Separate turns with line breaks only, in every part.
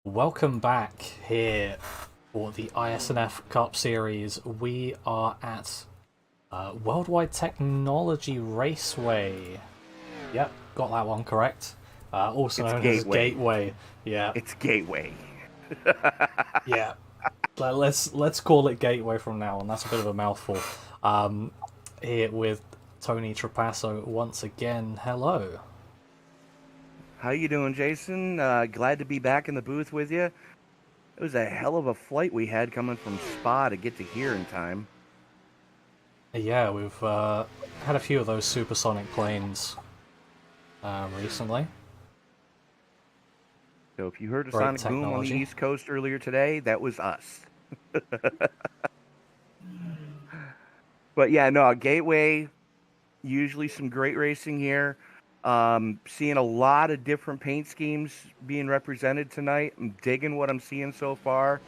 Welcome back here for the iSNF Cup Series. We are at World Wide Technology Raceway. Yep, got that one correct. Also
It's
known as
Gateway.
Gateway. Yeah,
It's Gateway.
yeah. But let's call it Gateway from now on. That's a bit of a mouthful. Here with Tony Trapasso once again. Hello.
How you doing, Jason? Glad to be back in the booth with you. It was a hell of a flight we had coming from Spa to get to here in time.
Yeah, we've had a few of those supersonic planes recently.
So if you heard a
Great
sonic boom on the
technology.
East Coast earlier today, that was us. But yeah, no, Gateway, usually some great racing here. Seeing a lot of different paint schemes being represented tonight. I'm digging what I'm seeing so far.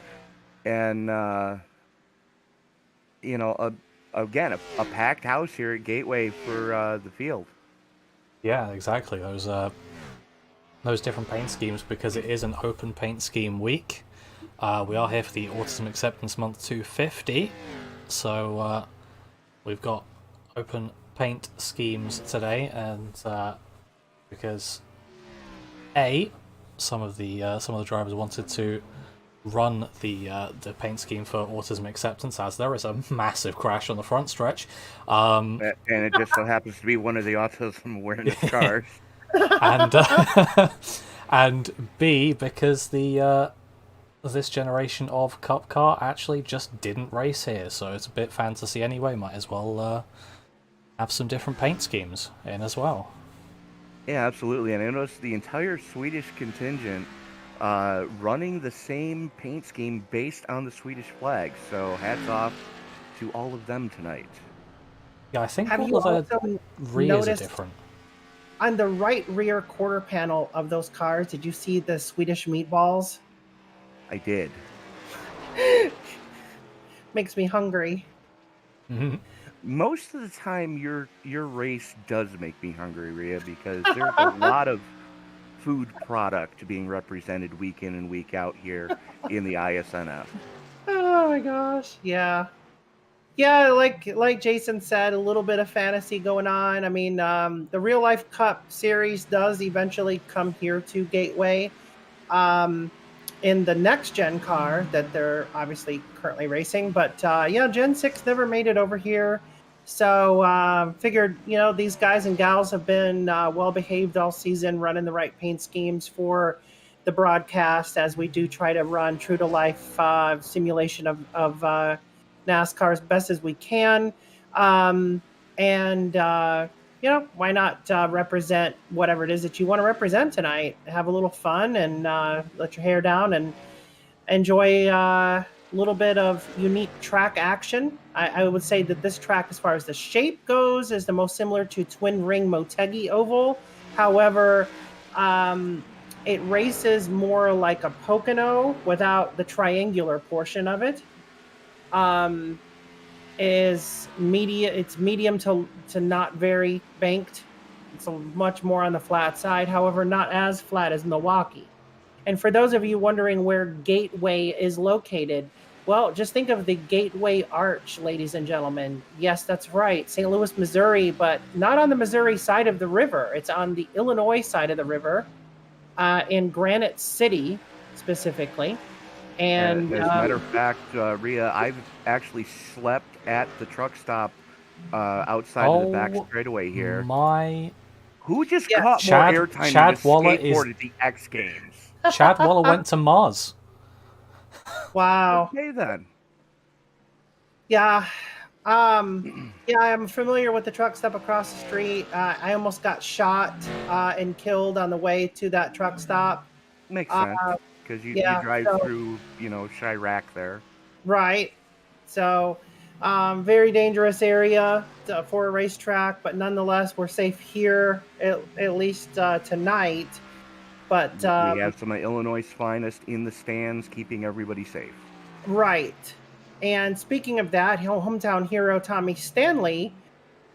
And, again, a packed house here at Gateway for the field.
Yeah, exactly. Those different paint schemes because it is an open paint scheme week. We are here for the Autism Acceptance Month 250, so we've got open paint schemes today, and because some of the drivers wanted to run the paint scheme for Autism Acceptance, as there is a massive crash on the front stretch.
And it just so happens to be one of the autism awareness cars.
And and B, because the this generation of Cup car actually just didn't race here, so it's a bit fantasy anyway. Might as well have some different paint schemes in as well.
Yeah, absolutely. And I noticed the entire Swedish contingent running the same paint scheme based on the Swedish flag. So hats off to all of them tonight.
Yeah, I think
Have
all
you
of the
also
rears are
noticed
different.
on the right rear quarter panel of those cars, did you see the Swedish meatballs?
I did.
Makes me hungry.
Mm-hmm.
Most of the time, your race does make me hungry, Rhea, because there's a lot of food product being represented week in and week out here in the ISNF.
Oh my gosh. Yeah. Yeah, like Jason said, a little bit of fantasy going on. I mean, the Real Life Cup series does eventually come here to Gateway. Um, in the next gen car that they're obviously currently racing. But yeah, Gen 6 never made it over here. So figured, these guys and gals have been well behaved all season, running the right paint schemes for the broadcast as we do try to run true to life simulation of NASCAR as best as we can. Um, and why not represent whatever it is that you want to represent tonight? Have a little fun and let your hair down and enjoy a little bit of unique track action. I would say that this track, as far as the shape goes, is the most similar to Twin Ring Motegi Oval. However, it races more like a Pocono without the triangular portion of it. Um, is it's medium to not very banked. It's much more on the flat side, however, not as flat as Milwaukee. And for those of you wondering where Gateway is located, well, just think of the Gateway Arch, ladies and gentlemen. Yes, that's right, St. Louis, Missouri, but not on the Missouri side of the river. It's on the Illinois side of the river, in Granite City specifically. And
as a matter of fact, Rhea, I've actually slept at the truck stop outside of the back straightaway here.
My
Who just
Yeah.
caught more airtime
Chad
than the
Waller
skateboard at the X Games?
Chad Waller went to Mars.
wow.
Okay, then.
Yeah. Yeah, I'm familiar with the truck stop across the street. I almost got shot and killed on the way to that truck stop.
Makes sense, because you drive through, Chirac there.
Right. So, very dangerous area for a racetrack, but nonetheless, we're safe here, at least tonight. But
we have some of Illinois' finest in the stands, keeping everybody safe.
Right. And speaking of that, hometown hero Tommy Stanley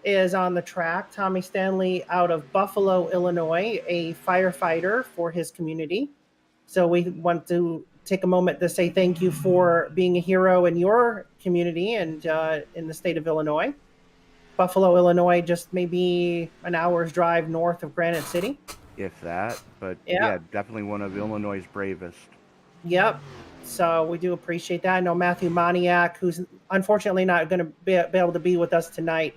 is on the track. Tommy Stanley out of Buffalo, Illinois, a firefighter for his community. So we want to take a moment to say thank you for being a hero in your community and in the state of Illinois. Buffalo, Illinois, just maybe an hour's drive north of Granite City.
If that. But
Yeah.
yeah, definitely one of Illinois' bravest.
Yep. So we do appreciate that. I know Matthew Moniak, who's unfortunately not going to be able to be with us tonight,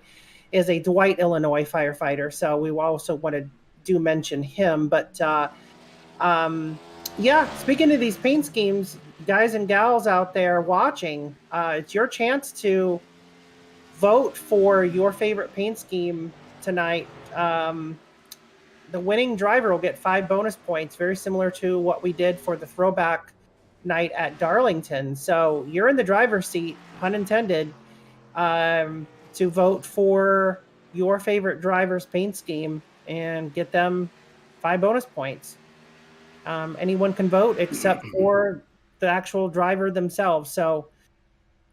is a Dwight, Illinois firefighter. So we also want to do mention him. But yeah, speaking of these paint schemes, guys and gals out there watching, it's your chance to vote for your favorite paint scheme tonight. The winning driver will get 5 bonus points, very similar to what we did for the throwback night at Darlington. So you're in the driver's seat, pun intended, to vote for your favorite driver's paint scheme and get them 5 bonus points. Anyone can vote except for the actual driver themselves. So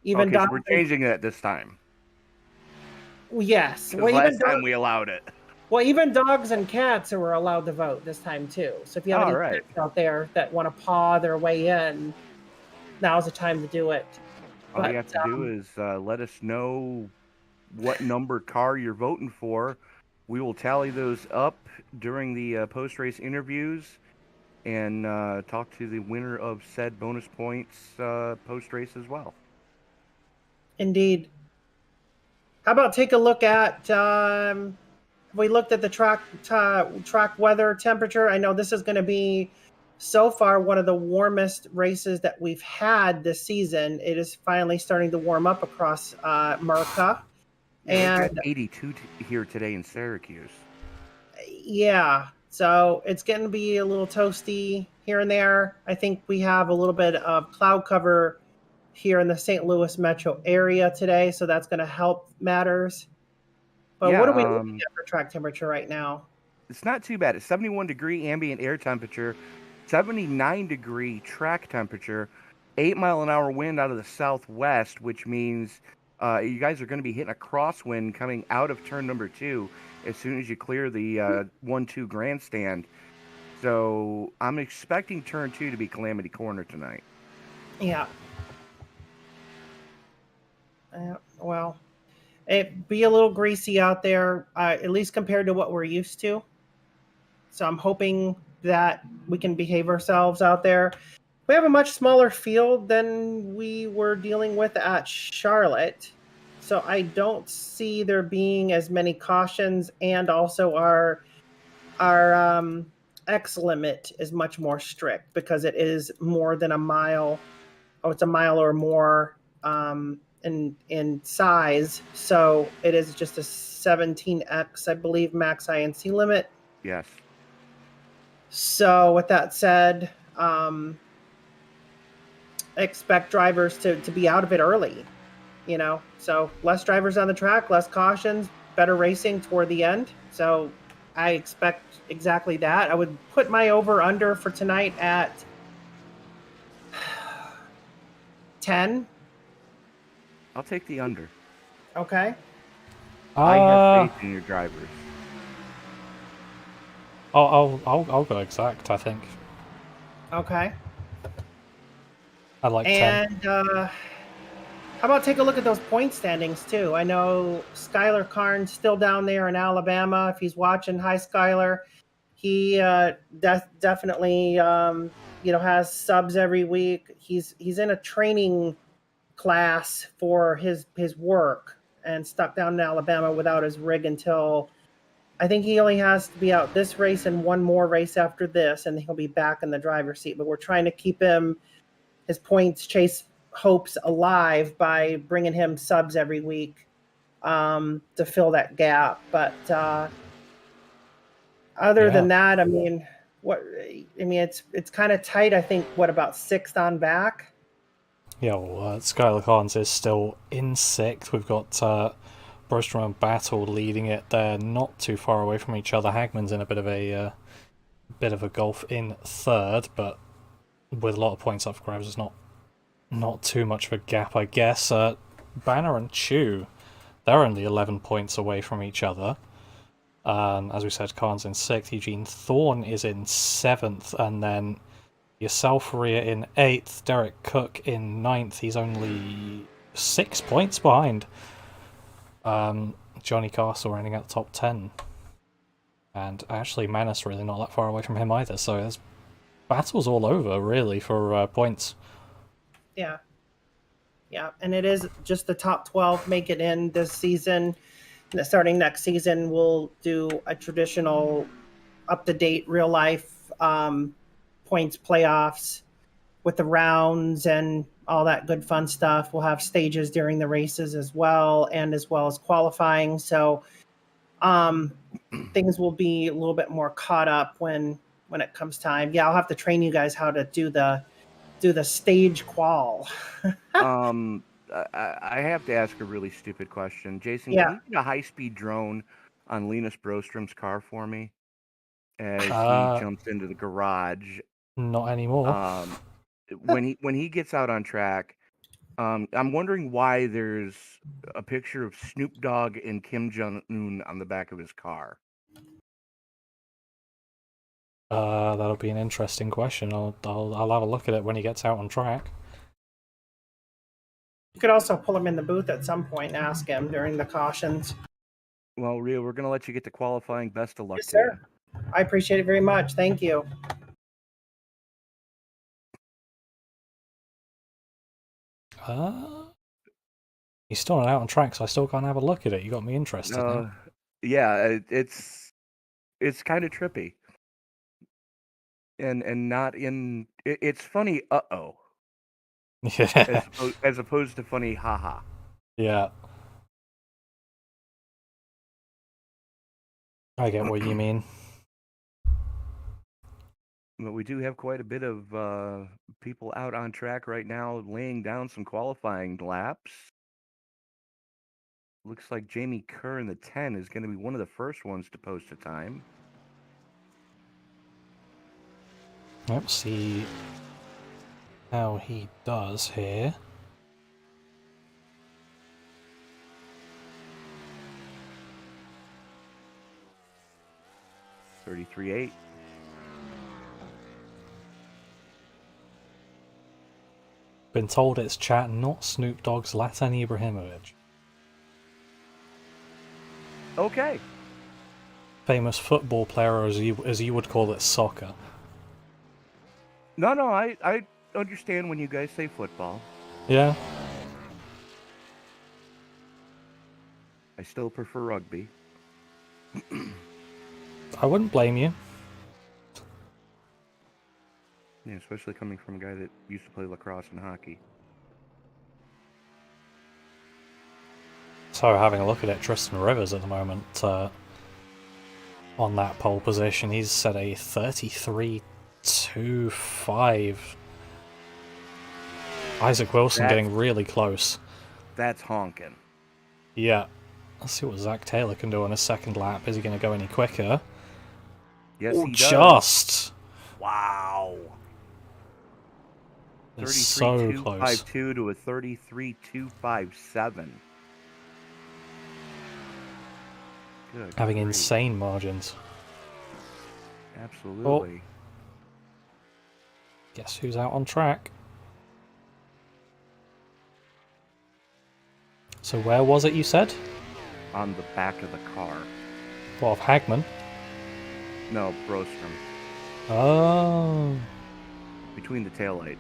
even
Okay, so we're changing that this time.
Yes.
Well, last time we allowed it.
Well, even dogs and cats were allowed to vote this time too. So if you have any pets out there that want to paw their way in, now's the time to do it.
All you have to do is let us know what number car you're voting for. We will tally those up during the post-race interviews and talk to the winner of said bonus points post-race as well.
Indeed. How about take a look at... we looked at the track weather temperature. I know this is going to be so far one of the warmest races that we've had this season. It is finally starting to warm up across America.
Yeah, and 82 here today in Syracuse.
Yeah, so it's going to be a little toasty here and there. I think we have a little bit of cloud cover here in the St. Louis metro area today, so that's going to help matters. But yeah, what are we looking at for track temperature right now?
It's not too bad. It's 71-degree ambient air temperature, 79-degree track temperature, 8-mile-an-hour wind out of the southwest, which means you guys are going to be hitting a crosswind coming out of turn number 2 as soon as you clear the 1-2 grandstand. So I'm expecting turn 2 to be Calamity Corner tonight.
Yeah. Well, it'd be a little greasy out there, at least compared to what we're used to. So I'm hoping that we can behave ourselves out there. We have a much smaller field than we were dealing with at Charlotte. So I don't see there being as many cautions, and also our X limit is much more strict because it is more than a mile. Oh, it's a mile or more in size. So it is just a 17X, I believe, max INC limit.
Yes.
So with that said, expect drivers to be out of it early, so less drivers on the track, less cautions, better racing toward the end. So I expect exactly that. I would put my over under for tonight at 10.
I'll take the under.
Okay.
I have faith in your drivers.
I'll go exact, I think.
Okay.
I like 10.
And how about take a look at those point standings too? I know Skylar Karn's still down there in Alabama. If he's watching, hi Skylar. He definitely has subs every week. He's in a training class for his work and stuck down in Alabama without his rig until I think he only has to be out this race and one more race after this, and he'll be back in the driver's seat. But we're trying to keep his points chase hopes alive by bringing him subs every week to fill that gap. But other than that, it's kind of tight. I think about 6th on back.
Yeah, well, Skylar Carnes is still in 6th. We've got Brostrom and Battle leading it. They're not too far away from each other. Hagman's in a bit of a gulf in 3rd, but with a lot of points up for grabs, it's not too much of a gap, I guess. Banner and Chew, they're only 11 points away from each other. As we said, Carnes in 6th, Eugene Thorne is in 7th, and then Yourself, Ria in 8th, Derek Cook in 9th. He's only 6 points behind Johnny Castle running at the top 10. And actually, Manus really not that far away from him either, so there's battles all over, really, for points.
Yeah. Yeah, and it is just the top 12 make it in this season. Starting next season, we'll do a traditional up-to-date real-life points playoffs with the rounds and all that good fun stuff. We'll have stages during the races as well as qualifying. So things will be a little bit more caught up when it comes time. Yeah, I'll have to train you guys how to do the stage qual.
I have to ask a really stupid question. Jason,
Yeah.
can you get a high-speed drone on Linus Brostrom's car for me as he jumps into the garage?
Not anymore.
When he gets out on track, I'm wondering why there's a picture of Snoop Dogg and Kim Jong-un on the back of his car.
That'll be an interesting question. I'll have a look at it when he gets out on track.
You could also pull him in the booth at some point and ask him during the cautions.
Well, Rio, we're going to let you get to qualifying. Best of luck
Yes,
to
sir.
you.
I appreciate it very much. Thank you.
He's still not out on track, so I still can't have a look at it. You got me interested now.
Yeah, it's kind of trippy. And not in... It's funny, uh-oh.
Yeah.
As opposed to funny, haha.
Yeah. I get what you mean.
But we do have quite a bit of people out on track right now, laying down some qualifying laps. Looks like Jamie Kerr in the 10 is going to be one of the first ones to post a time.
Let's see how he does here.
.33.8.
Been told it's chat, not Snoop Dogg's Zlatan Ibrahimovic.
Okay.
Famous football player, or as you would call it, soccer.
No, I understand when you guys say football.
Yeah.
I still prefer rugby.
I wouldn't blame you.
Yeah, especially coming from a guy that used to play lacrosse and hockey.
So having a look at it, Tristan Rivers at the moment on that pole position, he's set a 33.25. Isaac Wilson getting really close.
That's honking.
Yeah. Let's see what Zach Taylor can do on his second lap. Is he going to go any quicker?
Yes, he does.
Just!
Wow.
It's so close.
33.252 to a 33.257. Good.
Having
grief.
insane margins.
Absolutely.
Oh. Guess who's out on track? So where was it you said?
On the back of the car.
What, of Hagman?
No, Brostrom.
Oh.
Between the taillights.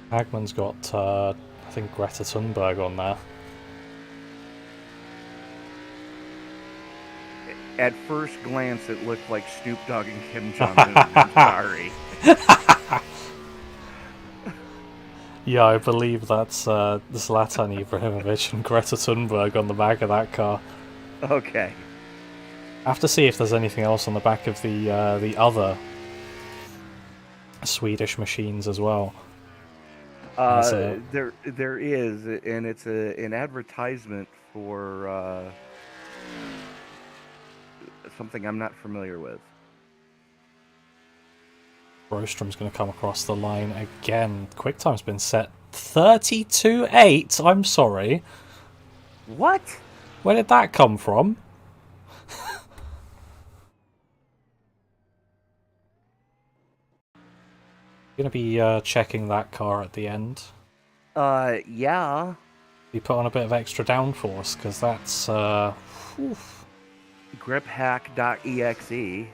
Hagman's got, I think, Greta Thunberg on there.
At first glance, it looked like Snoop Dogg and Kim Jong-un. I'm sorry.
Yeah, I believe that's Zlatan Ibrahimovic and Greta Thunberg on the back of that car.
Okay.
I have to see if there's anything else on the back of the other Swedish machines as well.
There is, and it's an advertisement for something I'm not familiar with.
Brostrom's going to come across the line again. QuickTime's been set 32.8. I'm sorry.
What?
Where did that come from? Gonna be checking that car at the end.
Yeah.
Be put on a bit of extra downforce, because that's oof.
Griphack.exe.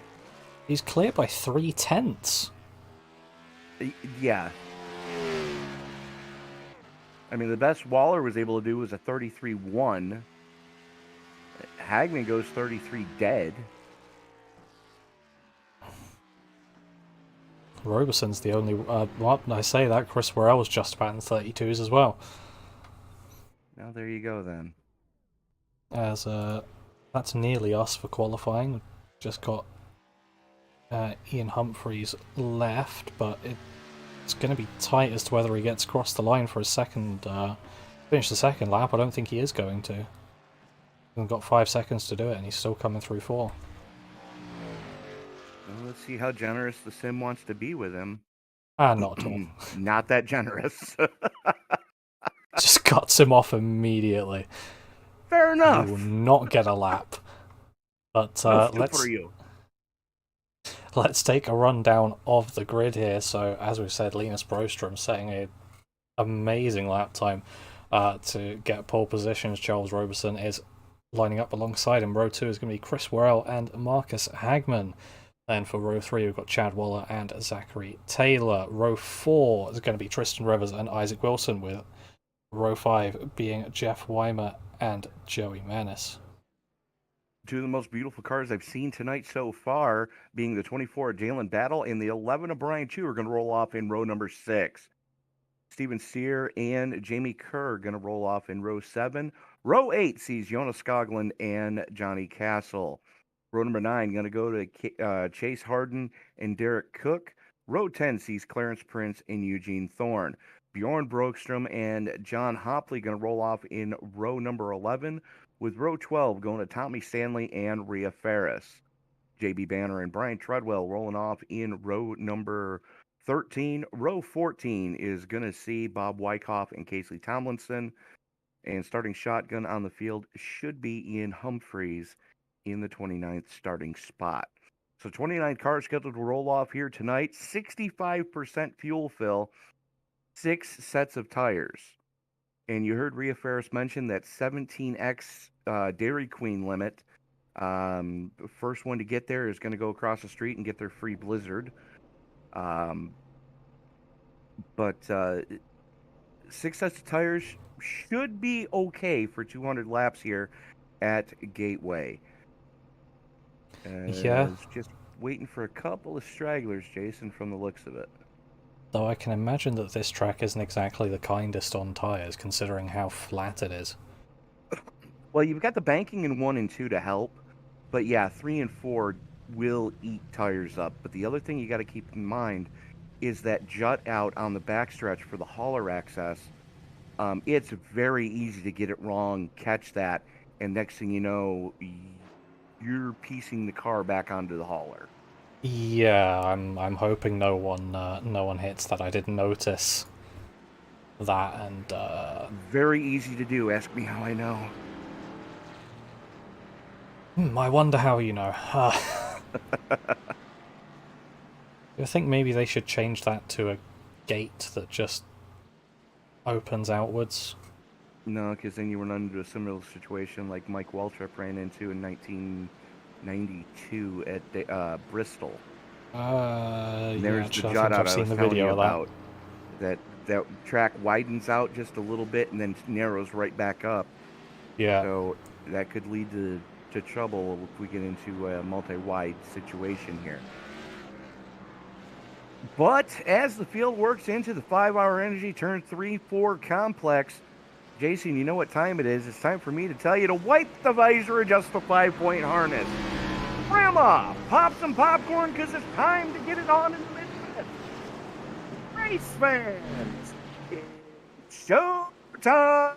He's clear by 3/10.
Yeah. I mean, the best Waller was able to do was a 33-1. Hagman goes 33 dead.
Robeson's the only... well, I say that, Chris Worrell was just about in 32s as well.
Now there you go, then.
As that's nearly us for qualifying. Just got Ian Humphreys left, but it's going to be tight as to whether he gets across the line for his second... finish the second lap. I don't think he is going to. He's got 5 seconds to do it, and he's still coming through 4.
Well, let's see how generous the sim wants to be with him.
Not at all.
Not that generous.
Just cuts him off immediately.
Fair enough.
He will not get a lap. But let's take a rundown of the grid here. So, as we've said, Linus Broström setting an amazing lap time to get pole positions. Charles Roberson is lining up alongside him. Row 2 is going to be Chris Worrell and Marcus Hagman. Then for row 3, we've got Chad Waller and Zachary Taylor. Row 4 is going to be Tristan Rivers and Isaac Wilson, with row 5 being Jeff Weimer and Joey Manis.
Two of the most beautiful cars I've seen tonight so far, being the 24 of Jalen Battle and the 11 of Brian Chu, are going to roll off in row number 6. Steven Sear and Jamie Kerr are going to roll off in row 7. Row 8 sees Jonas Skoglund and Johnny Castle. Row number 9 going to go to Chase Harden and Derek Cook. Row 10 sees Clarence Prince and Eugene Thorne. Bjorn Brokstrom and John Hopley going to roll off in row number 11, with row 12 going to Tommy Stanley and Rhea Ferris. JB Banner and Brian Treadwell rolling off in row number 13. Row 14 is going to see Bob Wyckoff and Casey Tomlinson. And starting shotgun on the field should be Ian Humphreys in the 29th starting spot. So 29 cars scheduled to roll off here tonight. 65% fuel fill, 6 sets of tires. And you heard Rhea Ferris mention that 17X Dairy Queen limit. First one to get there is going to go across the street and get their free Blizzard. But 6 sets of tires should be okay for 200 laps here at Gateway.
Yeah.
Just waiting for a couple of stragglers, Jason, from the looks of it.
Though I can imagine that this track isn't exactly the kindest on tyres, considering how flat it is.
Well, you've got the banking in 1 and 2 to help, but yeah, 3 and 4 will eat tires up. But the other thing you got to keep in mind is that jut out on the backstretch for the hauler access. It's very easy to get it wrong, catch that, and next thing you know, you're piecing the car back onto the hauler.
Yeah, I'm hoping no one hits that. I did notice that, and
very easy to do. Ask me how I know.
I wonder how you know. I think maybe they should change that to a gate that just opens outwards.
No, because then you run into a similar situation like Mike Waltrip ran into in 1992 at Bristol. There's the jut out I was telling you about. That track widens out just a little bit and then narrows right back up.
Yeah.
So that could lead to trouble if we get into a multi-wide situation here. But as the field works into the 5-hour energy turn 3-4 complex, Jason, you know what time it is. It's time for me to tell you to wipe the visor, adjust the 5-point harness. Grandma, pop some popcorn because it's time to get it on in the Midwest. Race fans, it's showtime.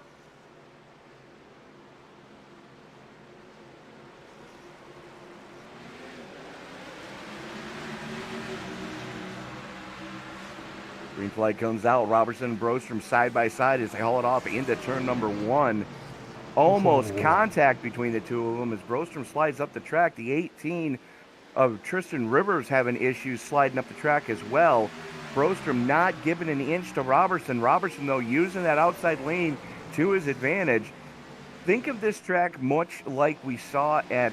Green flag comes out. Robertson and Broström side by side as they haul it off into turn number 1. Almost contact between the two of them as Broström slides up the track. The 18 of Tristan Rivers having issues sliding up the track as well. Brostrom not giving an inch to Robertson. Robertson, though, using that outside lane to his advantage. Think of this track much like we saw at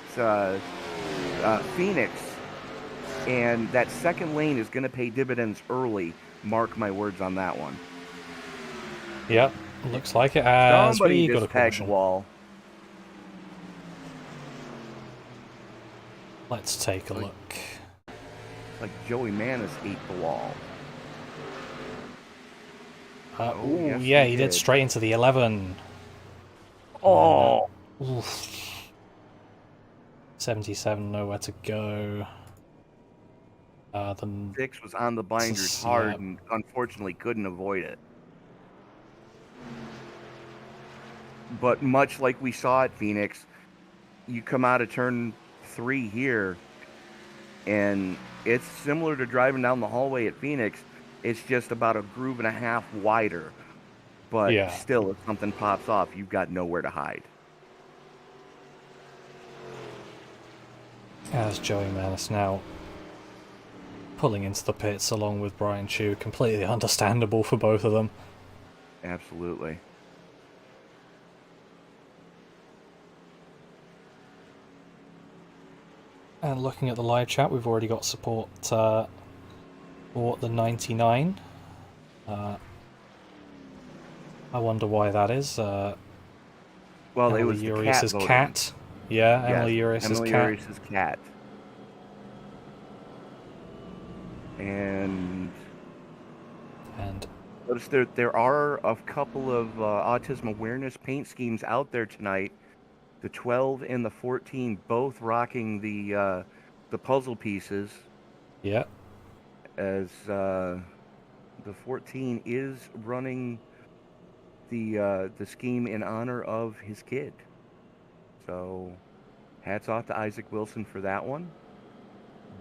Phoenix, and that second lane is going to pay dividends early. Mark my words on that one.
Yep, looks like it as
Somebody
we got a
just pegged the
caution.
wall.
Let's take a look.
Like Joey Manis ate the wall.
Ooh,
yes,
yeah,
he
he did
did.
straight into the 11.
Oh,
Oof. 77, nowhere to go. The
6 was on the binders
yeah.
hard and unfortunately couldn't avoid it. But much like we saw at Phoenix, you come out of turn 3 here, and it's similar to driving down the hallway at Phoenix. It's just about a groove and a half wider. But
Yeah.
still, if something pops off, you've got nowhere to hide.
As Joey Manis now pulling into the pits along with Brian Chu, completely understandable for both of them.
Absolutely.
And looking at the live chat, we've already got support for the 99. I wonder why that is.
Well,
Emily
it was the
Urias's
cat.
cat. Yeah,
Yes,
Emily Urias's
Emily
cat.
Urias's cat. And notice there are a couple of autism awareness paint schemes out there tonight. The 12 and the 14 both rocking the puzzle pieces.
Yeah.
As the 14 is running the scheme in honor of his kid. So hats off to Isaac Wilson for that one.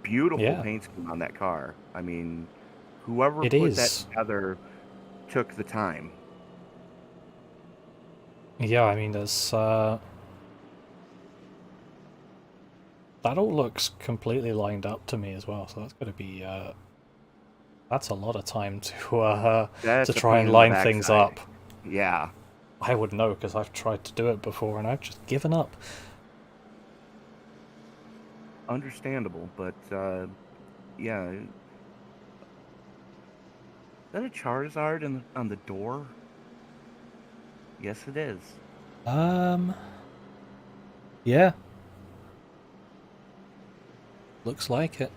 Beautiful paint scheme on that car. I mean, whoever put that together took the time.
Yeah, I mean, there's that all looks completely lined up to me as well, so that's going to be that's a lot of time to try and line things up.
Yeah,
I would know because I've tried to do it before and I've just given up.
understandable, but yeah. Is that a Charizard on the door? Yes, it is.
Yeah. Looks like it.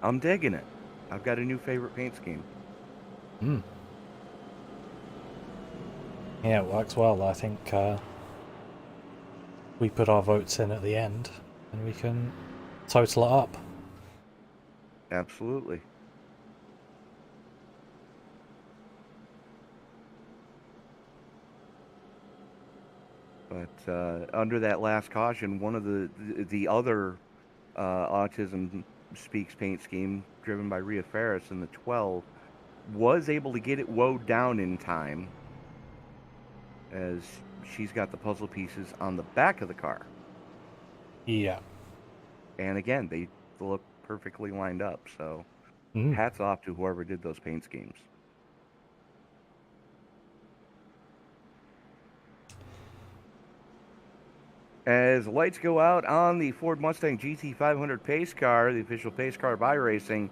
I'm digging it. I've got a new favorite paint scheme.
Yeah, it works well. I think we put our votes in at the end and we can total it up.
Absolutely. But under that last caution, one of the other Autism Speaks paint scheme, driven by Rhea Ferris in the 12, was able to get it woed down in time, as she's got the puzzle pieces on the back of the car.
Yeah.
And again, they look perfectly lined up, so hats off to whoever did those paint schemes. As lights go out on the Ford Mustang GT500 pace car, the official pace car of iRacing,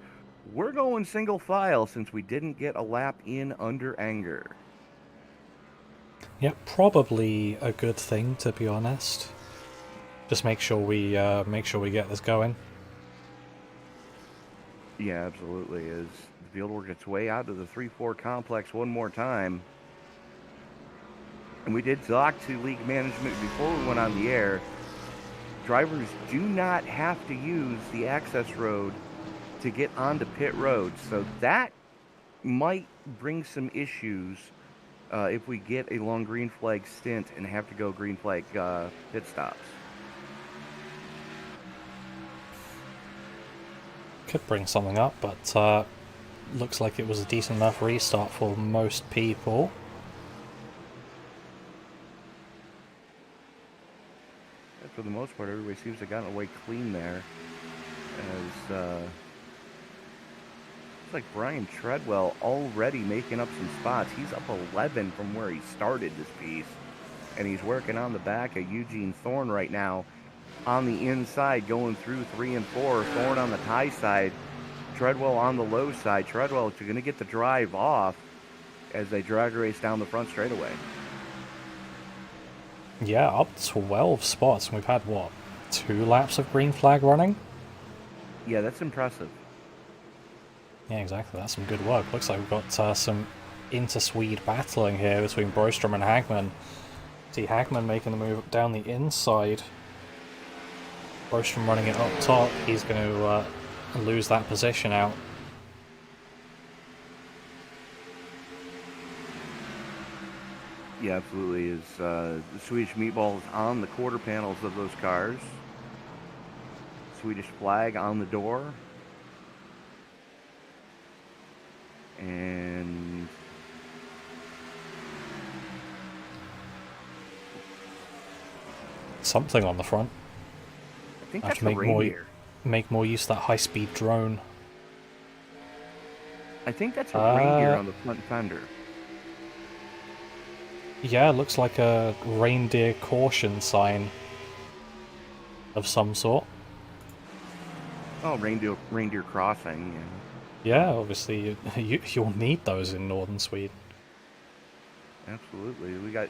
we're going single file since we didn't get a lap in under anger.
Yeah, probably a good thing, to be honest. Just make sure we get this going.
Yeah, absolutely. As the field works its way out to the 3-4 complex one more time. And we did talk to league management before we went on the air. Drivers do not have to use the access road to get onto pit road. So that might bring some issues if we get a long green flag stint and have to go green flag pit stops.
Could bring something up, but looks like it was a decent enough restart for most people.
For the most part, everybody seems to have gotten away clean there. As Looks like Brian Treadwell already making up some spots. He's up 11 from where he started this piece. And he's working on the back of Eugene Thorne right now on the inside, going through 3 and 4. Thorne on the high side, Treadwell on the low side. Treadwell going to get the drive off as they drag race down the front straightaway.
Yeah, up 12 spots. We've had, what, 2 laps of green flag running?
Yeah, that's impressive.
Yeah, exactly. That's some good work. Looks like we've got some inter-Swede battling here between Brostrom and Hagman. See Hagman making the move down the inside. Brostrom running it up top. He's going to lose that position out.
Yeah, absolutely. Is the Swedish meatballs on the quarter panels of those cars. Swedish flag on the door. And
something on the front.
I think
I have
that's
to
a reindeer.
make more use of that high-speed drone.
I think that's a reindeer on the front fender.
Yeah, it looks like a reindeer caution sign of some sort.
Oh, reindeer crossing.
Yeah, obviously you'll need those in northern Sweden.
Absolutely. We got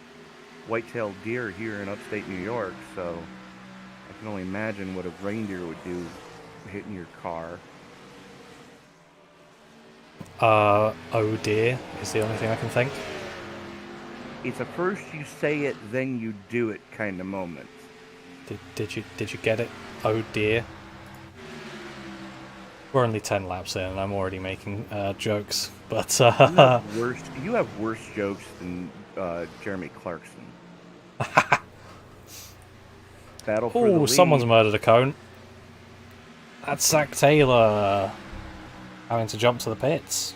white-tailed deer here in upstate New York, so I can only imagine what a reindeer would do hitting your car.
Oh dear is the only thing I can think.
It's a first you say it, then you do it kind of moment.
Did you get it? Oh dear. We're only 10 laps in and I'm already making jokes, but
You have worse jokes than Jeremy Clarkson. Battle for the
oh,
lead.
someone's murdered a cone. That's Zach Taylor having to jump to the pits.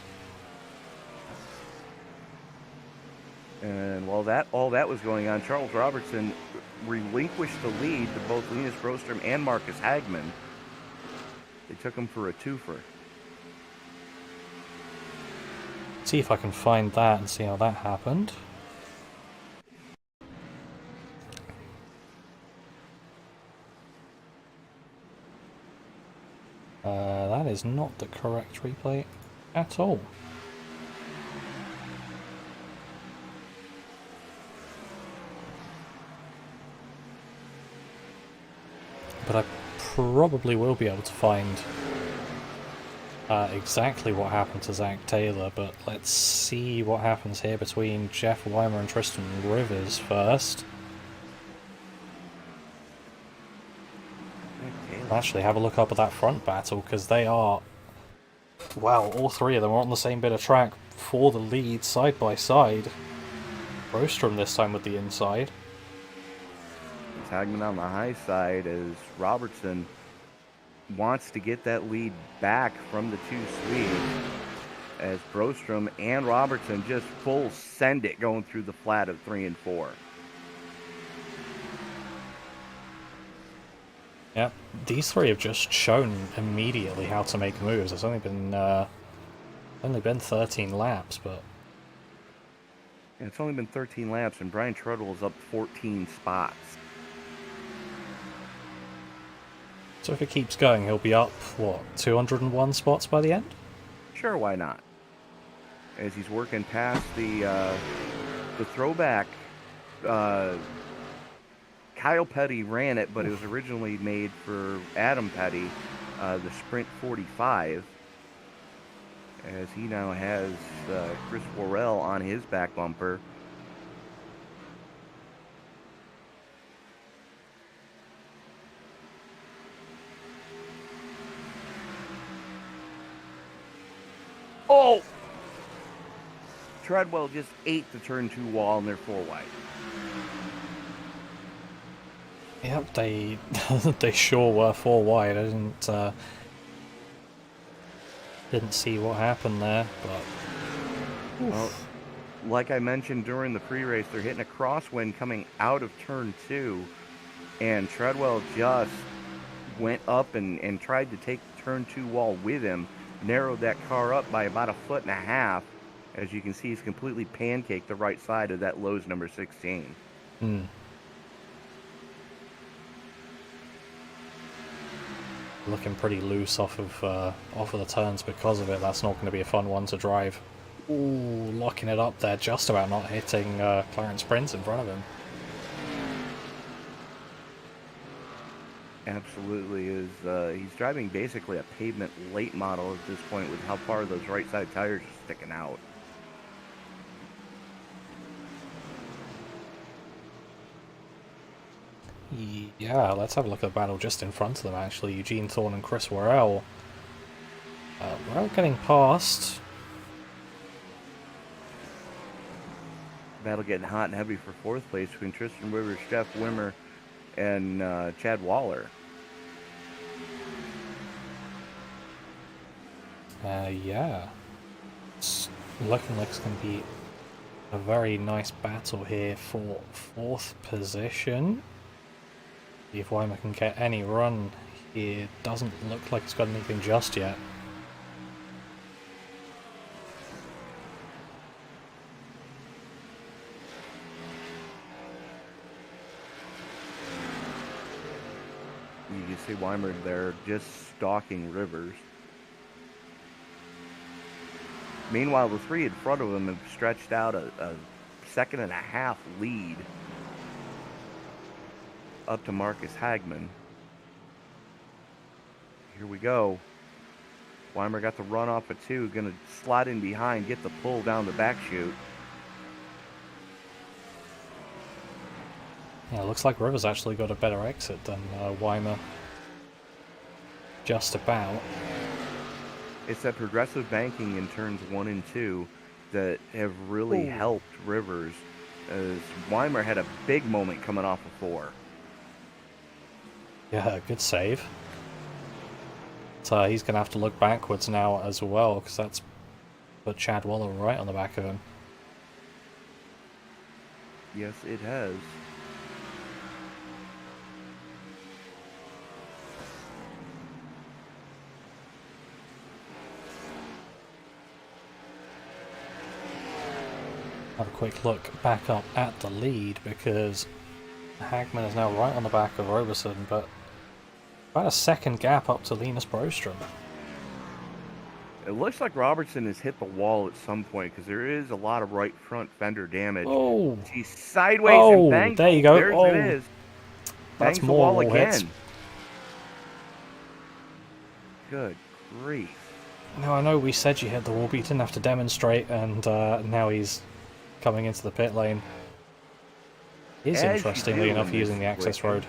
And while all that was going on, Charles Robertson relinquished the lead to both Linus Brostrom and Marcus Hagman. They took him for a twofer.
See if I can find that and see how that happened. That is not the correct replay at all. But I probably will be able to find exactly what happened to Zach Taylor, but let's see what happens here between Jeff Weimer and Tristan Rivers first. Actually, have a look up at that front battle, because they are... Wow, all three of them are on the same bit of track for the lead, side by side. Brostrom this time with the inside.
Hagman on the high side as Robertson wants to get that lead back from the two Swedes, as Brostrom and Robertson just full send it going through the flat of 3 and 4.
Yeah, these three have just shown immediately how to make moves. It's only been 13 laps, but
Yeah, it's only been 13 laps, and Brian Treadwell is up 14 spots.
so if it keeps going, he'll be up, what, 201 spots by the end?
Sure, why not? As he's working past the throwback. Kyle Petty ran it, but it was originally made for Adam Petty, the Sprint 45, as he now has Chris Worrell on his back bumper. Oh! Treadwell just ate the turn 2 wall, and they're 4 wide.
Yep, they sure were 4 wide. I didn't see what happened there, but
well, like I mentioned during the pre-race, they're hitting a crosswind coming out of turn 2, and Treadwell just went up and tried to take the turn 2 wall with him, narrowed that car up by about 1.5 feet. As you can see, he's completely pancaked the right side of that Lowe's number 16.
Hmm. Looking pretty loose off of the turns because of it. That's not going to be a fun one to drive. Ooh, locking it up there, just about not hitting Clarence Prince in front of him.
Absolutely is. He's driving basically a pavement late model at this point with how far those right side tires are sticking out.
Yeah, let's have a look at the battle just in front of them, actually. Eugene Thorne and Chris Worrell. Worrell getting past.
Battle getting hot and heavy for 4th place between Tristan Rivers, Jeff Wimmer, and Chad Waller.
Yeah. It's looking like it's going to be a very nice battle here for 4th position. See if Weimer can get any run here. Doesn't look like it's got anything just yet.
You can see Weimer there just stalking Rivers. Meanwhile, the 3 in front of him have stretched out a 1.5 second lead up to Marcus Hagman. Here we go. Weimer got the run off of 2, going to slide in behind, get the pull down the back chute.
Yeah, looks like Rivers actually got a better exit than Weimer. Just about.
It's that progressive banking in turns 1 and 2 that have really helped Rivers, as Weimer had a big moment coming off of 4.
Yeah, good save. So he's going to have to look backwards now as well, because that's put Chad Waller right on the back of him.
Yes, it has.
Have a quick look back up at the lead, because Hagman is now right on the back of Roberson, but about a second gap up to Linus Broström.
It looks like Robertson has hit the wall at some point, because there is a lot of right front fender damage.
Oh!
He's sideways and bangs.
There you go.
There
Oh,
it is.
that's
Bangs the
more
wall
wall
again.
hits.
Good grief.
Now, I know we said you hit the wall, but you didn't have to demonstrate, and now he's coming into the pit lane. Is
As
interestingly
you do
enough
in
using
this
the access
situation.
road.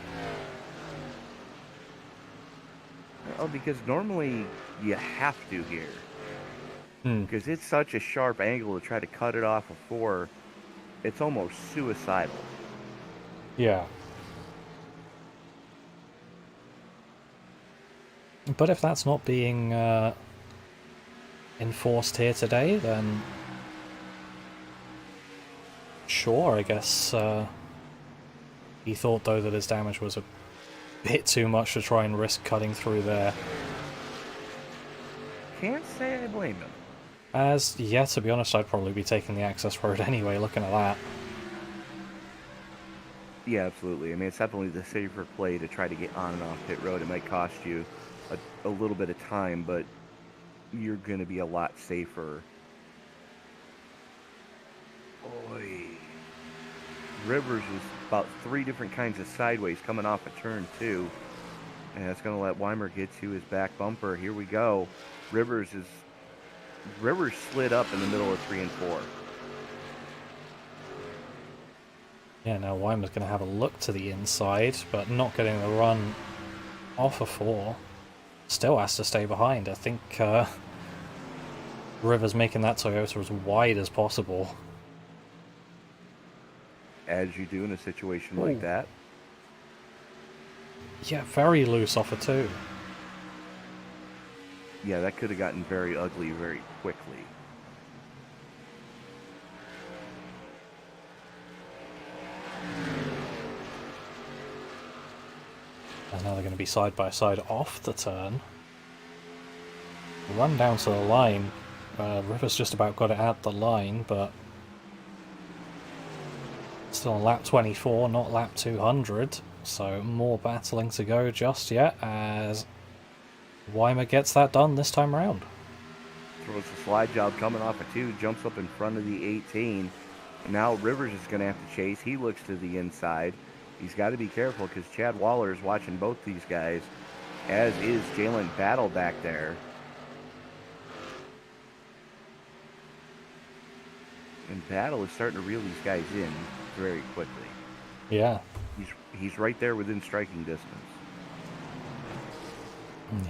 Oh, because normally you have to here.
Hmm.
Because it's such a sharp angle to try to cut it off of 4. It's almost suicidal.
Yeah. But if that's not being enforced here today, then sure, I guess. He thought, though, that his damage was a bit too much to try and risk cutting through there.
Can't say I blame him.
As, yeah, to be honest, I'd probably be taking the access road anyway, looking at that.
Yeah, absolutely. I mean, it's definitely the safer play to try to get on and off pit road. It might cost you a little bit of time, but you're going to be a lot safer. Oy. Rivers is about 3 different kinds of sideways coming off of turn 2. And that's going to let Weimer get to his back bumper. Here we go. Rivers slid up in the middle of 3 and 4.
Yeah, now Weimer's going to have a look to the inside, but not getting the run off of 4. Still has to stay behind. I think Rivers making that Toyota as wide as possible.
As you do in a situation like that.
Yeah, very loose off of 2.
Yeah, that could have gotten very ugly very quickly.
And now they're going to be side by side off the turn. Run down to the line. Rivers just about got it at the line, but still on lap 24, not lap 200. So more battling to go just yet as Weimer gets that done this time around.
Throws a slide job coming off a 2, jumps up in front of the 18. Now Rivers is going to have to chase. He looks to the inside. He's got to be careful because Chad Waller is watching both these guys, as is Jalen Battle back there. And Battle is starting to reel these guys in very quickly.
Yeah.
He's right there within striking distance.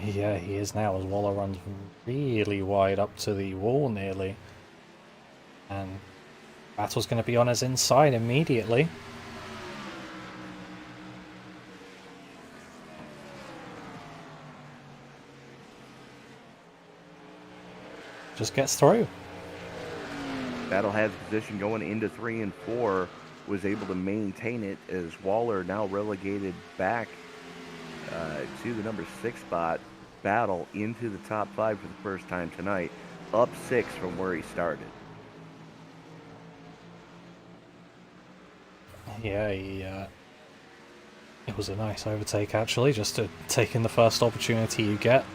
Yeah, he is now as Waller runs really wide up to the wall nearly. And Battle's going to be on his inside immediately. Just gets through.
Battle has position going into 3 and 4, was able to maintain it as Waller now relegated back to the number 6 spot. Battle into the top 5 for the first time tonight, up 6 from where he started.
Yeah, it was a nice overtake actually, just to take in the first opportunity you get.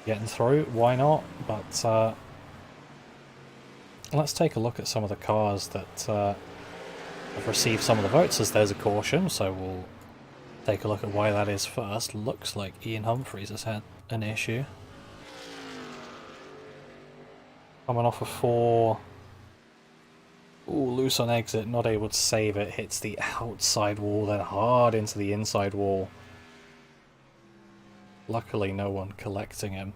Getting through, why not? But let's take a look at some of the cars that have received some of the votes, as there's a caution, so we'll take a look at why that is first. Looks like Ian Humphries has had an issue. Coming off a 4. Ooh, loose on exit, not able to save it. Hits the outside wall, then hard into the inside wall. Luckily, no one collecting him.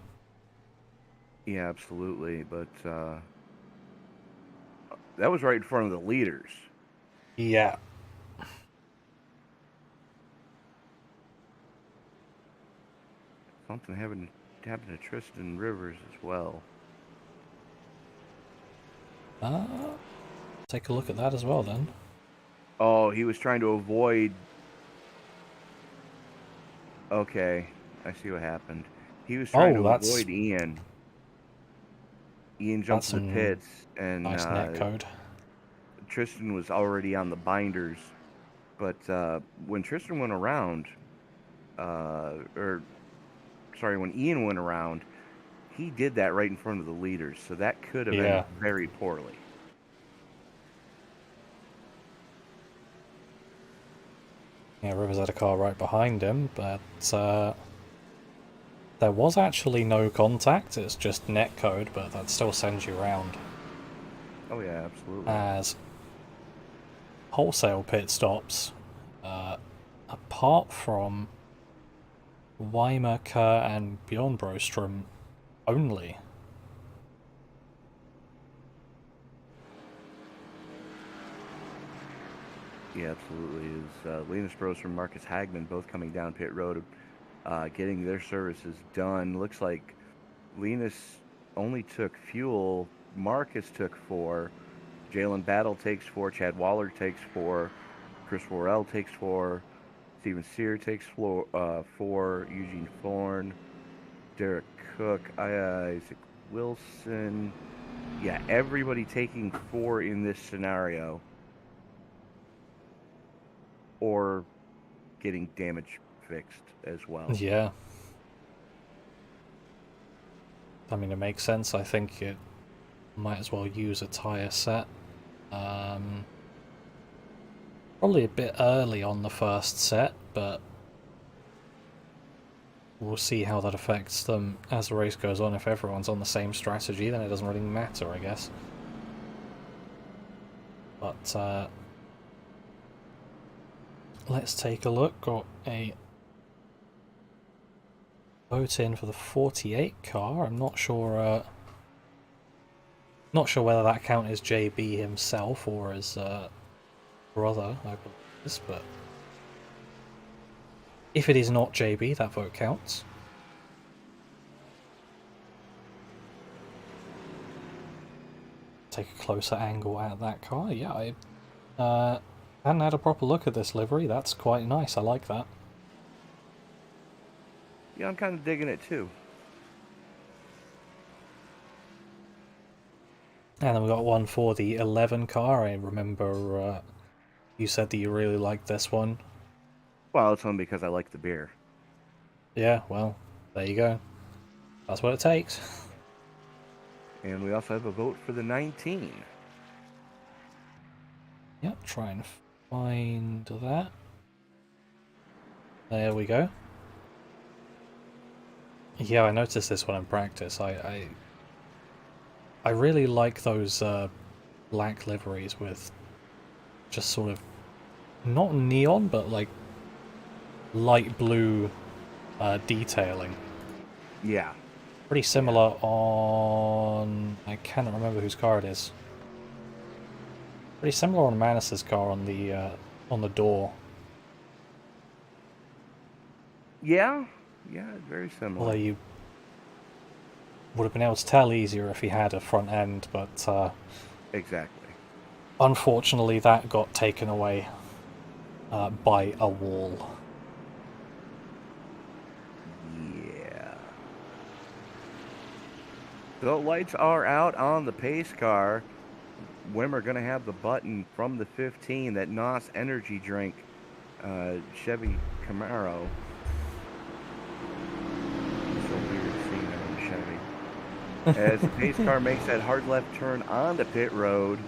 Yeah, absolutely. But that was right in front of the leaders.
Yeah.
Something happened to Tristan Rivers as well.
Take a look at that as well then.
Oh, he was trying to avoid... Okay, I see what happened. He was trying to avoid Ian. Ian jumped in the pits, and
nice net code.
Tristan was already on the binders. But when Tristan went around, when Ian went around, he did that right in front of the leaders, so that could have ended very poorly.
Yeah, Rivers had a car right behind him, but there was actually no contact. It's just netcode, but that still sends you around.
Oh yeah, absolutely.
As wholesale pit stops, apart from Weimer, Kerr, and Bjorn Brostrom only.
Yeah, absolutely. Is Linus Brostrom and Marcus Hagman both coming down pit road, getting their services done. Looks like Linus only took fuel. Marcus took 4. Jalen Battle takes 4. Chad Waller takes 4. Chris Worrell takes 4. Steven Sear takes 4. Eugene Thorne, Derek Cook, Isaac Wilson. Yeah, everybody taking 4 in this scenario, or getting damage fixed as well.
Yeah. I mean, it makes sense. I think it might as well use a tyre set. Probably a bit early on the first set, but we'll see how that affects them as the race goes on. If everyone's on the same strategy, then it doesn't really matter, I guess. But let's take a look. Got a vote in for the 48 car. I'm not sure whether that count is JB himself or his brother, I believe, but if it is not JB, that vote counts. Take a closer angle at that car. Yeah, I hadn't had a proper look at this livery. That's quite nice. I like that.
Yeah, I'm kind of digging it too.
And then we got one for the 11 car. I remember you said that you really liked this one.
Well, it's only because I like the beer.
Yeah, well, there you go. That's what it takes.
And we also have a vote for the 19.
Yep, try and find that. There we go. Yeah, I noticed this one in practice. I really like those black liveries with just sort of not neon, but like light blue detailing.
Yeah.
Pretty similar on... I cannot remember whose car it is. Pretty similar on Manus's car on the door.
Yeah, very
Although
similar.
you would have been able to tell easier if he had a front end, but
Exactly.
unfortunately that got taken away by a wall.
Yeah. The lights are out on the pace car. Wimmer going to have the button from the 15, that NOS energy drink, Chevy Camaro. It's so weird seeing that on a Chevy. As the pace car makes that hard left turn onto pit road.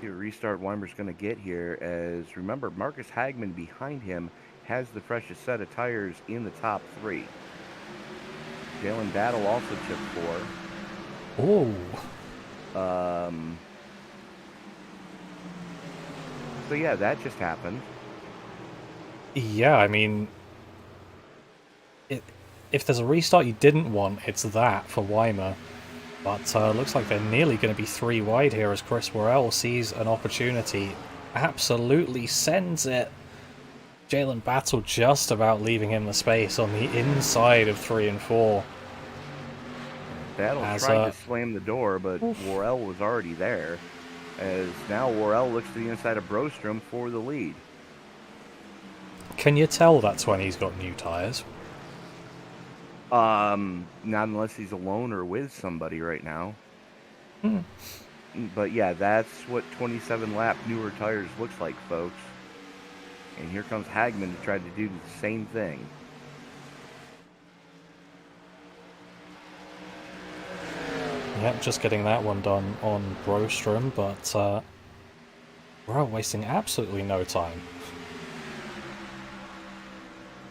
See what restart Weimer's going to get here, as remember, Marcus Hagman behind him has the freshest set of tires in the top 3. Jalen Battle also chipped 4.
Oh.
So yeah, that just happened.
Yeah, I mean, if there's a restart you didn't want, it's that for Weimer. But looks like they're nearly going to be 3 wide here as Chris Worrell sees an opportunity. Absolutely sends it. Jalen Battle just about leaving him the space on the inside of 3 and 4.
Battle tried to slam the door, but Worrell was already there. As now Worrell looks to the inside of Brostrom for the lead.
Can you tell that's when he's got new tires?
Not unless he's alone or with somebody right now. But yeah, that's what 27 lap newer tires looks like, folks. And here comes Hagman to try to do the same thing.
Yep, just getting that one done on Brostrom, but we're wasting absolutely no time.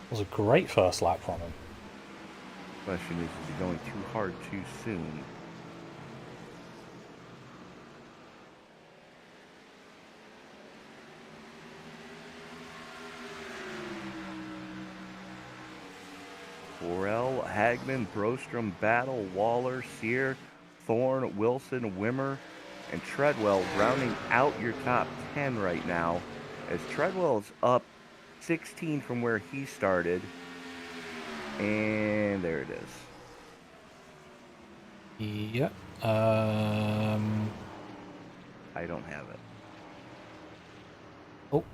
It was a great first lap from him.
Question is he going too hard too soon? Worrell, Hagman, Brostrom, Battle, Waller, Sear, Thorne, Wilson, Wimmer, and Treadwell rounding out your top 10 right now, as Treadwell is up 16 from where he started. And there it is.
Yep.
I don't have it.
Oh.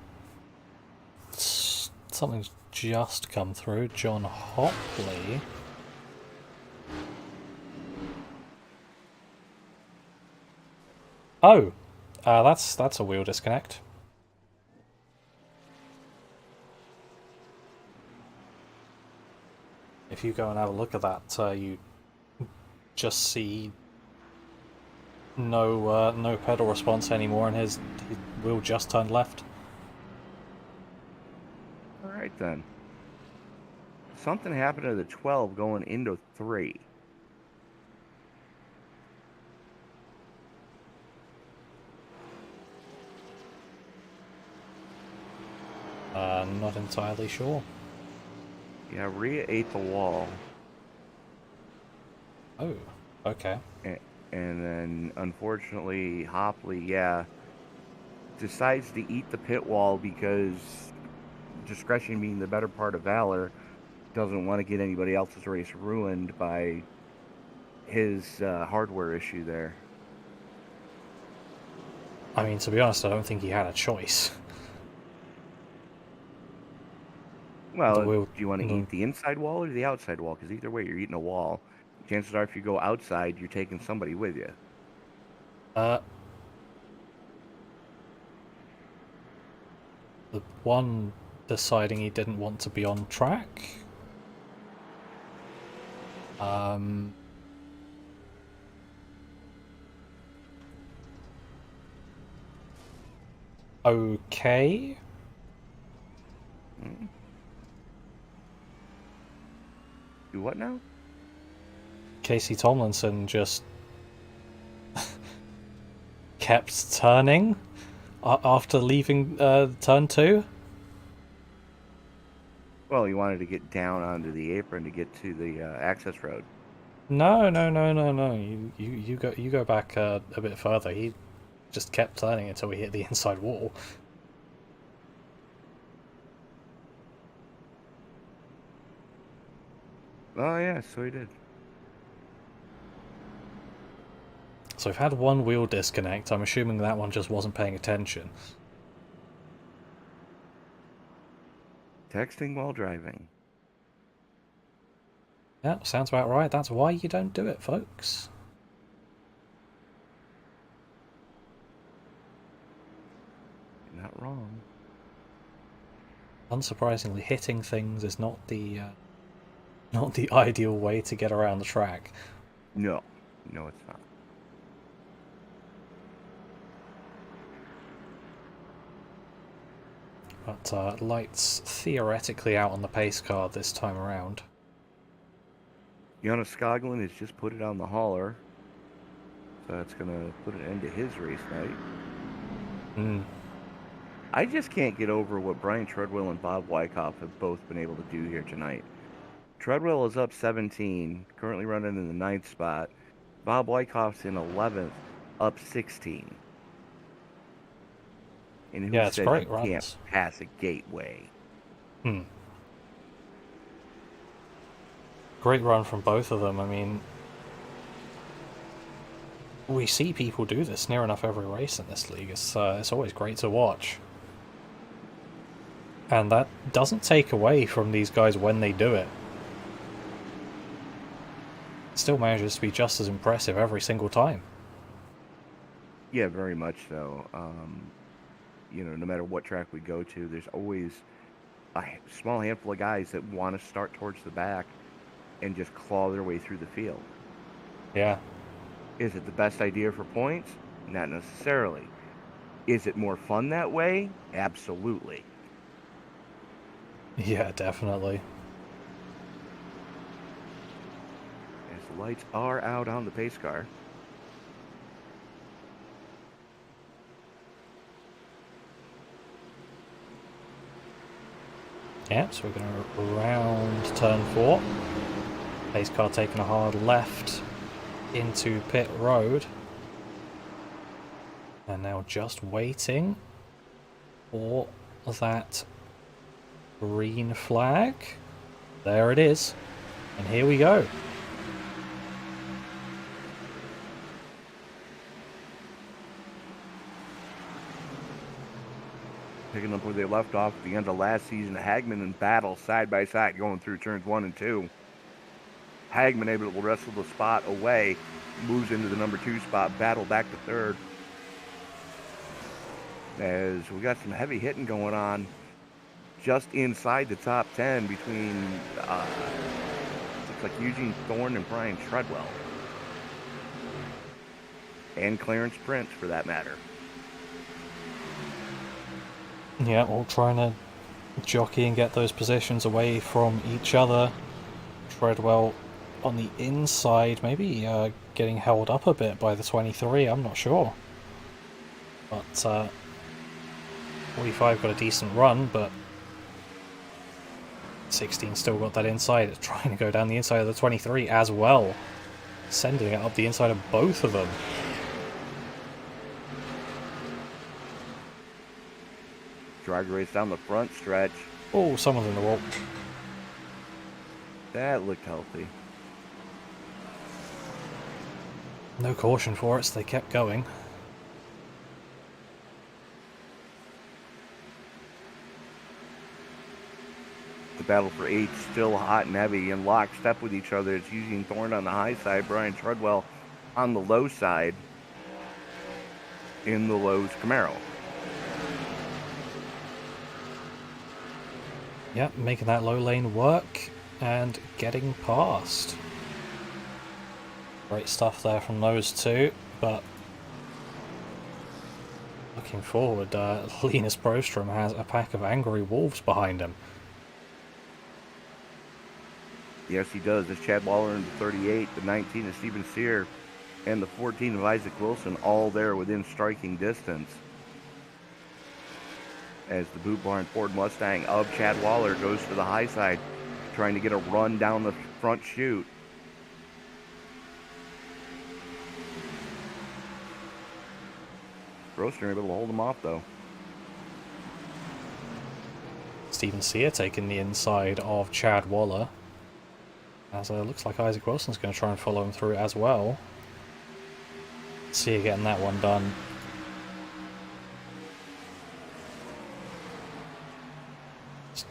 Something's just come through. John Hopley. Oh. That's a wheel disconnect. If you go and have a look at that, you just see no pedal response anymore, and his wheel just turned left.
All right then. Something happened to the 12 going into 3.
Not entirely sure.
Yeah, Rhea ate the wall.
Oh, okay.
And then, unfortunately, Hopley, decides to eat the pit wall because discretion being the better part of valor, doesn't want to get anybody else's race ruined by his hardware issue there.
I mean, to be honest, I don't think he had a choice.
Well, do you want to eat the inside wall or the outside wall? Because either way, you're eating a wall. Chances are, if you go outside, you're taking somebody with you.
Uh, the one deciding he didn't want to be on track. Okay.
Do what now?
Casey Tomlinson just kept turning after leaving turn 2.
Well, he wanted to get down onto the apron to get to the access road.
No. You go back a bit further. He just kept turning until we hit the inside wall.
Oh yeah, so he did.
So we've had one wheel disconnect. I'm assuming that one just wasn't paying attention.
Texting while driving.
Yeah, sounds about right. That's why you don't do it, folks.
You're not wrong.
Unsurprisingly, hitting things is not the ideal way to get around the track.
No, it's not.
But lights theoretically out on the pace card this time around.
Jonas Skoglund has just put it on the hauler, so that's going to put an end to his race night. I just can't get over what Brian Treadwell and Bob Wyckoff have both been able to do here tonight. Treadwell is up 17, currently running in the 9th spot. Bob Wyckoff's in 11th, up 16. And who
Yeah, it's
says
great
you
runs.
can't pass a gateway?
Great run from both of them. I mean, we see people do this near enough every race in this league. It's always great to watch. And that doesn't take away from these guys when they do it. It still manages to be just as impressive every single time.
Yeah, very much so. No matter what track we go to, there's always a small handful of guys that want to start towards the back and just claw their way through the field.
Yeah.
Is it the best idea for points? Not necessarily. Is it more fun that way? Absolutely.
Yeah, definitely.
As the lights are out on the pace car.
Yeah, so we're going to round turn 4. Pace car taking a hard left into pit road. And now just waiting for that green flag. There it is. And here we go.
Picking up where they left off at the end of last season, Hagman and Battle side by side going through turns 1 and 2. Hagman able to wrestle the spot away, moves into the number 2 spot, Battle back to 3rd. As we got some heavy hitting going on just inside the top 10 between looks like Eugene Thorne and Brian Treadwell. And Clarence Prince, for that matter.
Yeah, all trying to jockey and get those positions away from each other. Treadwell on the inside, maybe getting held up a bit by the 23, I'm not sure. But 45 got a decent run, but 16 still got that inside. It's trying to go down the inside of the 23 as well. Sending it up the inside of both of them.
Drag race down the front stretch.
Oh, someone's in the wall.
That looked healthy.
No caution for it, so they kept going.
The battle for 8 still hot and heavy in lockstep with each other. It's Eugene Thorne on the high side, Brian Treadwell on the low side. in the Lowe's Camaro.
Yep, making that low lane work and getting past. Great stuff there from those two, but looking forward, Linus Broström has a pack of angry wolves behind him.
Yes, he does. It's Chad Waller in the 38, the 19 of Steven Sear, and the 14 of Isaac Wilson, all there within striking distance. As the Boot Barn Ford Mustang of Chad Waller goes to the high side, trying to get a run down the front chute. Broström able to hold him off, though.
Steven Sear taking the inside of Chad Waller. As looks like Isaac Wilson's going to try and follow him through as well. Sear getting that one done.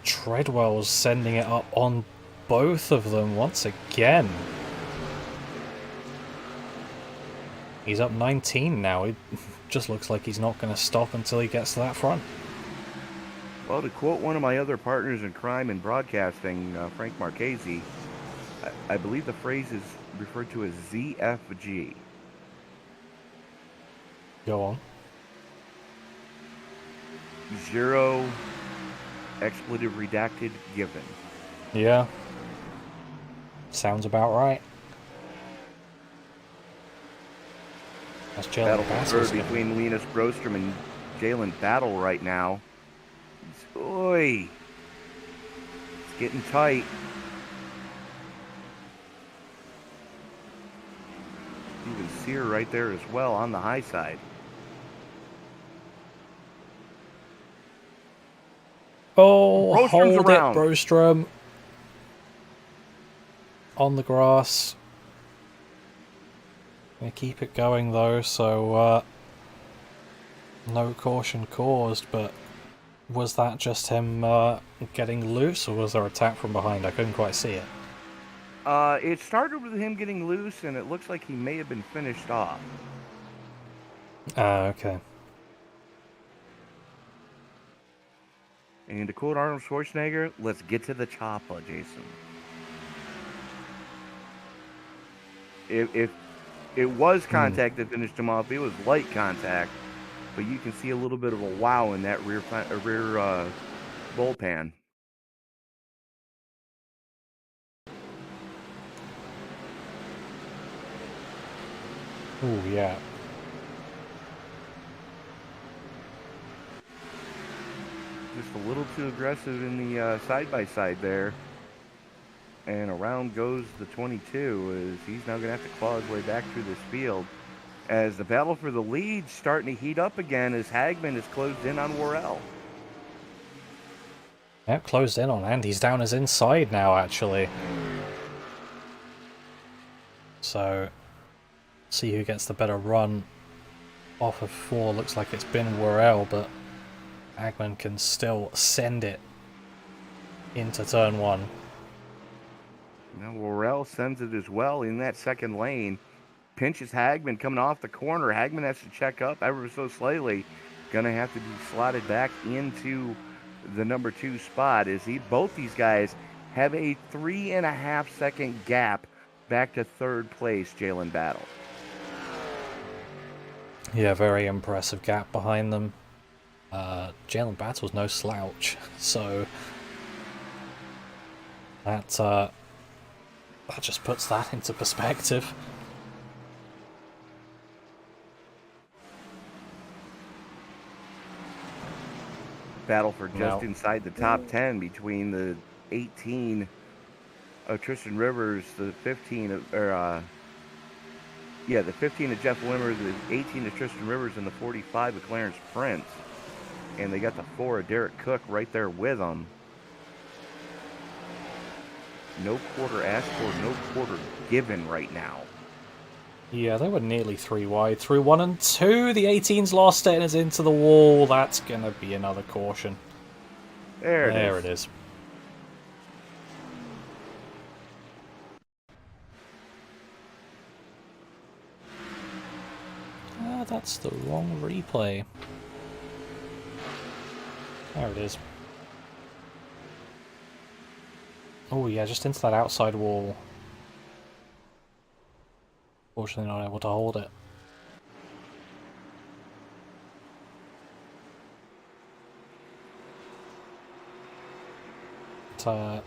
Treadwell's sending it up on both of them once again. He's up 19 now. It just looks like he's not going to stop until he gets to that front.
Well, to quote one of my other partners in crime and broadcasting, Frank Marchese, I believe the phrase is referred to as ZFG.
Go on.
Zero expletive redacted given.
Yeah. Sounds about right. That's
Battle for third between Linus Broström and Jalen Battle right now. Oi! It's getting tight. Even Sear right there as well on the high side.
Oh,
Broström's
hold
around.
it, Broström. On the grass. Gonna keep it going though, so no caution caused, but was that just him getting loose, or was there attack from behind? I couldn't quite see it.
It started with him getting loose, and it looks like he may have been finished off.
Okay.
And to quote Arnold Schwarzenegger, let's get to the chopper, Jason. If it was contact that finished him off, it was light contact, but you can see a little bit of a wow in that rear bowl pan.
Ooh, yeah.
Just a little too aggressive in the side-by-side there. And around goes the 22 as he's now going to have to claw his way back through this field. As the battle for the lead's starting to heat up again as Hagman is closed in on Worrell.
Yep, closed in on, and he's down his inside now, actually. So, see who gets the better run off of 4. Looks like it's been Worrell, but Hagman can still send it into turn 1.
Now Worrell sends it as well in that second lane. Pinches Hagman coming off the corner. Hagman has to check up ever so slightly. Gonna have to be slotted back into the number 2 spot as both these guys have a 3.5 second gap back to third place. Jalen Battle.
Yeah, very impressive gap behind them. Jalen Battle's no slouch, so that just puts that into perspective.
Battle for just inside the top 10 between the 18 of Tristan Rivers, the 15 of, the 15 of Jeff Wimmer, the 18 of Tristan Rivers, and the 45 of Clarence Prince. And they got the 4 of Derek Cook right there with them. No quarter asked for, no quarter given right now.
Yeah, they were nearly 3 wide through 1 and 2. The 18's lost it and is into the wall. That's going to be another caution.
There
it is. that's the wrong replay. There it is. Oh yeah, just into that outside wall. Fortunately not able to hold it. I'll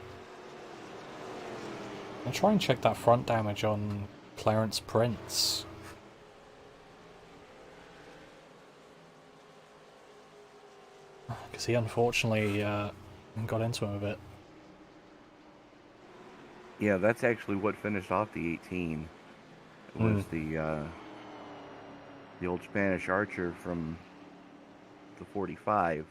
try and check that front damage on Clarence Prince. Because he unfortunately got into him a bit.
Yeah, that's actually what finished off the 18. It was the old Spanish Archer from the 45.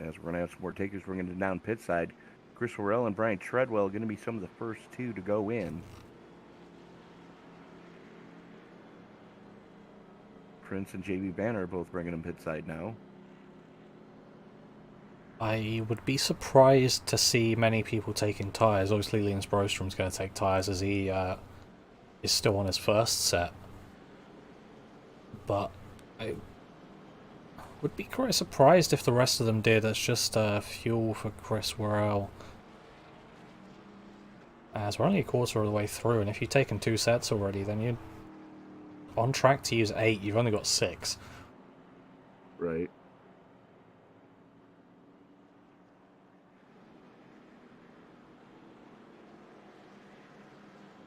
As we're going to have some more takers, we're going to down pit side. Chris Worrell and Brian Treadwell are going to be some of the first two to go in. Prince and JB Banner are both bringing them pit side now.
I would be surprised to see many people taking tyres. Obviously, Linus Brostrom's going to take tyres as he is still on his first set. But I would be quite surprised if the rest of them did. That's just fuel for Chris Worrell. As we're only a quarter of the way through, and if you've taken 2 sets already, then you're on track to use 8. You've only got 6.
Right.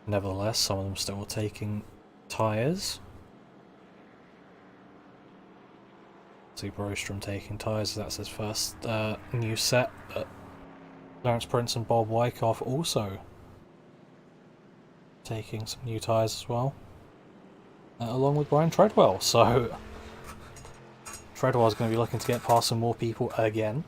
Nevertheless, some of them still taking tyres. See Brostrom taking tyres, that's his first new set, but Clarence Prince and Bob Wyckoff also taking some new tyres as well, along with Brian Treadwell, so Treadwell's going to be looking to get past some more people again.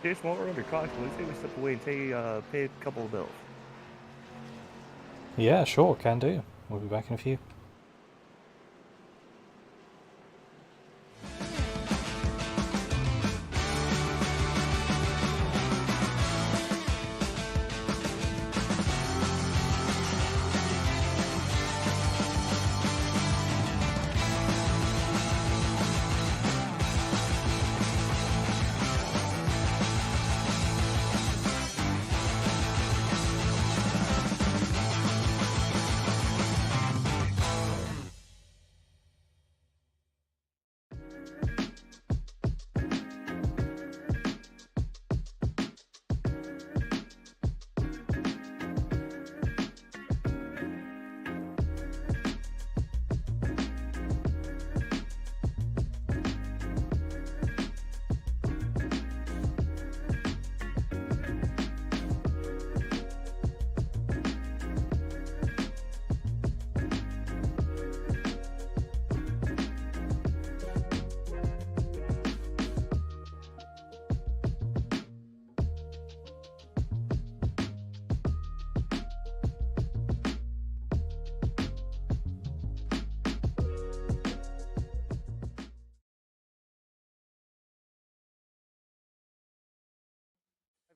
Jason, while we're under caution, let's take a step away and pay a couple of bills.
Yeah, sure, can do. We'll be back in a few.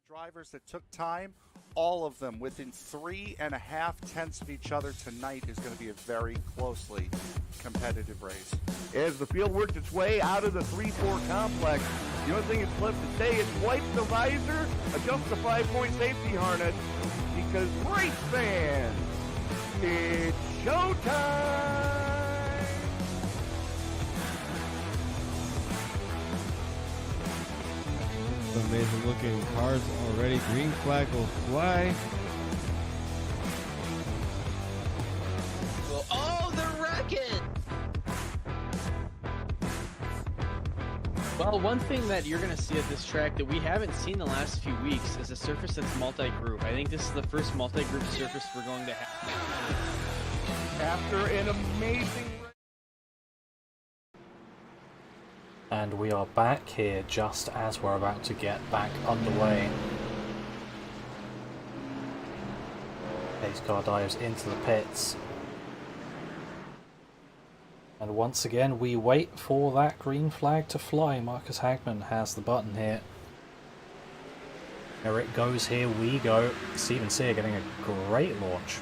Drivers that took time, all of them within 3.5 tenths of each other tonight is going to be a very closely competitive race.
As the field worked its way out of the 3-4 complex, the only thing that's left to say is wipe the visor, adjust the 5-point safety harness, because race fans, it's showtime!
Amazing looking cars already. Green flag will fly.
Oh, the wrecking! Well, one thing that you're going to see at this track that we haven't seen the last few weeks is a surface that's multi-group. I think this is the first multi-group surface we're going to have.
After an amazing...
And we are back here just as we're about to get back underway. Pace car dives into the pits. And once again, we wait for that green flag to fly. Marcus Hagman has the button here. There it goes, here we go. Steven Sear getting a great launch.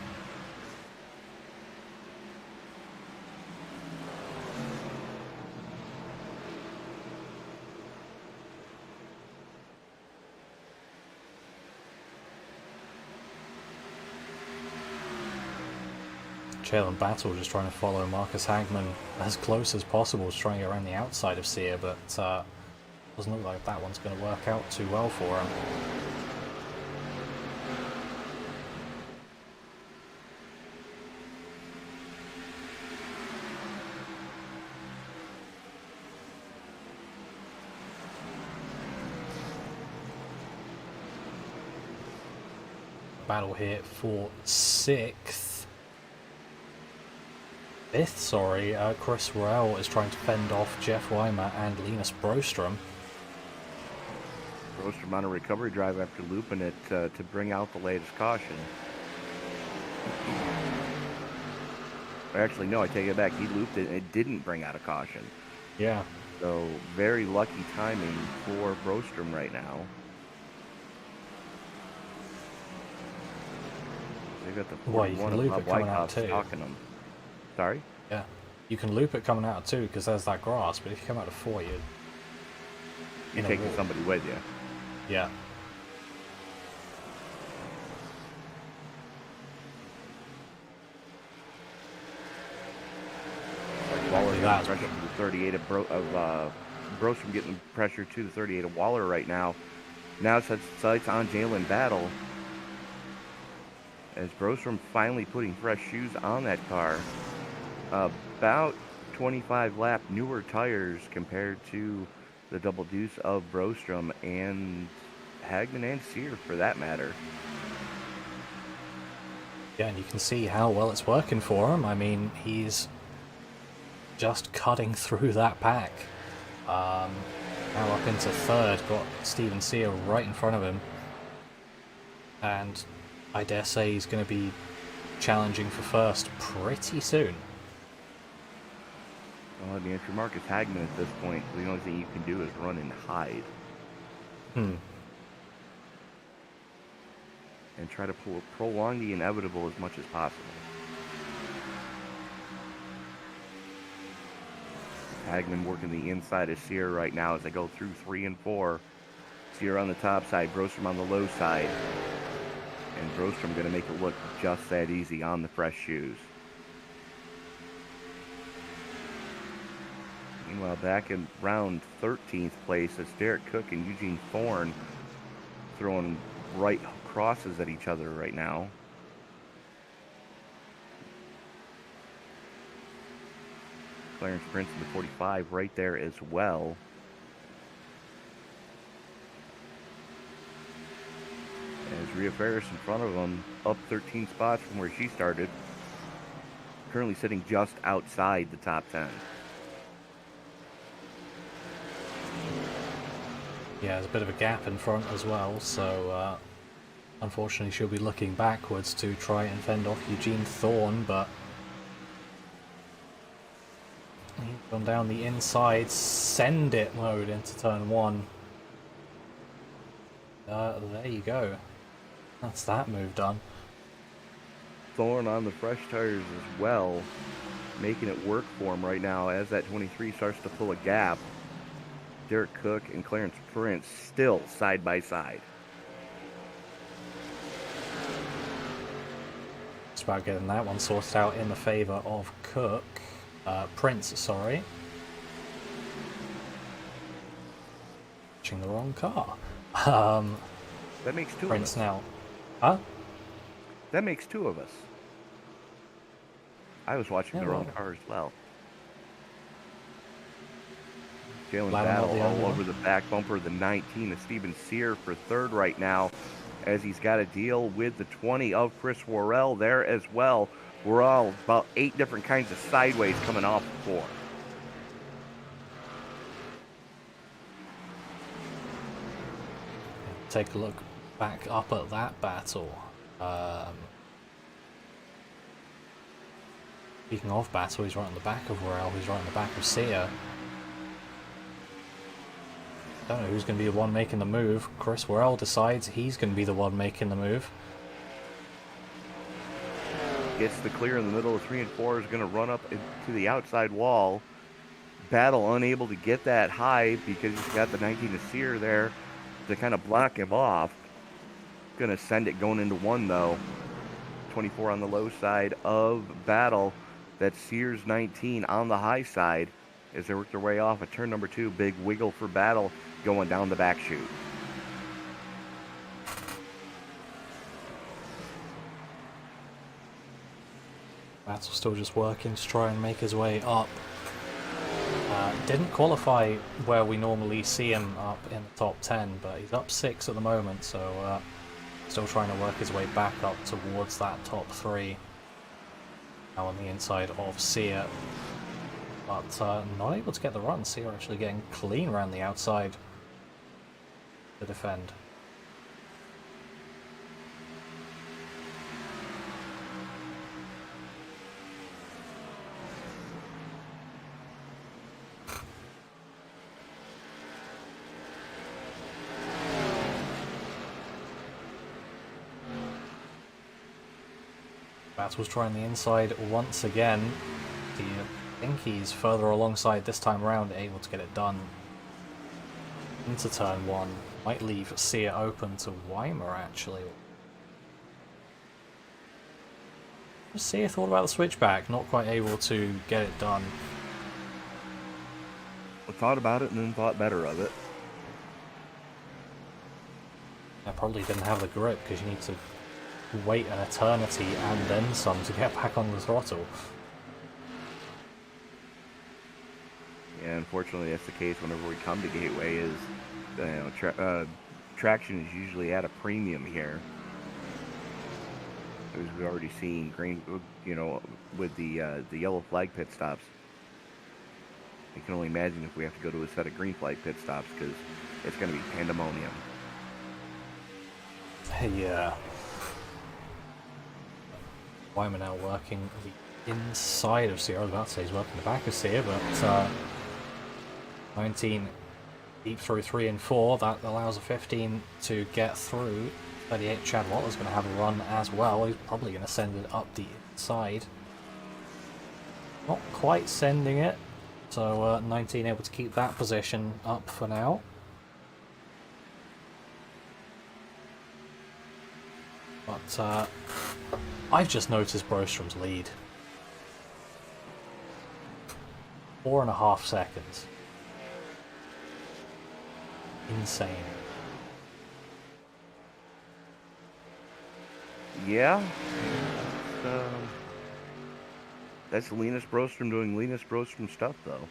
Jalen Battle just trying to follow Marcus Hagman as close as possible, just trying to get around the outside of Sear, but doesn't look like that one's going to work out too well for him. Battle here for fifth, sorry. Chris Royale is trying to fend off Jeff Weimer and Linus Brostrom.
Brostrom on a recovery drive after looping it to bring out the latest caution. Actually, no, I take it back. He looped it and it didn't bring out a caution.
Yeah.
So, very lucky timing for Brostrom right now. They got the 41 of Bob Wyckoff stalking them. Sorry?
Yeah. You can loop it coming out of 2 because there's that grass, but if you come out of 4,
you're taking somebody with you.
Yeah.
Waller got pressure to the 38 of Brostrom getting pressure to the 38 of Waller right now. Now sets sights on Jalen Battle. As Brostrom finally putting fresh shoes on that car. About 25 lap newer tires compared to the double deuce of Brostrom and Hagman and Sear for that matter.
Yeah, and you can see how well it's working for him. I mean, he's just cutting through that pack. Now up into 3rd, got Steven Sear right in front of him. And I dare say he's going to be challenging for 1st pretty soon.
Well, I mean, if you're Marcus Hagman at this point, the only thing you can do is run and hide. And try to prolong the inevitable as much as possible. Hagman working the inside of Sear right now as they go through 3 and 4. Sear on the top side, Brostrom on the low side. And Brostrom going to make it look just that easy on the fresh shoes. Meanwhile, back in round 13th place, it's Derek Cook and Eugene Thorne throwing right crosses at each other right now. Clarence Prince in the 45 right there as well. As Rhea Ferris in front of him, up 13 spots from where she started. Currently sitting just outside the top 10.
Yeah, there's a bit of a gap in front as well, so unfortunately she'll be looking backwards to try and fend off Eugene Thorne, but he's gone down the inside, send it mode into turn 1. There you go. That's that move done.
Thorne on the fresh tires as well, making it work for him right now as that 23 starts to pull a gap. Derek Cook and Clarence Prince still side by side.
Just about getting that one sorted out in the favor of Cook. Prince, sorry. Watching the wrong car.
That makes 2
Prince
of us.
now. Huh?
That makes 2 of us. I was watching the wrong car as well. Jalen Battle all over the back bumper of the 19 of Steven Sear for 3rd right now, as he's got to deal with the 20 of Chris Worrell there as well. We're all about 8 different kinds of sideways coming off the 4.
Take a look back up at that battle. Speaking of battle, he's right on the back of Worrell, he's right on the back of Sia. Don't know who's going to be the one making the move. Chris Worrell decides he's going to be the one making the move.
Gets the clear in the middle of 3 and 4, is going to run up to the outside wall. Battle unable to get that high because he's got the 19 to Sear there to kind of block him off. Going to send it going into 1 though. 24 on the low side of Battle. That's Sears 19 on the high side as they work their way off at turn number 2. Big wiggle for Battle going down the back chute.
Battle's still just working to try and make his way up. Didn't qualify where we normally see him up in the top 10, but he's up 6 at the moment, so still trying to work his way back up towards that top 3. Now on the inside of Sia, but not able to get the run. Sia actually getting clean around the outside to defend. Battle's trying the inside once again. Do you think he's further alongside this time around, able to get it done into turn 1? Might leave Sia open to Weimer actually. Sia thought about the switchback, not quite able to get it done.
I thought about it and then thought better of it.
I probably didn't have the grip because you need to wait an eternity and then some to get back on the throttle.
Yeah, unfortunately that's the case whenever we come to Gateway. Is traction is usually at a premium here, as we've already seen green, with the yellow flag pit stops. You can only imagine if we have to go to a set of green flag pit stops, because it's going to be pandemonium.
Yeah. Weimer now working the inside of Sia. I was about to say he's working the back of Sia, but 19 deep through 3 and 4. That allows a 15 to get through. 38 Chad Waller's going to have a run as well. He's probably going to send it up the inside. Not quite sending it. So 19 able to keep that position up for now. But I've just noticed Brostrom's lead. 4.5 seconds. Insane.
Yeah. That's Linus Brostrom doing Linus Brostrom stuff, though.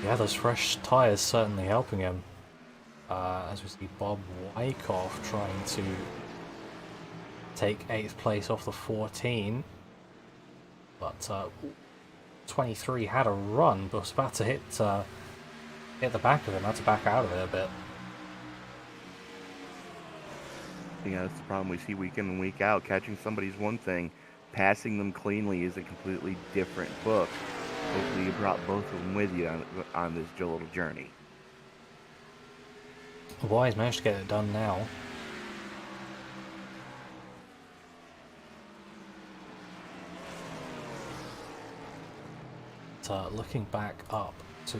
Yeah, those fresh tyres certainly helping him. As we see Bob Wyckoff trying to take 8th place off the 14. But 23 had a run, but was about to hit the back of him. Had to back out of it a bit.
Yeah, that's the problem we see week in and week out. Catching somebody's one thing, passing them cleanly is a completely different book. Hopefully you brought both of them with you on this little journey.
Wise managed to get it done now. But, looking back up to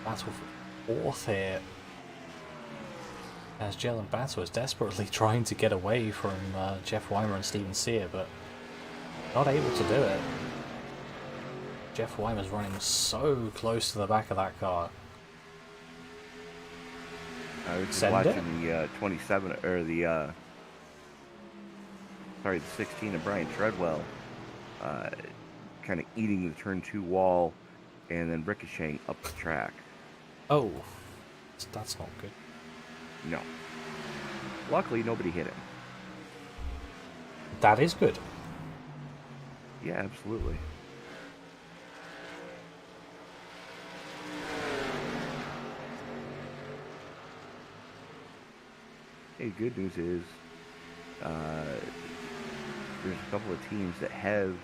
battle for 4th here, as Jalen Battle is desperately trying to get away from Jeff Weimer and Steven Sear, but not able to do it. Jeff Weimer's running so close to the back of that car.
I was just watching the 27 or the 16 of Brian Treadwell, kind of eating the turn 2 wall and then ricocheting up the track.
Oh, that's not good.
No. Luckily, nobody hit him.
That is good.
Yeah, absolutely. Hey, good news is there's a couple of teams that have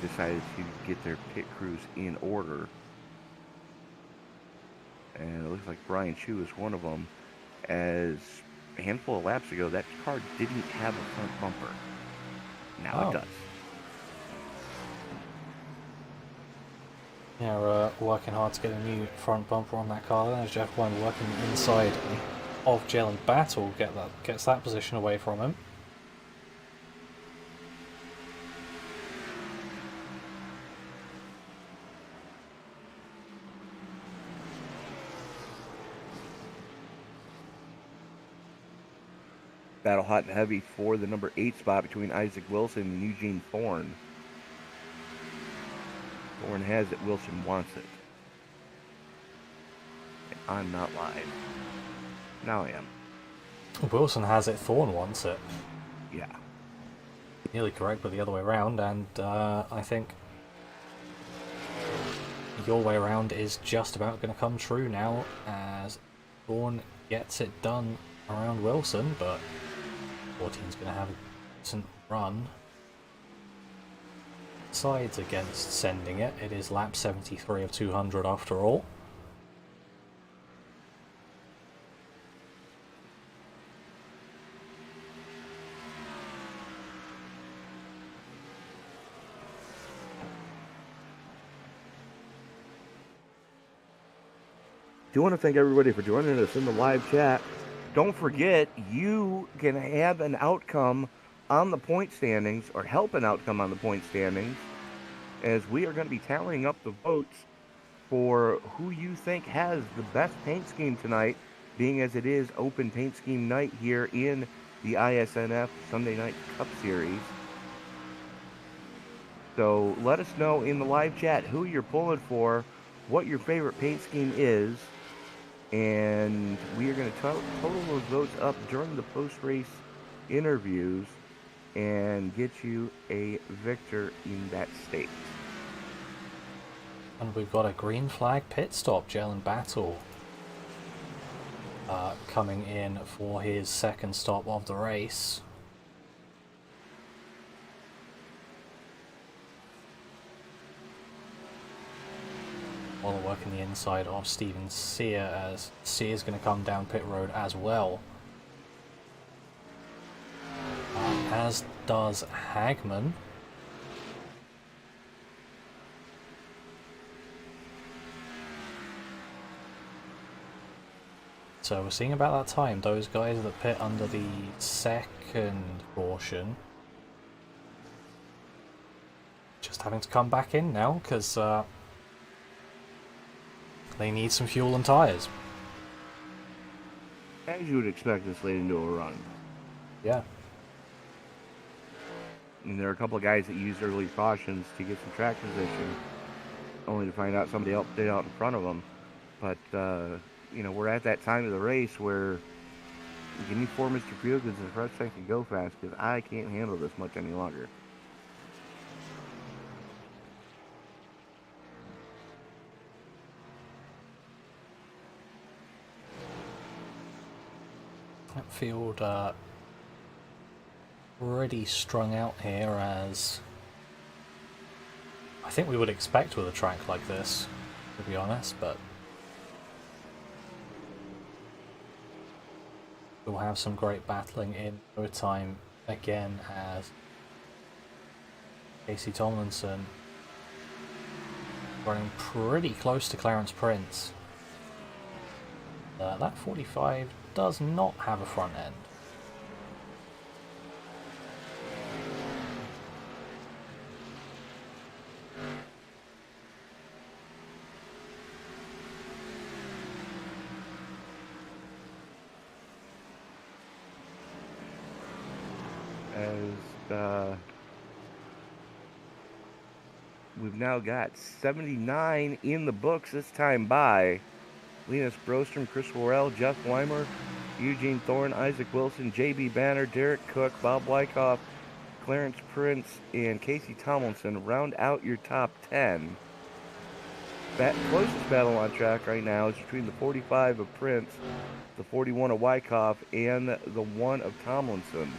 decided to get their pit crews in order, and it looks like Brian Chu is one of them. As a handful of laps ago, that car didn't have a front bumper. Now it does.
Yeah, we're working hard to get a new front bumper on that car. There's Jeff Wine working inside of Jalen Battle, gets that position away from him.
Battle hot and heavy for the number 8 spot between Isaac Wilson and Eugene Thorne. Thorne has it, Wilson wants it. And I'm not live. Now I am.
Wilson has it, Thorne wants it.
Yeah.
Nearly correct, but the other way around, and I think your way around is just about going to come true now as Thorne gets it done around Wilson, but 14's going to have a decent run. Sides against sending it. It is lap 73 of 200 after all.
Do want to thank everybody for joining us in the live chat. Don't forget, you can have an outcome on the point standings, or help an outcome on the point standings, as we are going to be tallying up the votes for who you think has the best paint scheme tonight, being as it is open paint scheme night here in the iSNF Sunday Night Cup Series. So let us know in the live chat who you're pulling for, what your favorite paint scheme is, and we are going to total those votes up during the post-race interviews and get you a victor in that state.
And we've got a green flag pit stop. Jalen Battle coming in for his second stop of the race. While working the inside of Steven Sear, as Sear's going to come down pit road as well. As does Hagman. So we're seeing about that time, those guys that pit under the second portion just having to come back in now because they need some fuel and tyres.
As you would expect this late into a run.
Yeah.
And there are a couple of guys that used early cautions to get some track position, only to find out somebody else did out in front of them. But, we're at that time of the race where give me 4 Mr. Feelgoods and the rest I can go fast, because I can't handle this much any longer.
That field pretty strung out here, as I think we would expect with a track like this, to be honest, but we'll have some great battling in no time again, as Casey Tomlinson running pretty close to Clarence Prince. That 45 does not have a front end.
As we've now got 79 in the books this time by Linus Brostrom, Chris Worrell, Jeff Weimer, Eugene Thorne, Isaac Wilson, J.B. Banner, Derek Cook, Bob Wyckoff, Clarence Prince, and Casey Tomlinson round out your top 10. Closest battle on track right now is between the 45 of Prince, the 41 of Wyckoff, and the 1 of Tomlinson.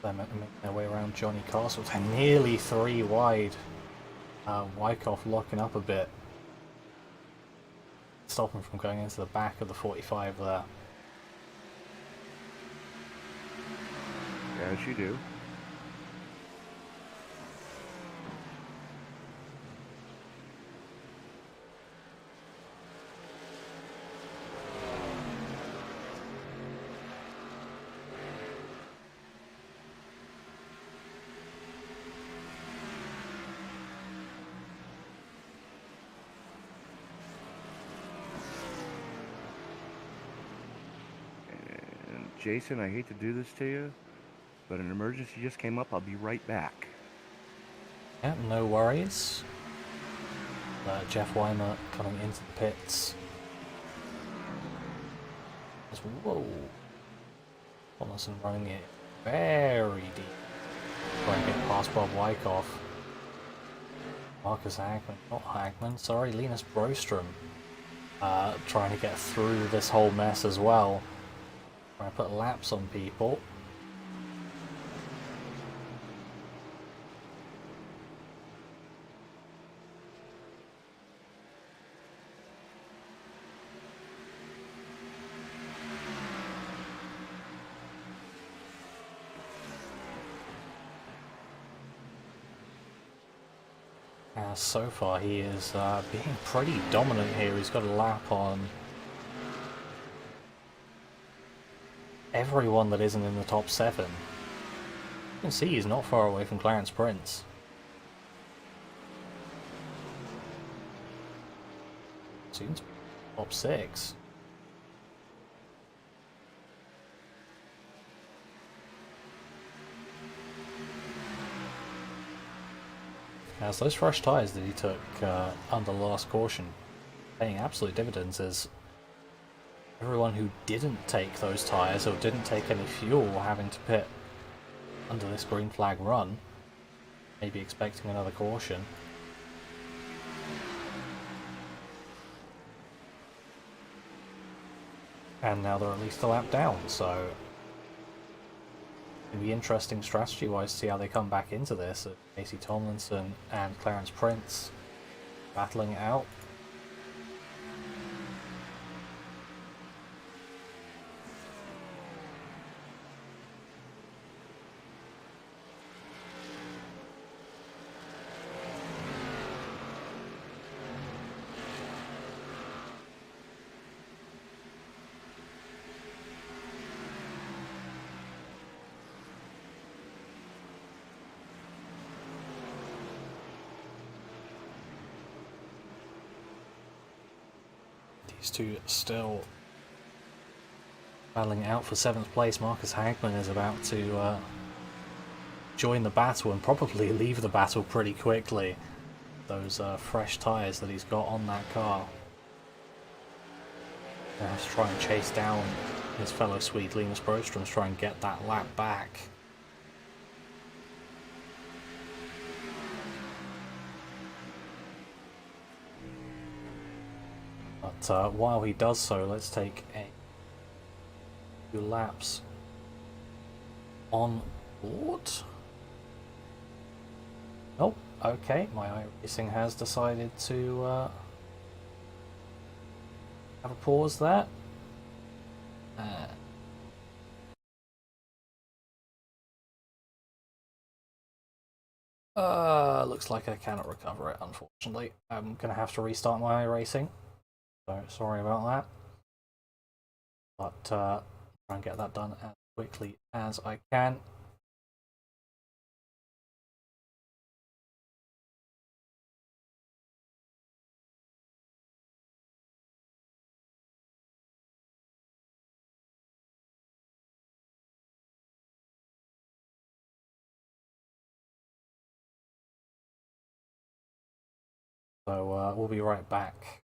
They're making their way around Johnny Castle. Nearly 3 wide. Wyckoff locking up a bit. Stop him from going into the back of the 45 there.
As you do. Jason, I hate to do this to you, but an emergency just came up. I'll be right back.
Yeah, no worries. Jeff Weimer coming into the pits. Whoa. Tomlinson running it very deep. Trying to get past Bob Wyckoff. Marcus Hagman, not Hagman, sorry, Linus Brostrom. Trying to get through this whole mess as well. Trying to put laps on people. So far he is being pretty dominant here. He's got a lap on everyone that isn't in the top 7. You can see he's not far away from Clarence Prince. Seems to be top 6. As those fresh tyres that he took under last caution paying absolute dividends, as everyone who didn't take those tyres or didn't take any fuel having to pit under this green flag run, maybe expecting another caution. And now they're at least a lap down, so it'll be interesting strategy-wise to see how they come back into this. Casey Tomlinson and Clarence Prince battling it out. These two still battling out for 7th place. Marcus Hagman is about to join the battle and probably leave the battle pretty quickly. Those fresh tyres that he's got on that car. He has to try and chase down his fellow Swede Linus Brostrom to try and get that lap back. But while he does so, let's take a few laps on board. Oh, okay, my iRacing has decided to have a pause there. Looks like I cannot recover it, unfortunately. I'm going to have to restart my iRacing. So sorry about that, but try and get that done as quickly as I can. So we'll be right back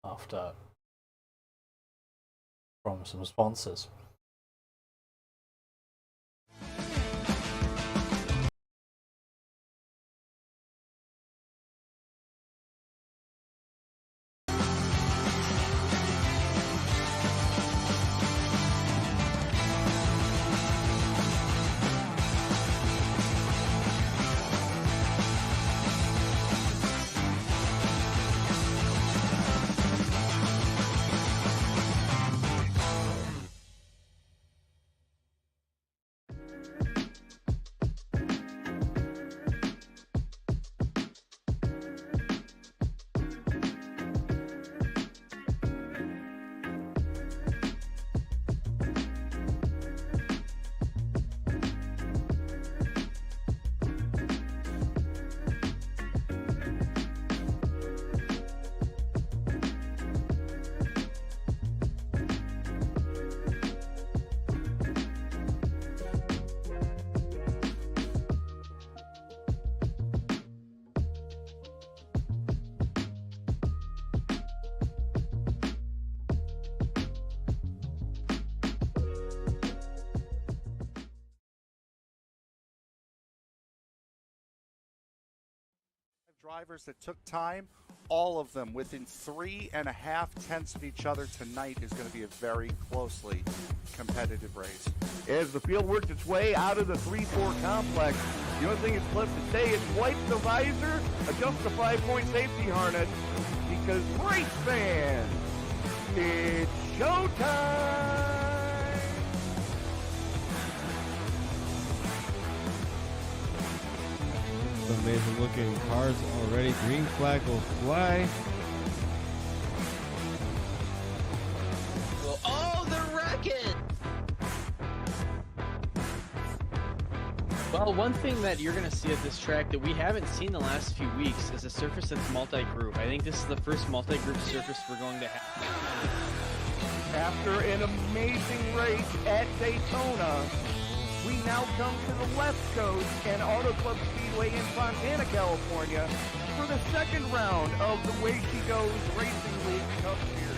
after from some sponsors.
Drivers that took time, all of them within 3.5 tenths of each other tonight is going to be a very closely competitive race.
As the field works its way out of the 3-4 complex, the only thing that's left to say is wipe the visor, adjust the 5-point safety harness, because race fans, it's showtime!
Amazing looking cars already. Green flag will fly.
Oh, they're wrecking! Well, one thing that you're going to see at this track that we haven't seen the last few weeks is a surface that's multi-group. I think this is the first multi-group surface we're going to have.
After an amazing race at Daytona, we now come to the West Coast and Auto Club Speedway in Fontana, California for the second round of the Way She Goes Racing League Cup Series.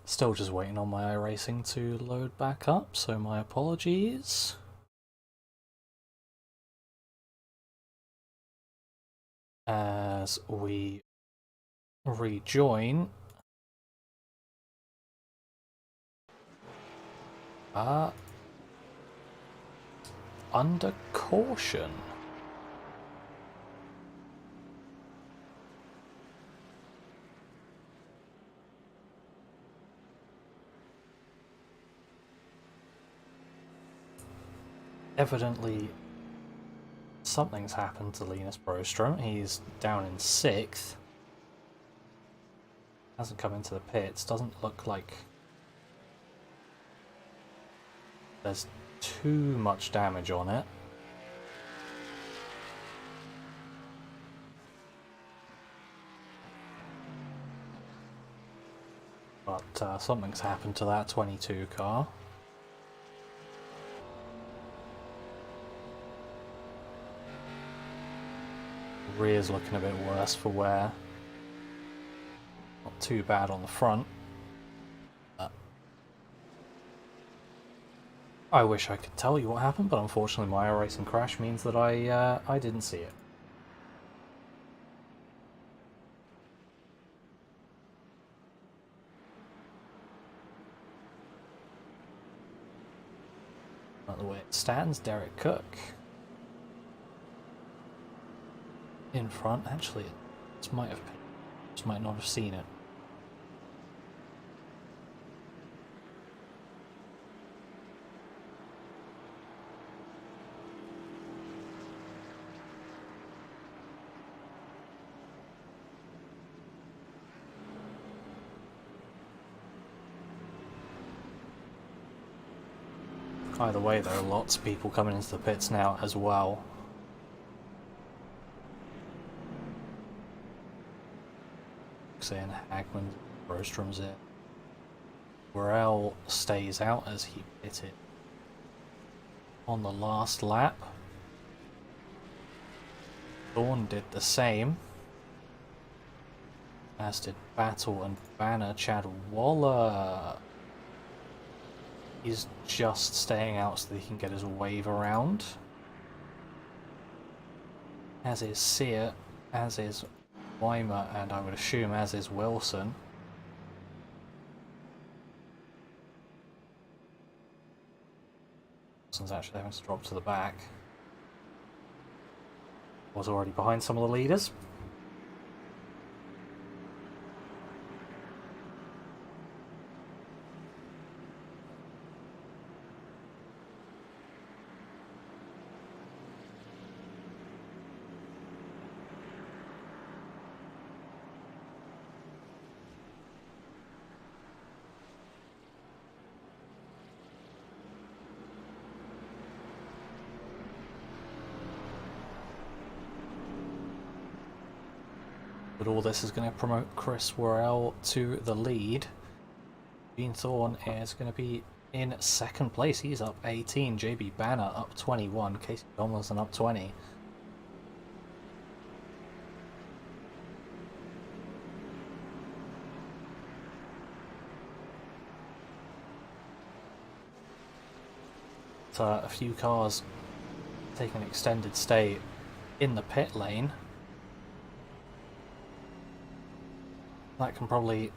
Still just waiting on my iRacing to load back up, so my apologies. As we rejoin under caution. Evidently something's happened to Linus Broström. He's down in 6th. Hasn't come into the pits. Doesn't look like there's too much damage on it. But something's happened to that 22 car. Rear's looking a bit worse for wear. Not too bad on the front. I wish I could tell you what happened, but unfortunately my iRacing crash means that I didn't see it. By the way it stands, Derek Cook in front. Actually, it might have been, just might not have seen it. Either way, there are lots of people coming into the pits now as well. Saying Hagman, Broström's in. Burrell stays out as he pitted on the last lap. Dawn did the same, as did Battle and Banner. Chad Waller, he's just staying out so that he can get his wave around. As is Sear, as is Weimer, and I would assume as is Wilson. Wilson's actually having to drop to the back. Was already behind some of the leaders. But all this is going to promote Chris Worrell to the lead. Gene Thorne is going to be in second place. He's up 18. JB Banner up 21. Casey Donaldson up 20. A few cars taking an extended stay in the pit lane. That can probably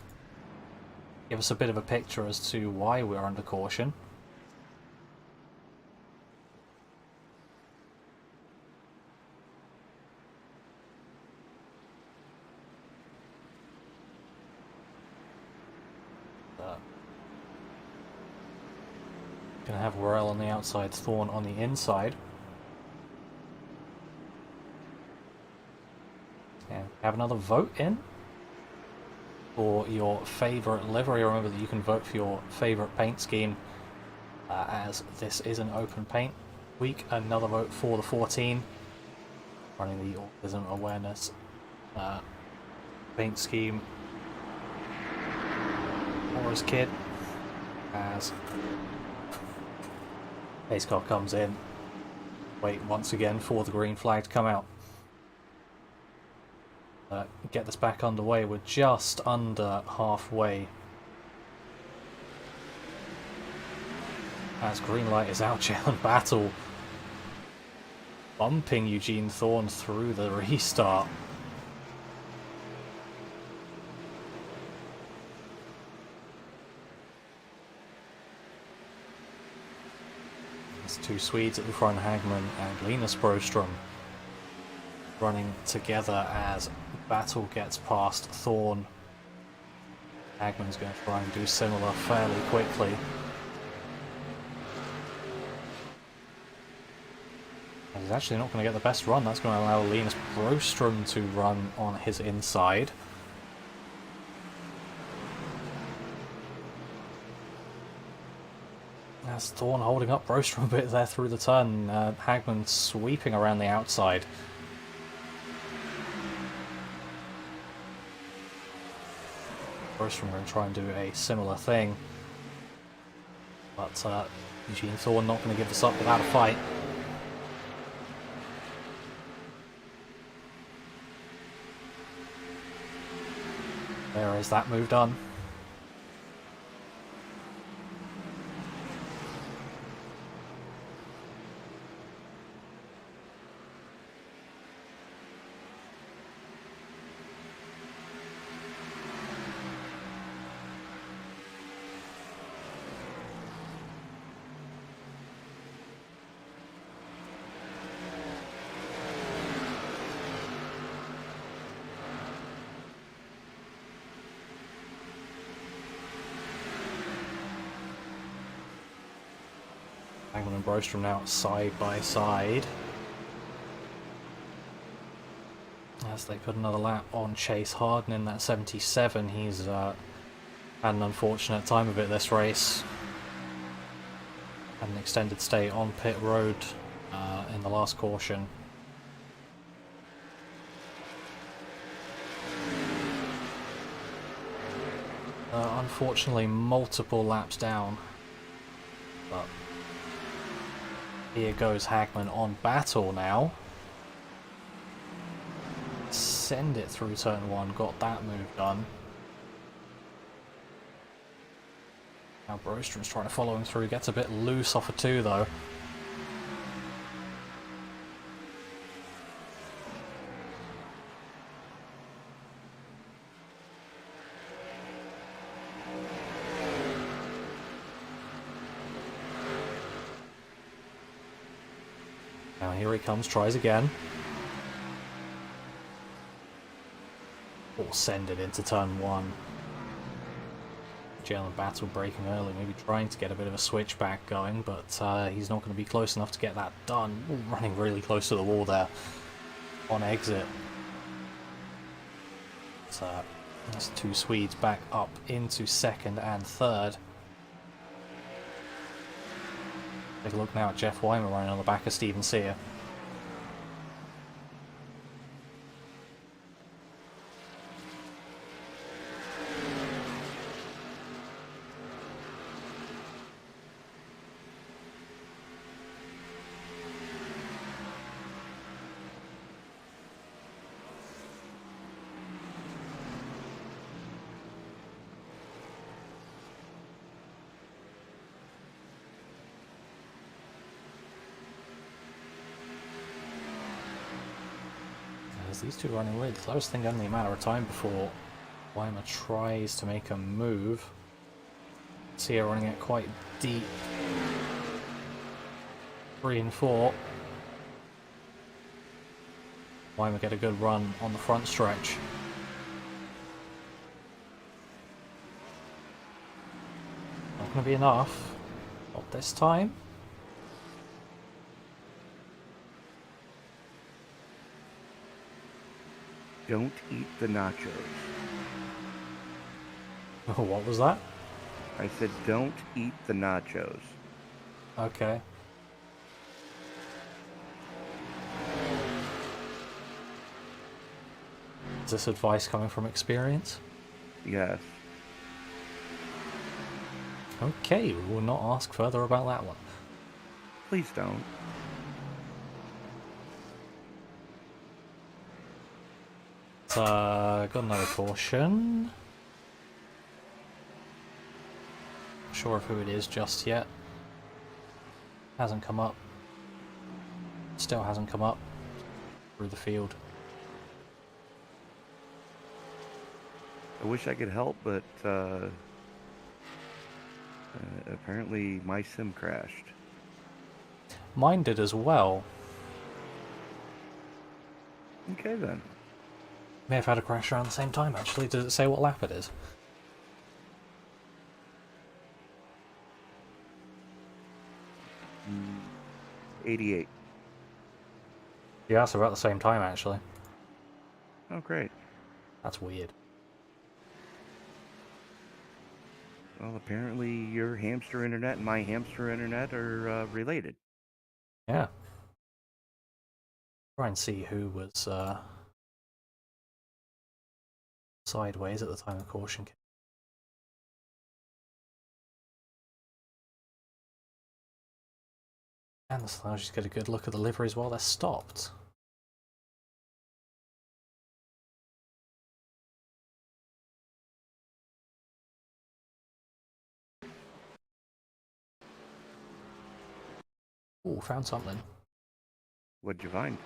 give us a bit of a picture as to why we're under caution. Gonna have Worrell on the outside, Thorne on the inside. And have another vote in for your favourite livery. Remember that you can vote for your favourite paint scheme as this is an open paint week. Another vote for the 14, running the Autism Awareness paint scheme. Morris Kid as pace car comes in. Wait once again for the green flag to come out. Get this back underway. We're just under halfway. As green light is out, Jalen Battle bumping Eugene Thorne through the restart. There's two Swedes at the front, Hagman and Linus Broström, running together as Battle gets past Thorne. Hagman's going to try and do similar fairly quickly. And he's actually not going to get the best run. That's going to allow Linus Broström to run on his inside. As Thorne holding up Broström a bit there through the turn. Hagman sweeping around the outside. Broström going to try and do a similar thing, but Eugene Thorne not going to give this up without a fight. There is that move done. Hagman and Broström now side by side as they put another lap on Chase Harden in that 77. He's had an unfortunate time of it this race. Had an extended stay on pit road in the last caution. Unfortunately multiple laps down, but Here goes Hagman on Battle now. Send it through turn 1, got that move done. Now Brostrom's trying to follow him through, gets a bit loose off a 2 though. Now here he comes, tries again. Or send it into turn 1. Gel and Battle breaking early, maybe trying to get a bit of a switchback going, but he's not going to be close enough to get that done. Ooh, running really close to the wall there on exit. So that's 2 Swedes back up into 2nd and 3rd. Take a look now at Jeff Weimer running on the back of Steven Sear. These two running really close. I think only a matter of time before Weimer tries to make a move. See her running it quite deep. 3 and 4. Weimer get a good run on the front stretch. Not going to be enough. Not this time.
Don't eat the nachos.
Oh, what was that?
I said don't eat the nachos.
Okay. Is this advice coming from experience?
Yes.
Okay, we will not ask further about that one.
Please don't.
Got another caution. Not sure of who it is just yet. Hasn't come up. Still hasn't come up through the field.
I wish I could help, but apparently my sim crashed.
Mine did as well.
Okay then.
May have had a crash around the same time actually. Does it say what lap it is?
Mm, 88.
Yeah, it's about the same time actually.
Oh, great.
That's weird.
Well, apparently your hamster internet and my hamster internet are related.
Yeah. Try and see who was sideways at the time of caution came. And the allows you to get a good look at the liveries while they're stopped. Ooh, found something.
What'd you find?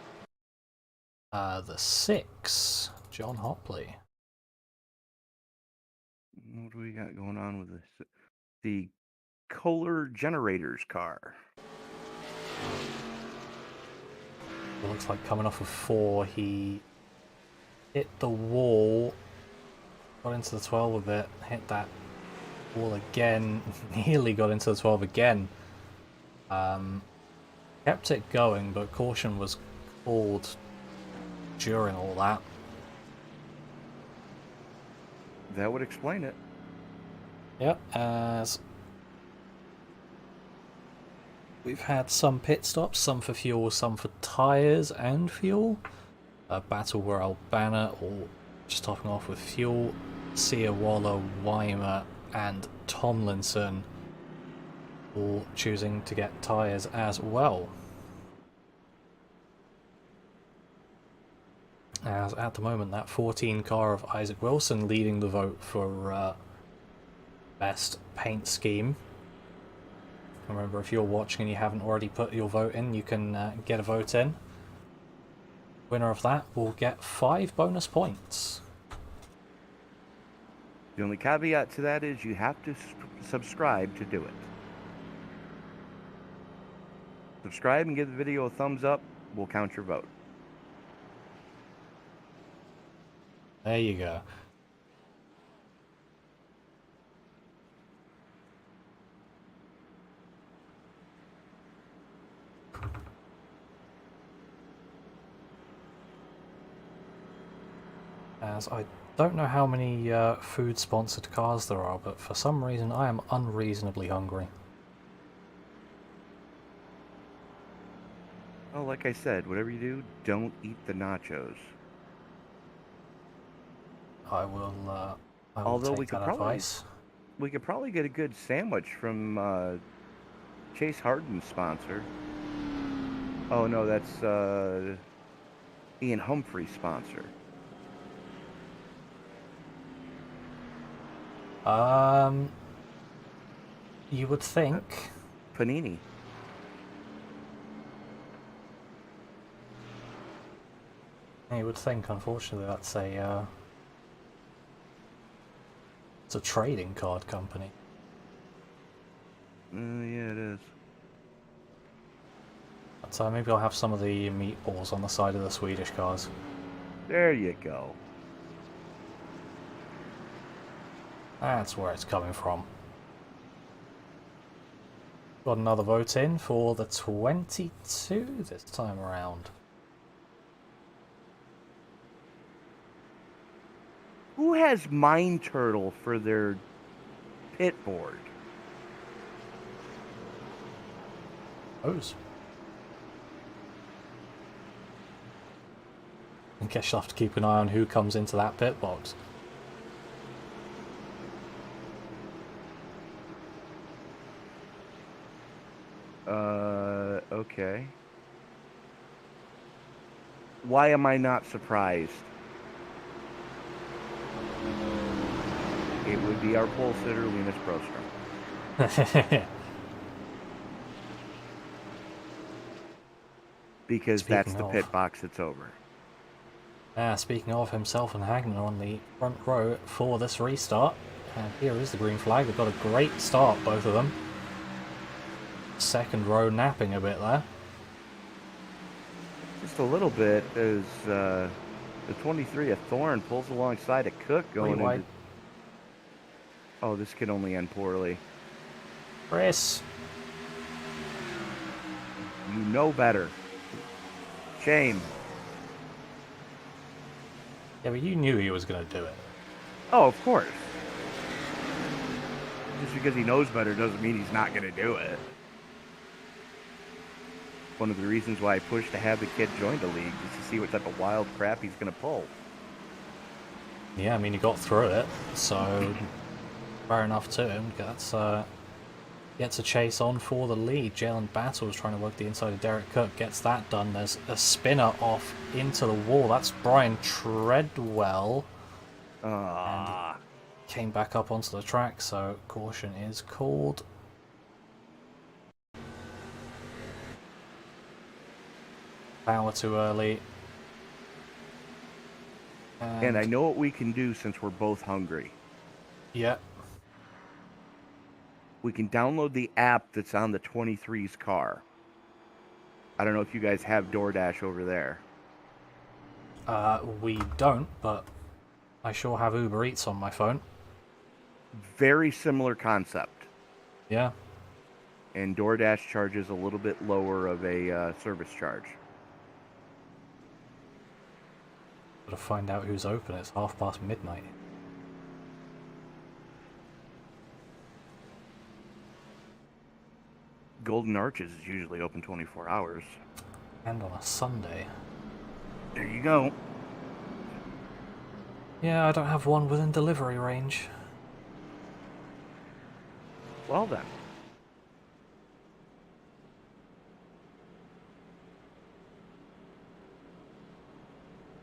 The 6, John Hopley.
What do we got going on with this? The Kohler Generators car.
It looks like coming off of 4, he hit the wall, got into the 12 a bit, hit that wall again, nearly got into the 12 again. Kept it going, but caution was called during all that.
That would explain it.
Yep, as we've had some pit stops, some for fuel, some for tyres and fuel. Battle were Albana, or just topping off with fuel, Sia, Waller, Weimer and Tomlinson all choosing to get tyres as well. As at the moment, that 14 car of Isaac Wilson leading the vote for best paint scheme. Remember, if you're watching and you haven't already put your vote in, you can get a vote in. Winner of that will get 5 bonus points.
The only caveat to that is you have to subscribe to do it. Subscribe and give the video a thumbs up. We'll count your vote.
There you go. As I don't know how many food-sponsored cars there are, but for some reason I am unreasonably hungry.
Oh, like I said, whatever you do, don't eat the nachos.
I will
Although we
take
could
that
probably
advice.
we could probably get a good sandwich from Chase Harden's sponsor. Oh no, that's Ian Humphrey's sponsor.
You would think.
Panini.
You would think, unfortunately, that's a it's a trading card company.
Yeah, it is.
So maybe I'll have some of the meatballs on the side of the Swedish cars.
There you go.
That's where it's coming from. Got another vote in for the 22 this time around.
Who has Mind Turtle for their pit board?
Those. I guess you'll have to keep an eye on who comes into that pit box.
Okay. Why am I not surprised? It would be our pole sitter, Linus Broström. Because that's the pit box it's over.
Speaking of, himself and Hagman are on the front row for this restart. And here is the green flag. They've got a great start, both of them. Second row napping a bit there.
Just a little bit as the 23 of Thorne pulls alongside a Cook going into... Oh, this could only end poorly.
Chris.
You know better. Shame.
Yeah, but you knew he was going to do it.
Oh, of course. Just because he knows better doesn't mean he's not going to do it. One of the reasons why I pushed to have the kid join the league is to see what type of wild crap he's going to pull.
Yeah, I mean, he got through it, so fair enough to him. That's gets a chase on for the lead. Jalen Battle is trying to work the inside of Derek Cook, gets that done. There's a spinner off into the wall. That's Brian Treadwell. And came back up onto the track, so caution is called. Power too early.
And I know what we can do since we're both hungry.
Yeah.
We can download the app that's on the 23's car. I don't know if you guys have DoorDash over there.
We don't, but I sure have Uber Eats on my phone.
Very similar concept.
Yeah.
And DoorDash charges a little bit lower of a service charge.
Gotta find out who's open. It's midnight.
Golden Arches is usually open 24 hours.
And on a Sunday.
There you go.
Yeah, I don't have one within delivery range.
Well then.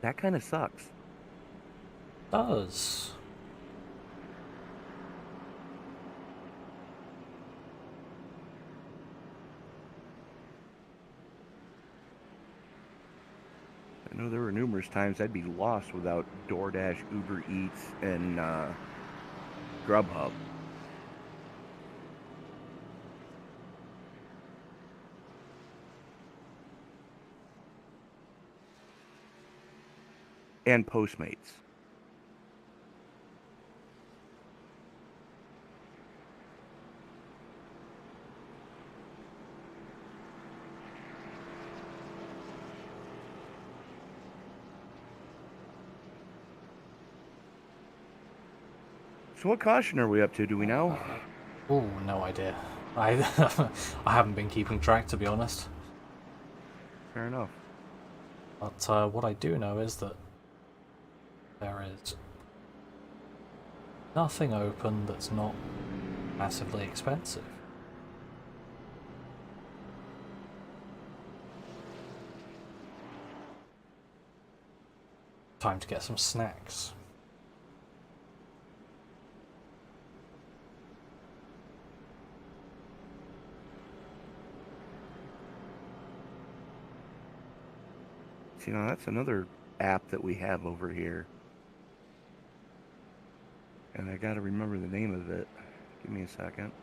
That kind of sucks.
Does.
I know there were numerous times I'd be lost without DoorDash, Uber Eats, and Grubhub. And Postmates. So what caution are we up to? Do we know?
Oh, no idea. I I haven't been keeping track, to be honest.
Fair enough.
But what I do know is that there is nothing open that's not massively expensive. Time to get some snacks.
You know, that's another app that we have over here. And I gotta remember the name of it. Give me a second.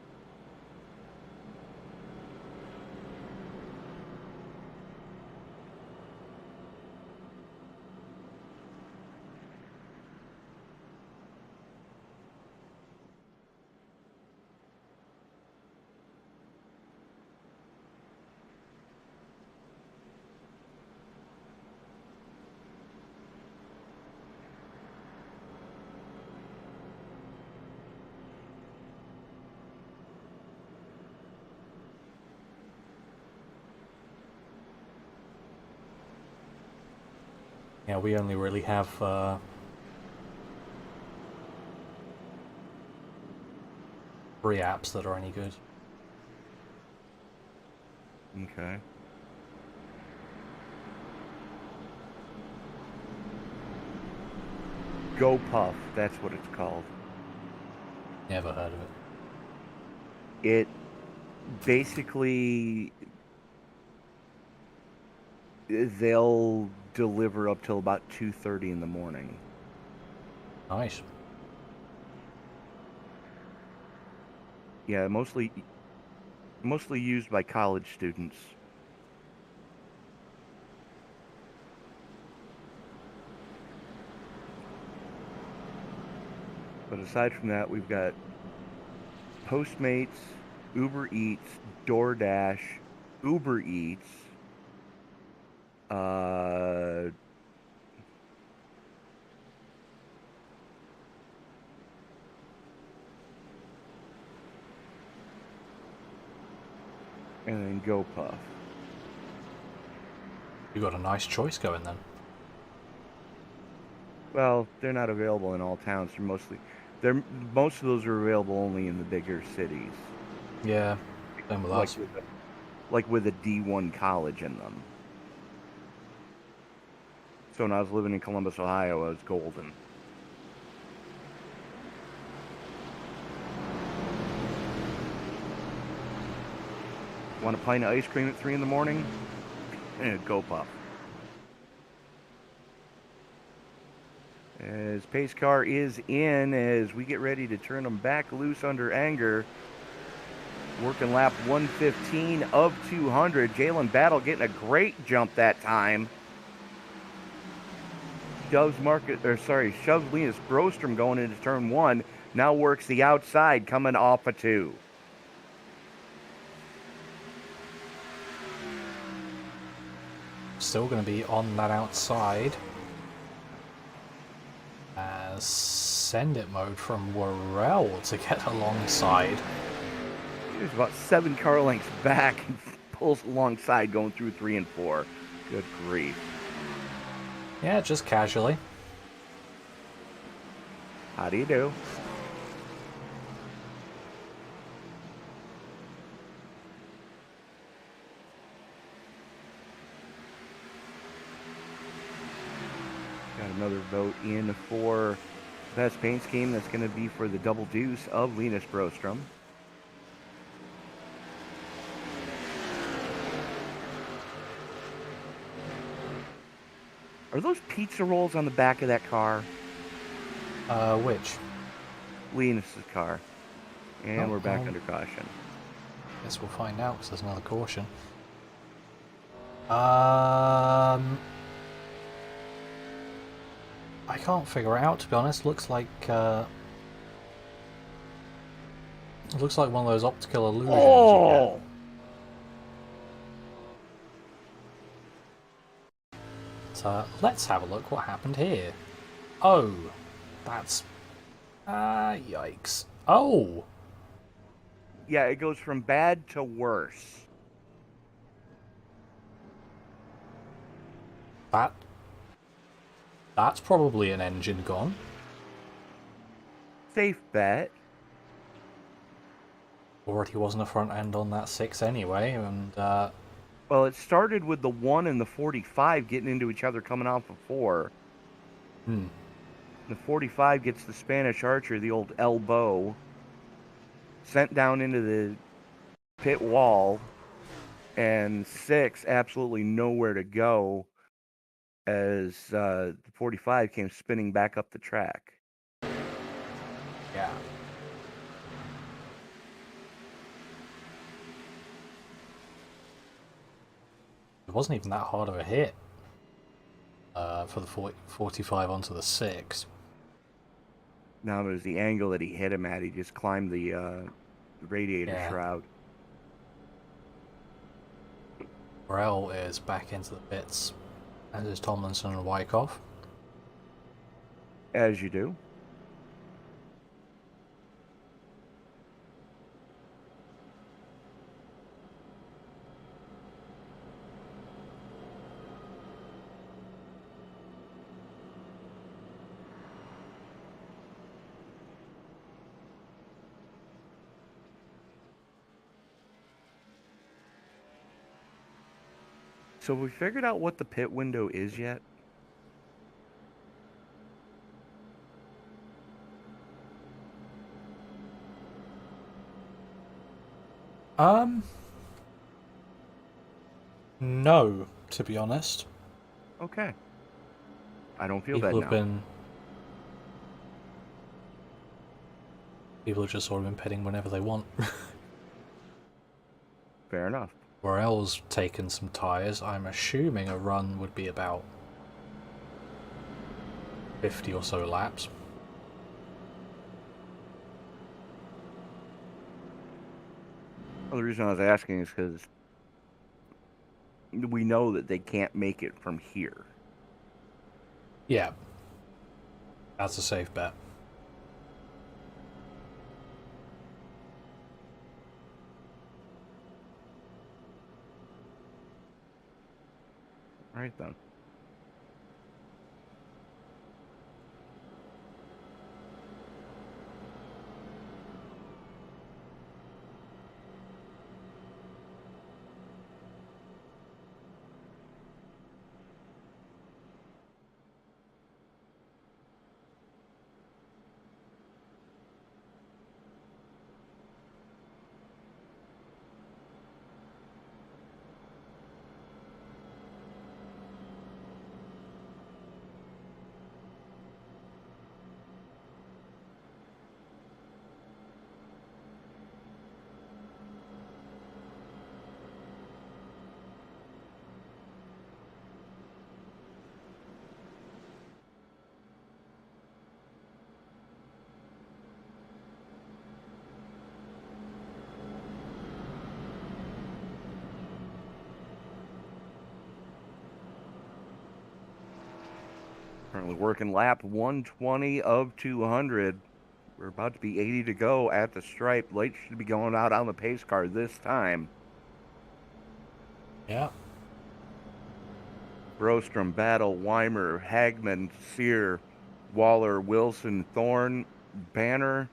Yeah, we only really have three apps that are any good.
Okay. GoPuff, that's what it's called.
Never heard of it.
It basically, they'll deliver up till about 2:30 in the morning.
Nice.
Yeah, mostly used by college students. But aside from that, we've got Postmates, Uber Eats, DoorDash, Uber Eats, and then GoPuff.
You got a nice choice going then.
Well, they're not available in all towns. Most of those are available only in the bigger cities,
Yeah, same with us.
like with a D1 college in them. So when I was living in Columbus, Ohio, I was golden. Want a pint of ice cream at 3 in the morning? GoPuff. As pace car is in, as we get ready to turn them back loose under anger. Working lap 115 of 200. Jalen Battle getting a great jump that time. Shoves Linus Brostrom going into turn 1. Now works the outside coming off a 2.
Still going to be on that outside. As send it mode from Worrell to get alongside.
He's about 7 car lengths back and pulls alongside going through 3 and 4. Good grief.
Yeah, just casually.
How do you do? Got another vote in for best paint scheme. That's going to be for the Double Deuce of Linus Brostrom. Are those pizza rolls on the back of that car?
Which?
Linus's car. And
Oh,
we're back under caution.
Guess we'll find out because there's another caution. I can't figure it out, to be honest. Looks like one of those optical illusions you get. So let's have a look what happened here. Oh, that's yikes. Oh,
Yeah, it goes from bad to worse.
that's probably an engine gone.
Safe bet.
Already wasn't a front end on that 6 anyway, and
Well, it started with the 1 and the 45 getting into each other coming off of 4. The 45 gets the Spanish Archer, the old elbow, sent down into the pit wall, and 6 absolutely nowhere to go as the 45 came spinning back up the track.
yeah. It wasn't even that hard of a hit for the 45 onto the 6.
Now there's the angle that he hit him at. He just climbed the radiator shroud.
Burrell is back into the pits, as is Tomlinson and Wyckoff.
As you do. So we figured out what the pit window is yet?
No, to be honest.
Okay. I don't feel
People
bad
have
now.
People have just sort of been pitting whenever they want.
Fair enough.
Burrell's taken some tyres. I'm assuming a run would be about 50 or so laps.
Well, the reason I was asking is because we know that they can't make it from here.
Yeah. That's a safe bet.
All right, then. Currently working lap 120 of 200. We're about to be 80 to go at the stripe. Lights should be going out on the pace car this time.
Yeah.
Brostrom, Battle, Weimer, Hagman, Sear, Waller, Wilson, Thorne, Banner,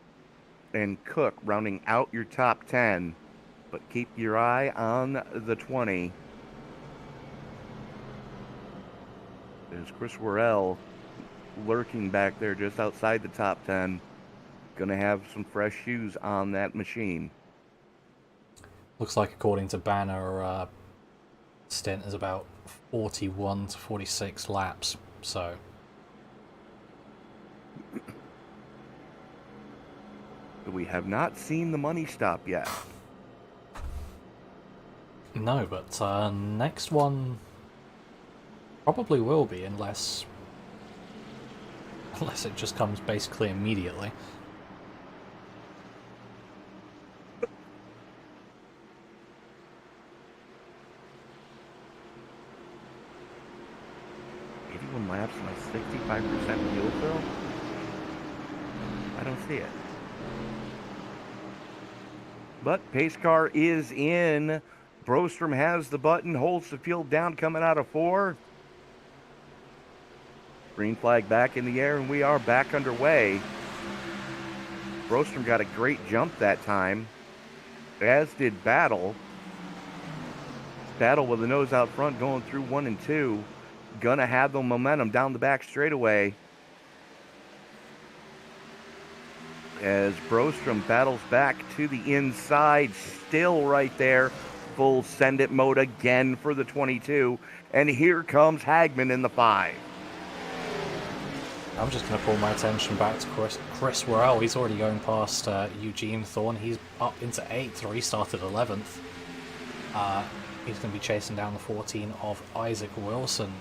and Cook rounding out your top 10. But keep your eye on the 20. As Chris Worrell lurking back there just outside the top 10. Gonna have some fresh shoes on that machine.
Looks like according to Banner, stint is about 41 to 46 laps, so...
We have not seen the money stop yet.
No, but next one probably will be, unless it just comes basically immediately.
Laps and a 65% fuel fill? I don't see it. But pace car is in. Brostrom has the button, holds the field down coming out of 4. Green flag back in the air, and we are back underway. Brostrom got a great jump that time, as did Battle. Battle with the nose out front going through 1 and 2. Gonna have the momentum down the back straightaway as Brostrom battles back to the inside, still right there. Full send it mode again for the 22, and here comes Hagman in the 5.
I'm just going to pull my attention back to Chris Worrell. He's already going past Eugene Thorne. He's up into 8th, or he started 11th. He's going to be chasing down the 14 of Isaac Wilson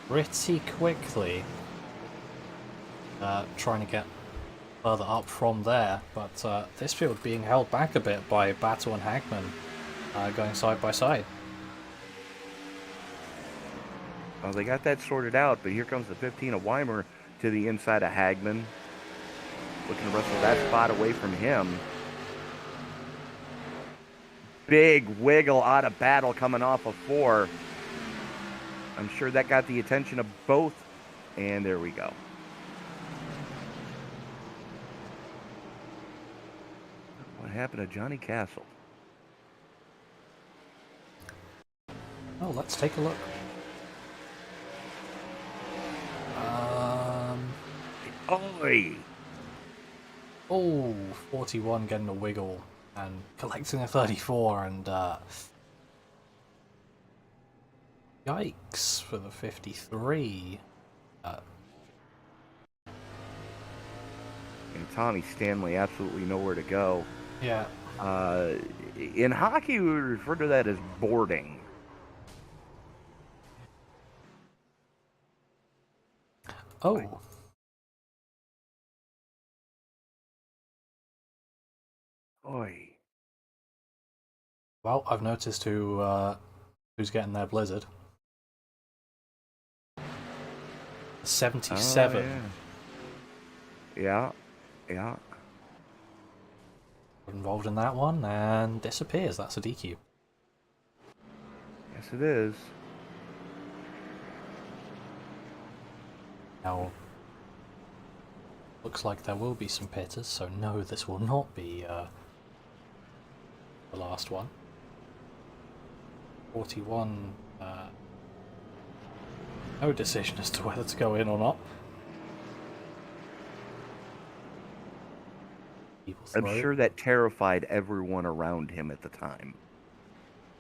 pretty quickly, trying to get further up from there, but this field being held back a bit by Battle and Hagman, going side by side.
Well, they got that sorted out, but here comes the 15 of Weimer to the inside of Hagman, looking to wrestle that spot away from him. Big wiggle out of Battle coming off of 4. I'm sure that got the attention of both, and there we go. What happened to Johnny Castle?
Oh, let's take a look.
Oi!
Oh, 41 getting a wiggle and collecting a 34, and yikes for the 53.
And Tommy Stanley absolutely nowhere to go.
Yeah.
In hockey, we would refer to that as boarding.
Oh.
Oi.
Well, I've noticed who's getting their blizzard. 77.
Yeah.
Involved in that one and disappears. That's a DQ.
Yes, it is.
Now, looks like there will be some pitters, so no, this will not be the last one. 41, no decision as to whether to go in or not.
I'm sure that terrified everyone around him at the time.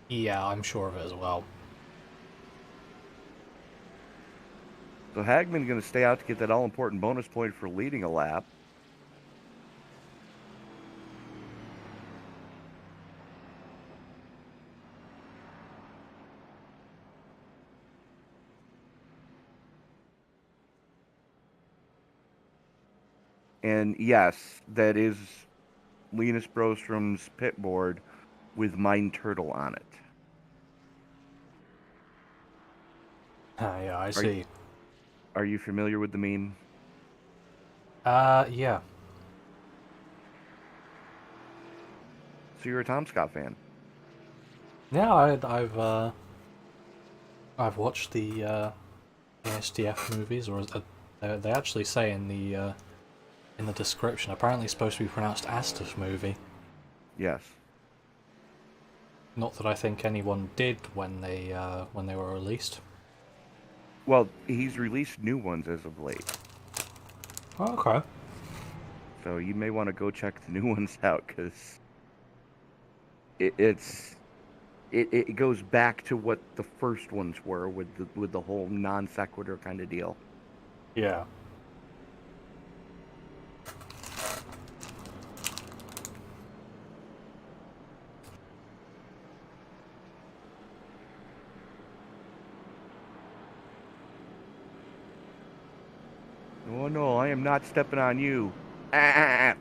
Yeah, I'm sure of it as well.
So Hagman going to stay out to get that all-important bonus point for leading a lap. And yes, that is Linus Brostrom's pit board with Mine Turtle on it.
Yeah, I see.
Are you familiar with the meme?
Yeah.
So you're a Tom Scott fan?
Yeah, I've watched the SDF movies, or they actually say in the description. Apparently, it's supposed to be pronounced Astaf movie.
Yes.
Not that I think anyone did when they were released.
Well, he's released new ones as of late.
Okay.
So you may want to go check the new ones out because it goes back to what the first ones were with the whole non sequitur kind of deal.
Yeah.
Oh no, I am not stepping on you. Ah.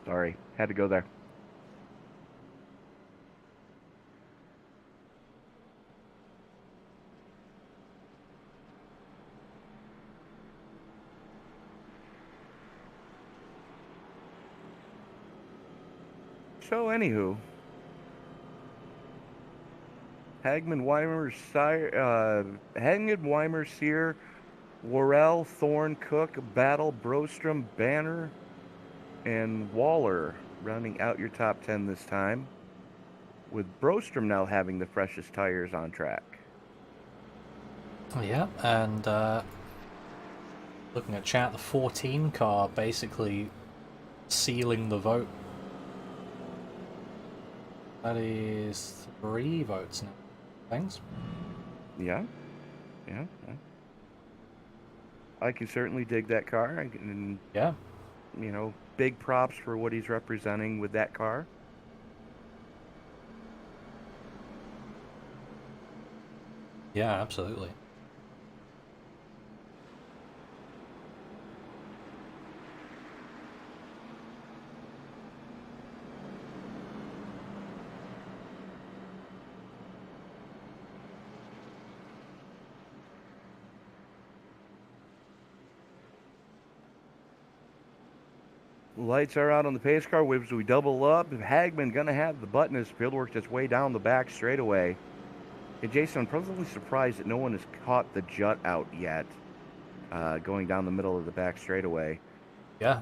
Sorry, had to go there. So anywho, Hagman, Weimer, Hagman, Weimer, Sear, Worrell, Thorne, Cook, Battle, Brostrom, Banner, and Waller rounding out your top 10 this time, with Brostrom now having the freshest tires on track.
Yeah, and looking at chat, the 14 car basically sealing the vote. That is 3 votes now. Thanks.
Yeah. I can certainly dig that car. And,
Yeah.
big props for what he's representing with that car.
Yeah, absolutely.
Lights are out on the pace car. As we double up, Hagman gonna have the button as field worked its way down the back straightaway. And Jason, I'm pleasantly surprised that no one has caught the jut out yet, going down the middle of the back straightaway.
Yeah.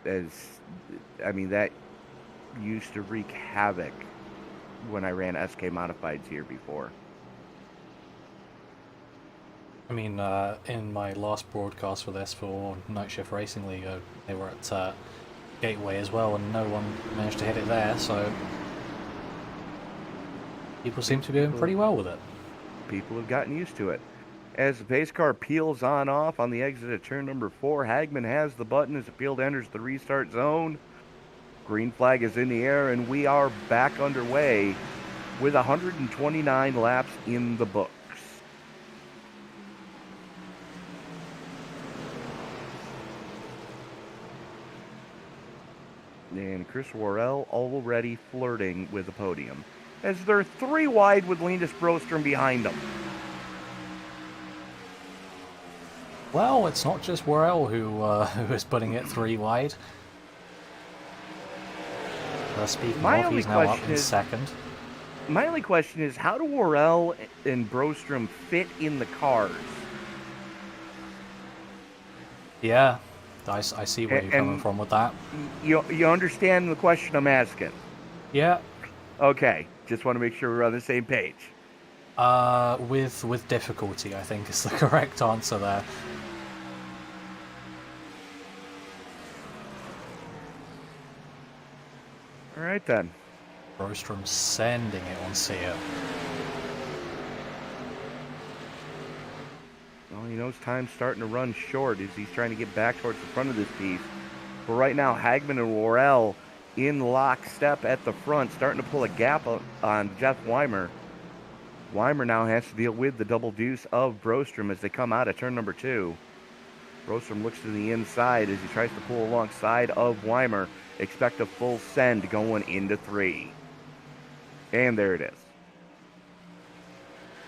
That used to wreak havoc when I ran SK Modifieds here before.
I mean, in my last broadcast for this for Night Shift Racing League, they were at Gateway as well, and no one managed to hit it there, so people seem to be doing pretty well with it.
People have gotten used to it. As the pace car peels on off on the exit at turn number 4, Hagman has the button as the field enters the restart zone. Green flag is in the air, and we are back underway with 129 laps in the books. And Chris Worrell already flirting with the podium, as they're 3 wide with Linus Brostrom behind them.
Well, it's not just Worrell who is putting it 3 wide. Speaking of, he's now up in second.
My only question is, how do Worrell and Brostrom fit in the cars?
Yeah, I see where you're coming from with that.
You understand the question I'm asking?
Yeah.
Okay, just want to make sure we're on the same page.
With difficulty, I think is the correct answer there.
All right then.
Brostrom sending it on Sear.
Well, he knows time's starting to run short as he's trying to get back towards the front of this piece. But right now, Hagman and Worrell in lockstep at the front, starting to pull a gap on Jeff Weimer. Weimer now has to deal with the double deuce of Brostrom as they come out of turn number 2. Brostrom looks to the inside as he tries to pull alongside of Weimer. Expect a full send going into 3. And there it is.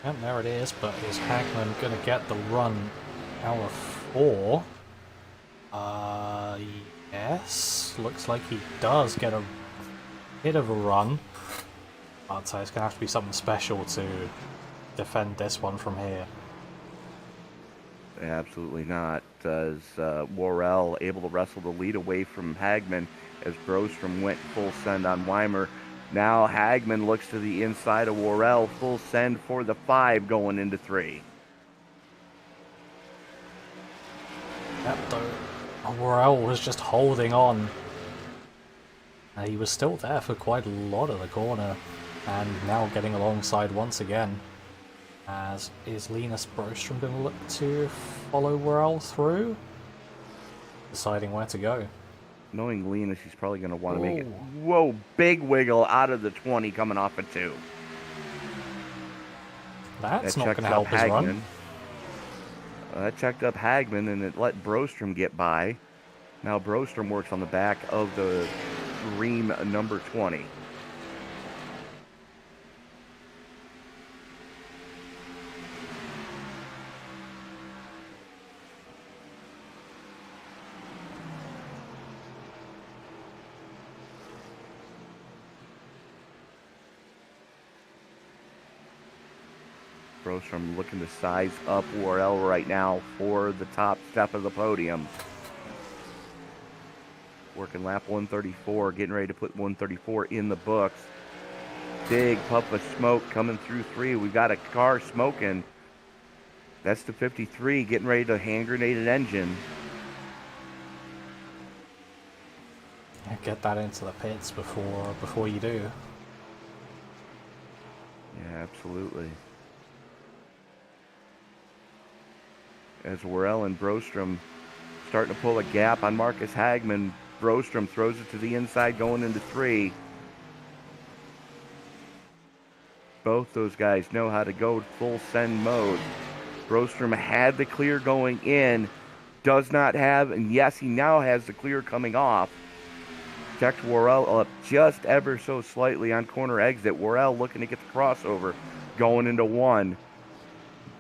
Yep, there it is, but is Hagman going to get the run out of 4? Yes. Looks like he does get a bit of a run. But it's going to have to be something special to defend this one from here.
Absolutely not. As Worrell able to wrestle the lead away from Hagman as Brostrom went full send on Weimer. Now Hagman looks to the inside of Worrell, full send for the 5 going into 3.
Yep, though Worrell was just holding on. He was still there for quite a lot of the corner, and now getting alongside once again. As is Linus Broström going to look to follow Worrell through? Deciding where to go.
Knowing Linus, he's probably going to want to make it.
Ooh.
Whoa, big wiggle out of the 20 coming off a 2.
That's
That
not
checks
going to help
up
his run.
Hagman. That checked up Hagman, and it let Broström get by. Now Broström works on the back of the Ream number 20. Broström looking to size up Worrell right now for the top step of the podium. Working lap 134, getting ready to put 134 in the books. Big puff of smoke coming through 3. We've got a car smoking. That's the 53 getting ready to hand grenade an engine.
Get that into the pits before you do.
Yeah, absolutely. As Worrell and Broström starting to pull a gap on Marcus Hagman. Broström throws it to the inside going into 3. Both those guys know how to go full send mode. Broström had the clear going in, does not have, and yes, he now has the clear coming off. Checked Worrell up just ever so slightly on corner exit. Worrell looking to get the crossover going into 1.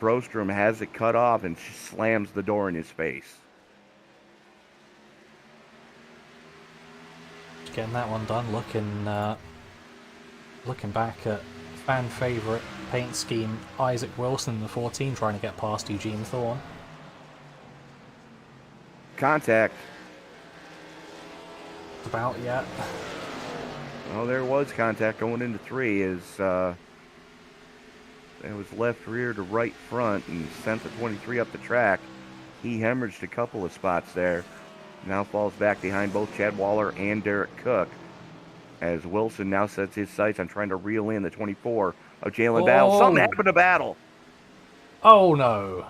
Broström has it cut off and slams the door in his face.
Getting that one done. Looking back at fan favourite paint scheme Isaac Wilson in the 14 trying to get past Eugene Thorne.
Contact.
About yet.
Well, there was contact going into 3 as it was left rear to right front and sent the 23 up the track. He hemorrhaged a couple of spots there. Now falls back behind both Chad Waller and Derek Cook as Wilson now sets his sights on trying to reel in the 24 of Jalen Battle. Something happened to Battle.
Oh no.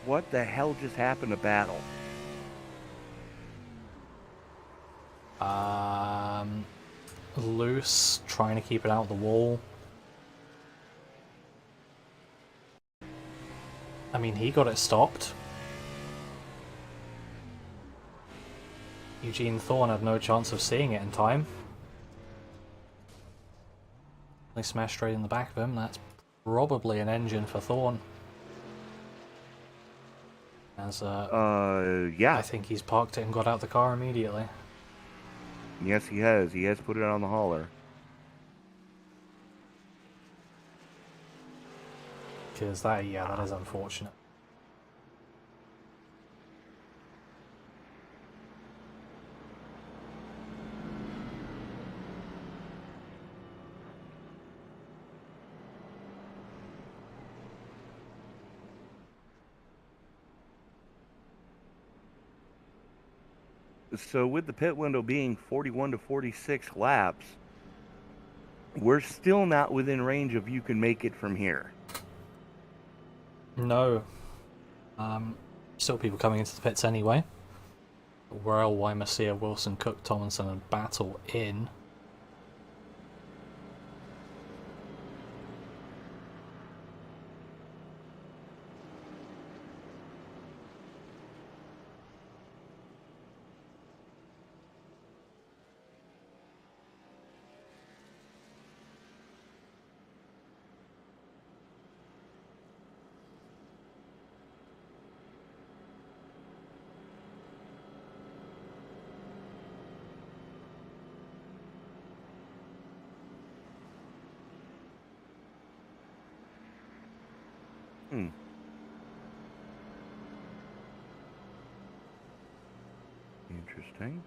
What the hell just happened to Battle?
Loose, trying to keep it out the wall. I mean, he got it stopped. Eugene Thorne had no chance of seeing it in time. They smashed straight in the back of him. That's probably an engine for Thorne. As
yeah.
I think he's parked it and got out the car immediately.
Yes, he has. He has put it on the hauler.
Because that is unfortunate.
So with the pit window being 41 to 46 laps, we're still not within range of you can make it from here.
No. Still people coming into the pits anyway. Worrell, Wymasia, Wilson, Cook, Tomlinson and Battle in.
Interesting.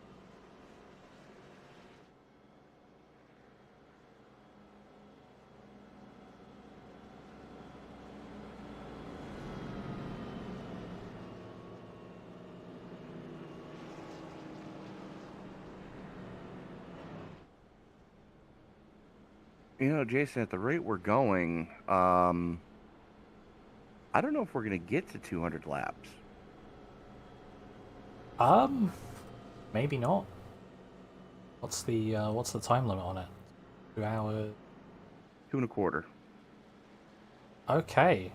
Jason, at the rate we're going, I don't know if we're going to get to 200 laps.
Maybe not. What's the time limit on it? 2 hours.
2 1/4.
Okay.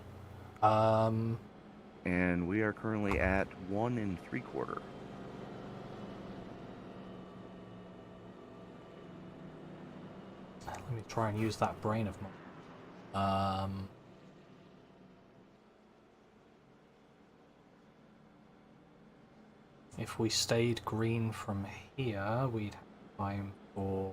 And we are currently at 1 3/4.
Let me try and use that brain of mine. If we stayed green from here, we'd have time for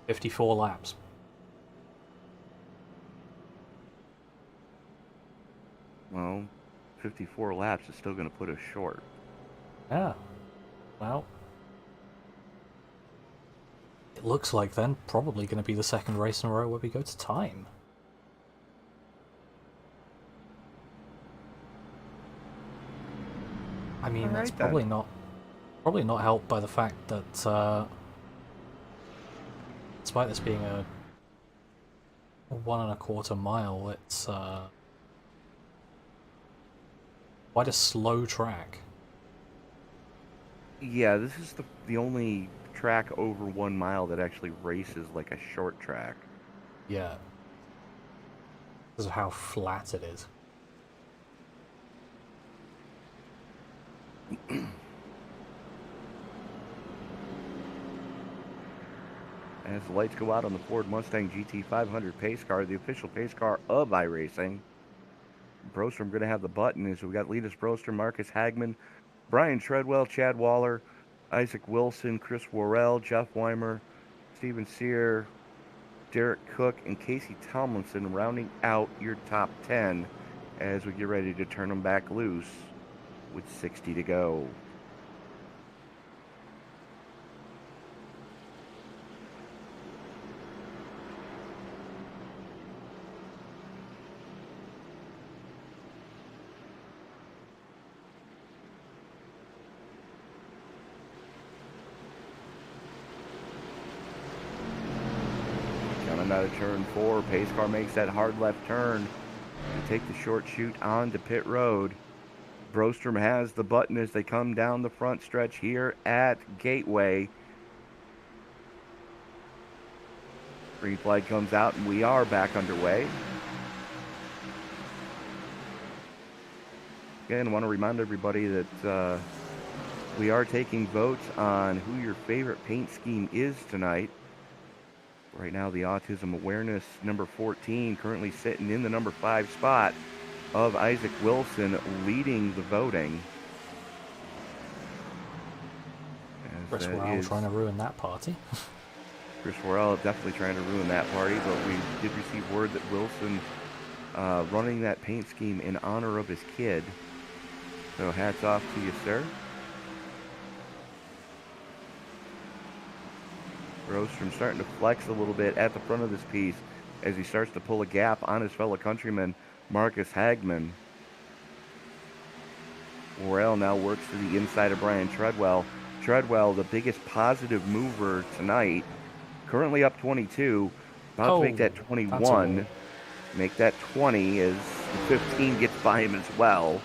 54 laps.
Well, 54 laps is still going to put us short.
Yeah. Well, it looks like then probably going to be the second race in a row where we go to time. I mean, that's probably not helped by the fact that despite this being a 1 1/4 mile, it's quite a slow track.
Yeah, this is the only track over 1 mile that actually races like a short track.
Yeah. Because of how flat it is.
As the lights go out on the Ford Mustang GT 500 pace car, the official pace car of iRacing. Brostrom going to have the button. So we got Linus Brostrom, Marcus Hagman, Brian Treadwell, Chad Waller, Isaac Wilson, Chris Worrell, Jeff Weimer, Steven Sear, Derek Cook, and Casey Tomlinson rounding out your top 10 as we get ready to turn them back loose with 60 to go. Coming out of turn 4, pace car makes that hard left turn to take the short chute onto pit road. Brostrom has the button as they come down the front stretch here at Gateway. Green flag comes out and we are back underway. Again, I want to remind everybody that we are taking votes on who your favorite paint scheme is tonight. Right now, the Autism Awareness number 14 currently sitting in the number 5 spot of Isaac Wilson leading the voting.
Chris Worrell trying to ruin that party.
Chris Worrell definitely trying to ruin that party, but we did receive word that Wilson running that paint scheme in honor of his kid. So hats off to you, sir. Brostrom starting to flex a little bit at the front of this piece as he starts to pull a gap on his fellow countryman, Marcus Hagman. Worrell now works to the inside of Brian Treadwell. Treadwell, the biggest positive mover tonight, currently up 22, about to make that 21, make that 20 as the 15 gets by him as well.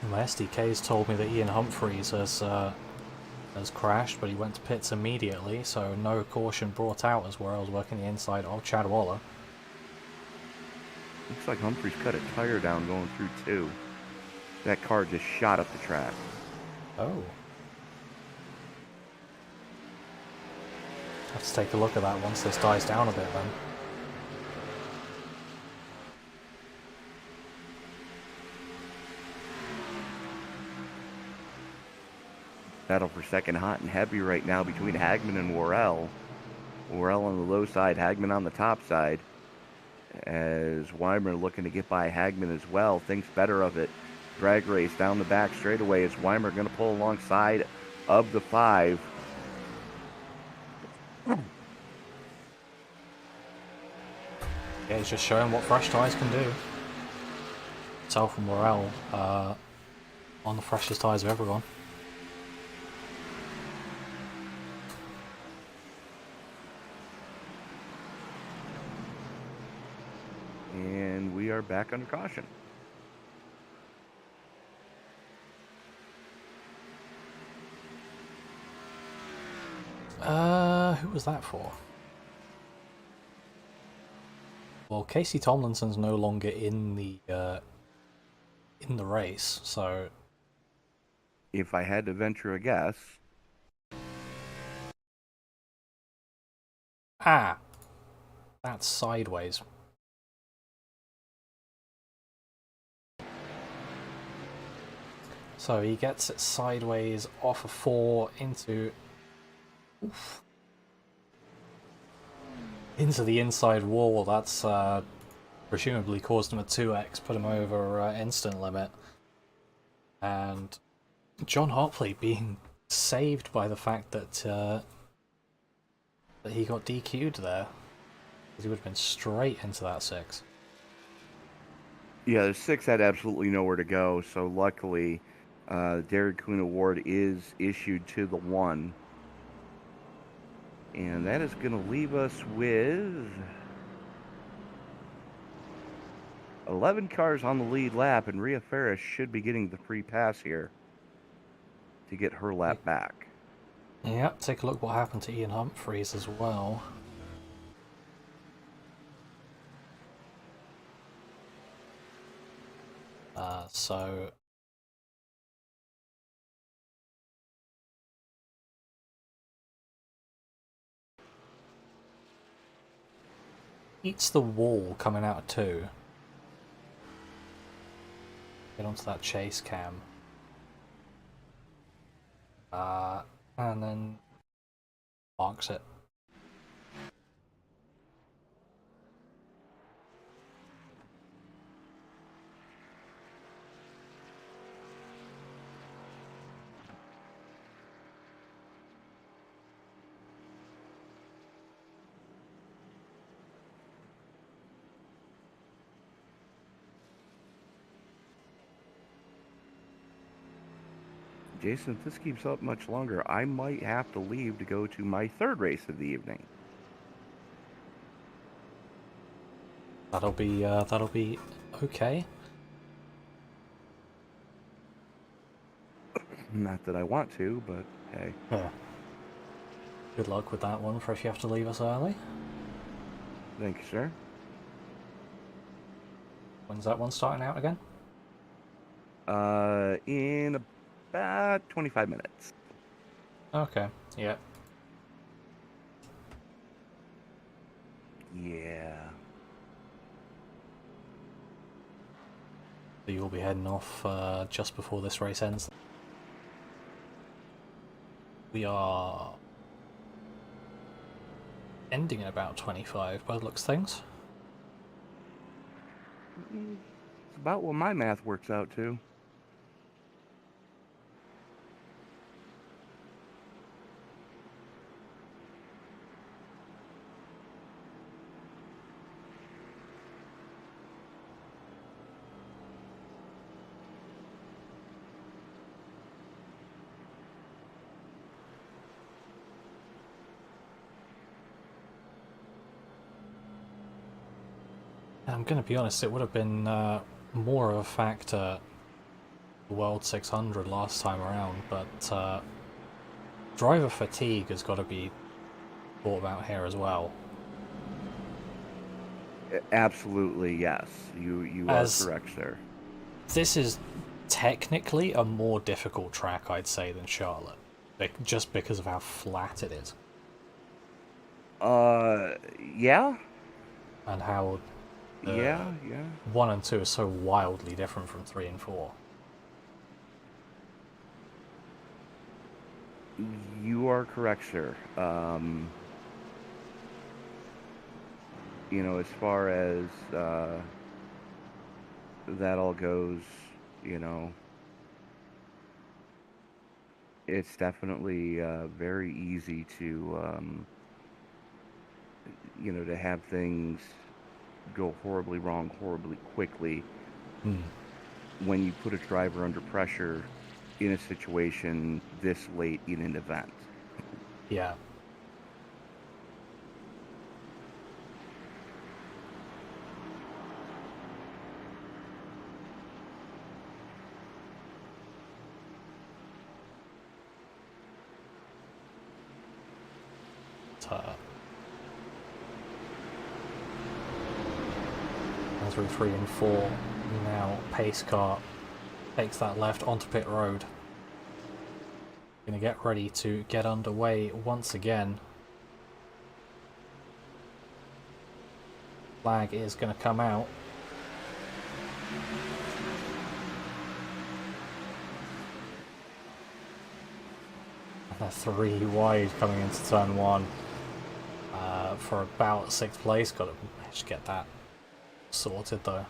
My SDK's told me that Ian Humphreys has crashed, but he went to pits immediately, so no caution brought out as Worrell's working the inside of Chad Waller.
Looks like Humphreys cut a tire down going through 2. That car just shot up the track.
Oh. Have to take a look at that once this dies down a bit then.
Battle for second hot and heavy right now between Hagman and Worrell. Worrell on the low side, Hagman on the top side. As Weimer looking to get by Hagman as well, thinks better of it. Drag race down the back straightaway as Weimer going to pull alongside of the 5.
Yeah, he's He's just showing what fresh tyres can do. Self and morale on the freshest tyres of everyone.
And we are back under caution.
Who was that for? Well, Casey Tomlinson's no longer in the race, so
If I had to venture a guess,
that's sideways. So he gets it sideways off a 4 into the inside wall. That's presumably caused him a 2x, put him over instant limit. And John Hopley being saved by the fact that that he got DQ'd there, because he would have been straight into that 6.
yeah, the 6 had absolutely nowhere to go. So luckily, Dairy Queen Award is issued to the 1. And that is going to leave us with 11 cars on the lead lap, and Rhea Ferris should be getting the free pass here to get her lap back.
Yep, take a look what happened to Ian Humphries as well. So eats the wall coming out of 2. Get onto that chase cam. And then marks it.
Jason, if this keeps up much longer, I might have to leave to go to my 3rd race of the evening.
That'll be okay.
Not that I want to, but hey.
Yeah. Good luck with that one for if you have to leave us early.
Thank you, sir.
When's that one starting out again?
In about 25 minutes.
Okay, yeah.
Yeah.
So you'll be heading off just before this race ends. We are ending at about 25 by the looks of things.
It's about what my math works out to.
I'm going to be honest, it would have been more of a factor the World 600 last time around, but driver fatigue has got to be thought about here as well.
Absolutely, yes. You are correct, sir.
This is technically a more difficult track, I'd say, than Charlotte, just because of how flat it is.
Yeah?
And how
Yeah.
1 and 2 are so wildly different from 3 and 4.
You are correct, sir. You know, as far as that all goes, you know, it's definitely very easy to, you know, to have things go horribly wrong horribly quickly
Hmm.
when you put a driver under pressure in a situation this late in an event.
Yeah. Through 3 and 4, now pace car takes that left onto pit road. Gonna get ready to get underway once again. Flag is gonna come out. And they're 3 wide coming into turn 1 for about 6th place. Gotta just get that sorted though.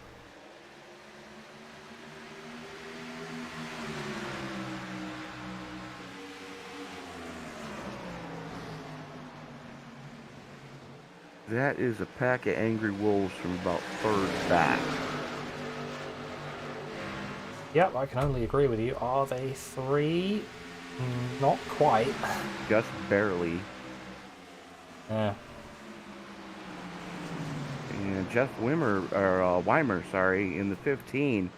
That is a pack of angry wolves from about 3rd back.
Yep, I can only agree with you. Are they 3? Not quite.
Just barely.
Yeah.
And Jeff Weimer, in the 15,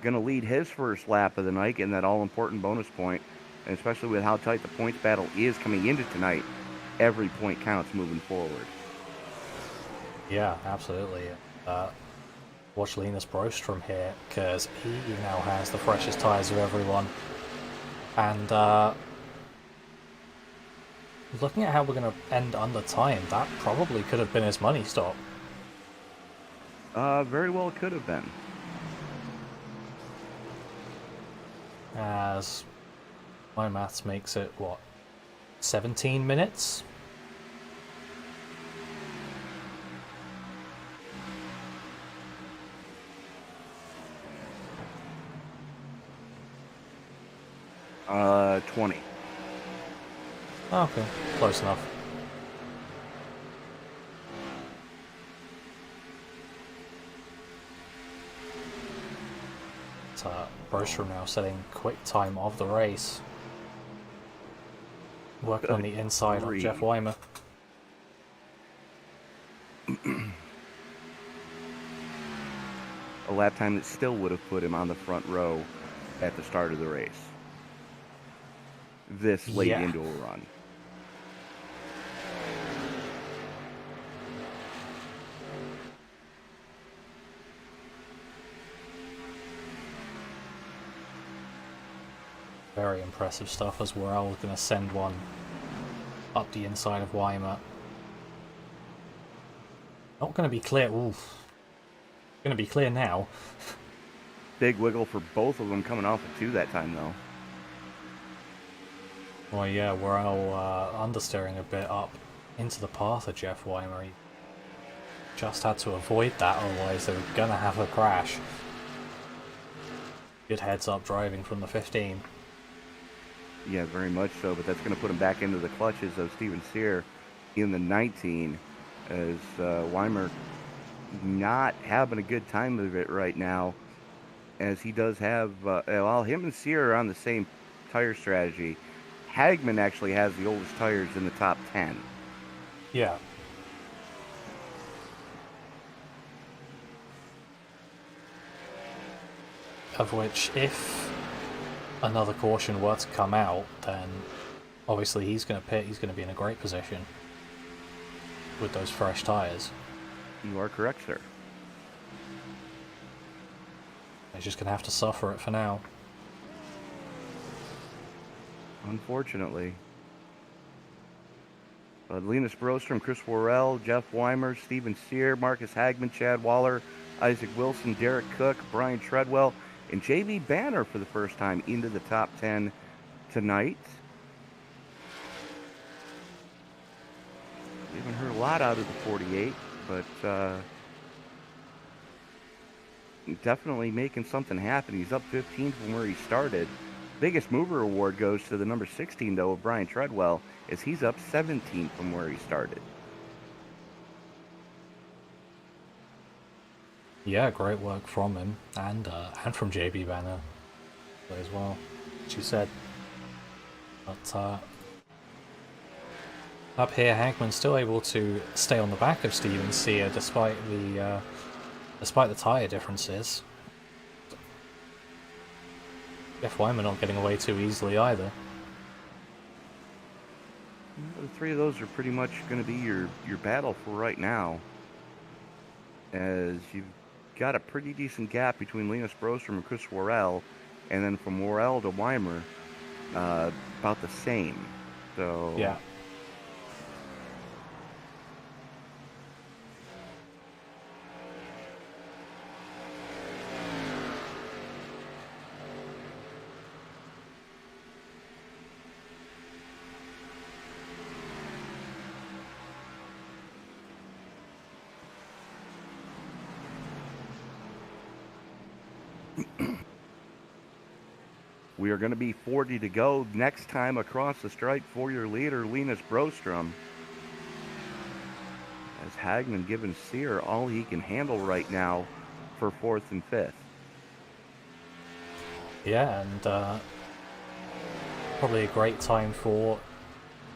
going to lead his first lap of the night, getting that all-important bonus point. And especially with how tight the points battle is coming into tonight, every point counts moving forward.
Yeah, absolutely. Watch Linus Brostrom here, because he now has the freshest tyres of everyone. And looking at how we're going to end under time, that probably could have been his money stop.
Very well could have been.
As my maths makes it, what, 17 minutes?
Uh, 20.
Okay, close enough. Brostrom now setting quick time of the race. Working on the inside of Jeff Weimer.
A lap time that still would have put him on the front row at the start of the race. This late into a run.
Very impressive stuff as well. We're going to send one up the inside of Weimer. Not going to be clear. Oof. Going to be clear now.
Big wiggle for both of them coming off of 2 that time, though.
Well, yeah, we're all understeering a bit up into the path of Jeff Weimer. He just had to avoid that, otherwise they were going to have a crash. Good heads-up driving from the 15.
Yeah, very much so, but that's going to put him back into the clutches of Steven Sear in the 19, as Weimer not having a good time of it right now, as he does have, well, him and Sear are on the same tire strategy. Hagman actually has the oldest tires in the top 10.
Yeah. Of which, if another caution were to come out, then obviously he's going to pit, he's going to be in a great position with those fresh tyres.
You are correct, sir.
He's just going to have to suffer it for now.
Unfortunately. Linus Brostrom, Chris Worrell, Jeff Weimer, Steven Sear, Marcus Hagman, Chad Waller, Isaac Wilson, Derek Cook, Brian Treadwell, and JV Banner for the first time into the top 10 tonight. We haven't heard a lot out of the 48, but definitely making something happen. He's up 15 from where he started. Biggest mover award goes to the number 16, though, of Brian Treadwell, as he's up 17 from where he started.
Yeah, great work from him and from JB Banner as well, as you said. But up here, Hagman's still able to stay on the back of Steven Sear despite the tyre differences. Jeff Wyman not getting away too easily either.
The three of those are pretty much going to be your battle for right now, as you've got a pretty decent gap between Linus Brostrom and Chris Worrell, and then from Worrell to Weimer, about the same. So
Yeah.
we are going to be 40 to go next time across the stripe for your leader, Linus Brostrom. As Hagman giving Sear all he can handle right now for 4th and 5th.
Yeah, and probably a great time for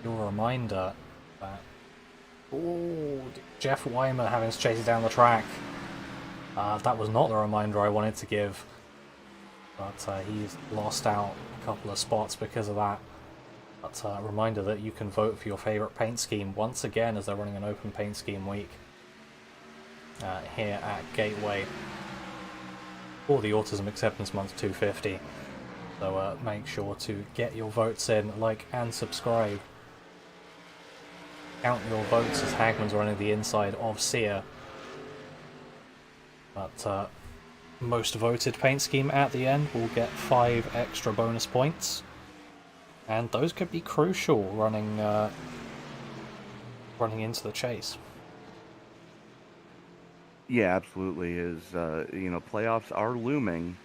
your reminder that Jeff Wyman having to chase it down the track. That was not the reminder I wanted to give, but he's lost out a couple of spots because of that. But a reminder that you can vote for your favourite paint scheme once again as they're running an open paint scheme week here at Gateway for the Autism Acceptance Month 250. So make sure to get your votes in, like and subscribe. Count your votes as Hagman's running the inside of Sear. But most voted paint scheme at the end will get 5 extra bonus points, and those could be crucial running into the chase.
Yeah, absolutely. Playoffs are looming.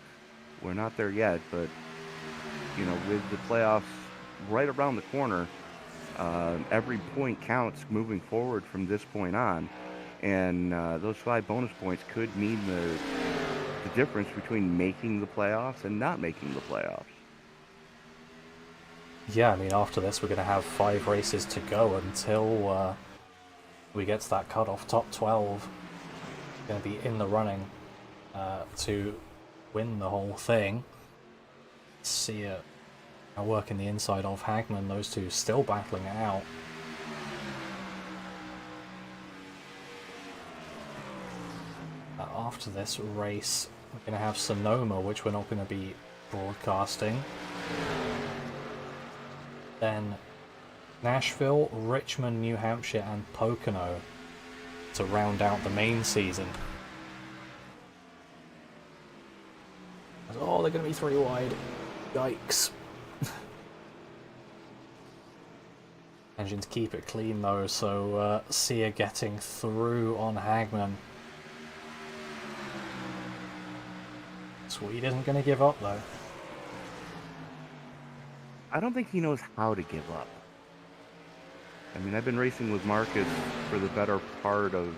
We're not there yet, but with the playoffs right around the corner, every point counts moving forward from this point on, and those 5 bonus points could mean the difference between making the playoffs and not making the playoffs.
Yeah, I mean, after this we're going to have 5 races to go until we get to that cutoff. Top 12 going to be in the running to win the whole thing. See it working the inside of Hagman, those two still battling it out. After this race we're going to have Sonoma, which we're not going to be broadcasting. Then Nashville, Richmond, New Hampshire and Pocono to round out the main season. Oh, they're going to be 3 wide. Yikes. Engines keep it clean though, so Sear getting through on Hagman. Swede isn't going to give up though.
I don't think he knows how to give up. I mean, I've been racing with Marcus for the better part of,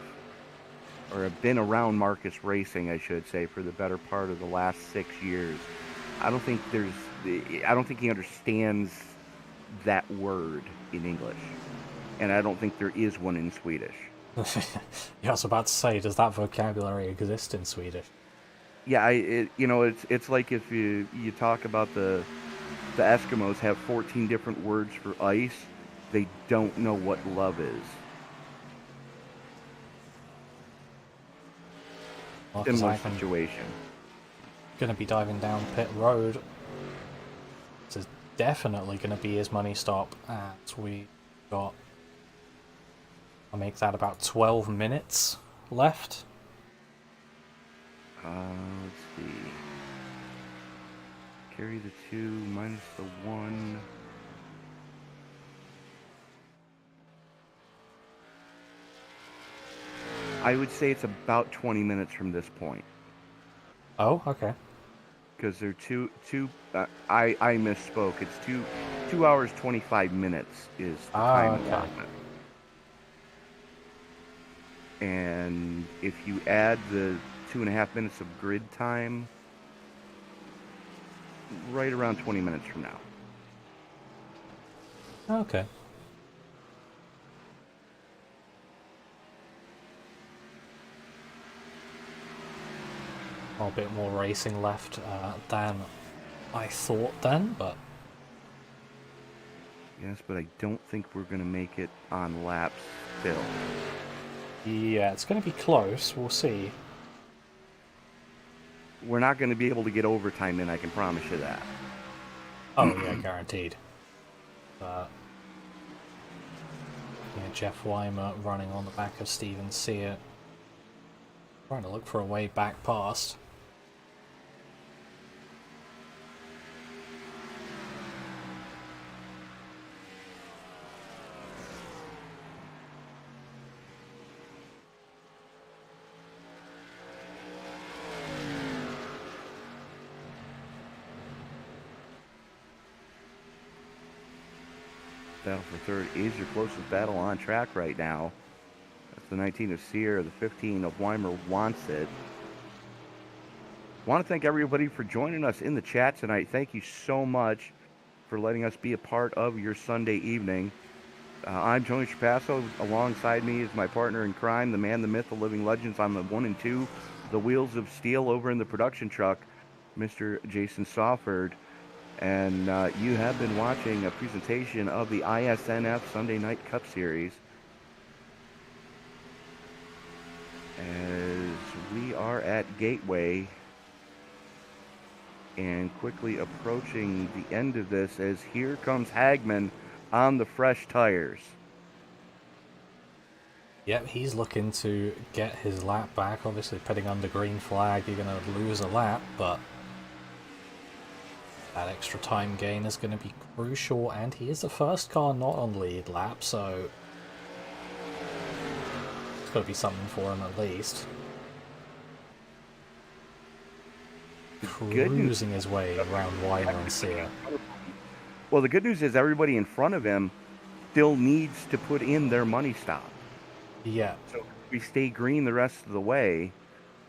or I've been around Marcus racing, I should say, for the better part of the last 6 years. I don't think he understands that word in English, and I don't think there is one in Swedish.
Yeah, I was about to say, does that vocabulary exist in Swedish?
Yeah, it's like if you talk about the Eskimos have 14 different words for ice. They don't know what love is.
Well,
Similar situation.
Going to be diving down pit road. This is definitely going to be his money stop, as we got, I'll make that about 12 minutes left.
Let's see. Carry the 2 minus the 1. I would say it's about 20 minutes from this point.
Oh, okay.
Because they're I misspoke. It's 2 hours 25 minutes is the time allotment. And if you add the 2.5 minutes of grid time right around 20 minutes from now.
Okay. A bit more racing left than I thought then, but
Yes, but I don't think we're going to make it on laps still.
yeah, it's going to be close. We'll see.
We're not going to be able to get overtime in, I can promise you that.
Oh yeah, guaranteed. Yeah, Jeff Weimer running on the back of Steven Sear. Trying to look for a way back past.
Battle for third is your closest battle on track right now. That's the 19 of Sear, the 15 of Weimer wants it. Want to thank everybody for joining us in the chat tonight. Thank you so much for letting us be a part of your Sunday evening. I'm Tony Trapasso. Alongside me is my partner in crime, the man, the myth, the living legends on the 1 and 2, the wheels of steel over in the production truck, Mr. Jason Sawford. And you have been watching a presentation of the iSNF Sunday Night Cup Series. As we are at Gateway and quickly approaching the end of this, as here comes Hagman on the fresh tires.
Yep, he's looking to get his lap back. Obviously, putting under green flag, you're going to lose a lap, but that extra time gain is going to be crucial, and he is the first car not on lead lap, so it's got to be something for him at least. Cruising his way around Weimer and Sear.
Well, the good news is everybody in front of him still needs to put in their money stop.
Yeah.
So if we stay green the rest of the way,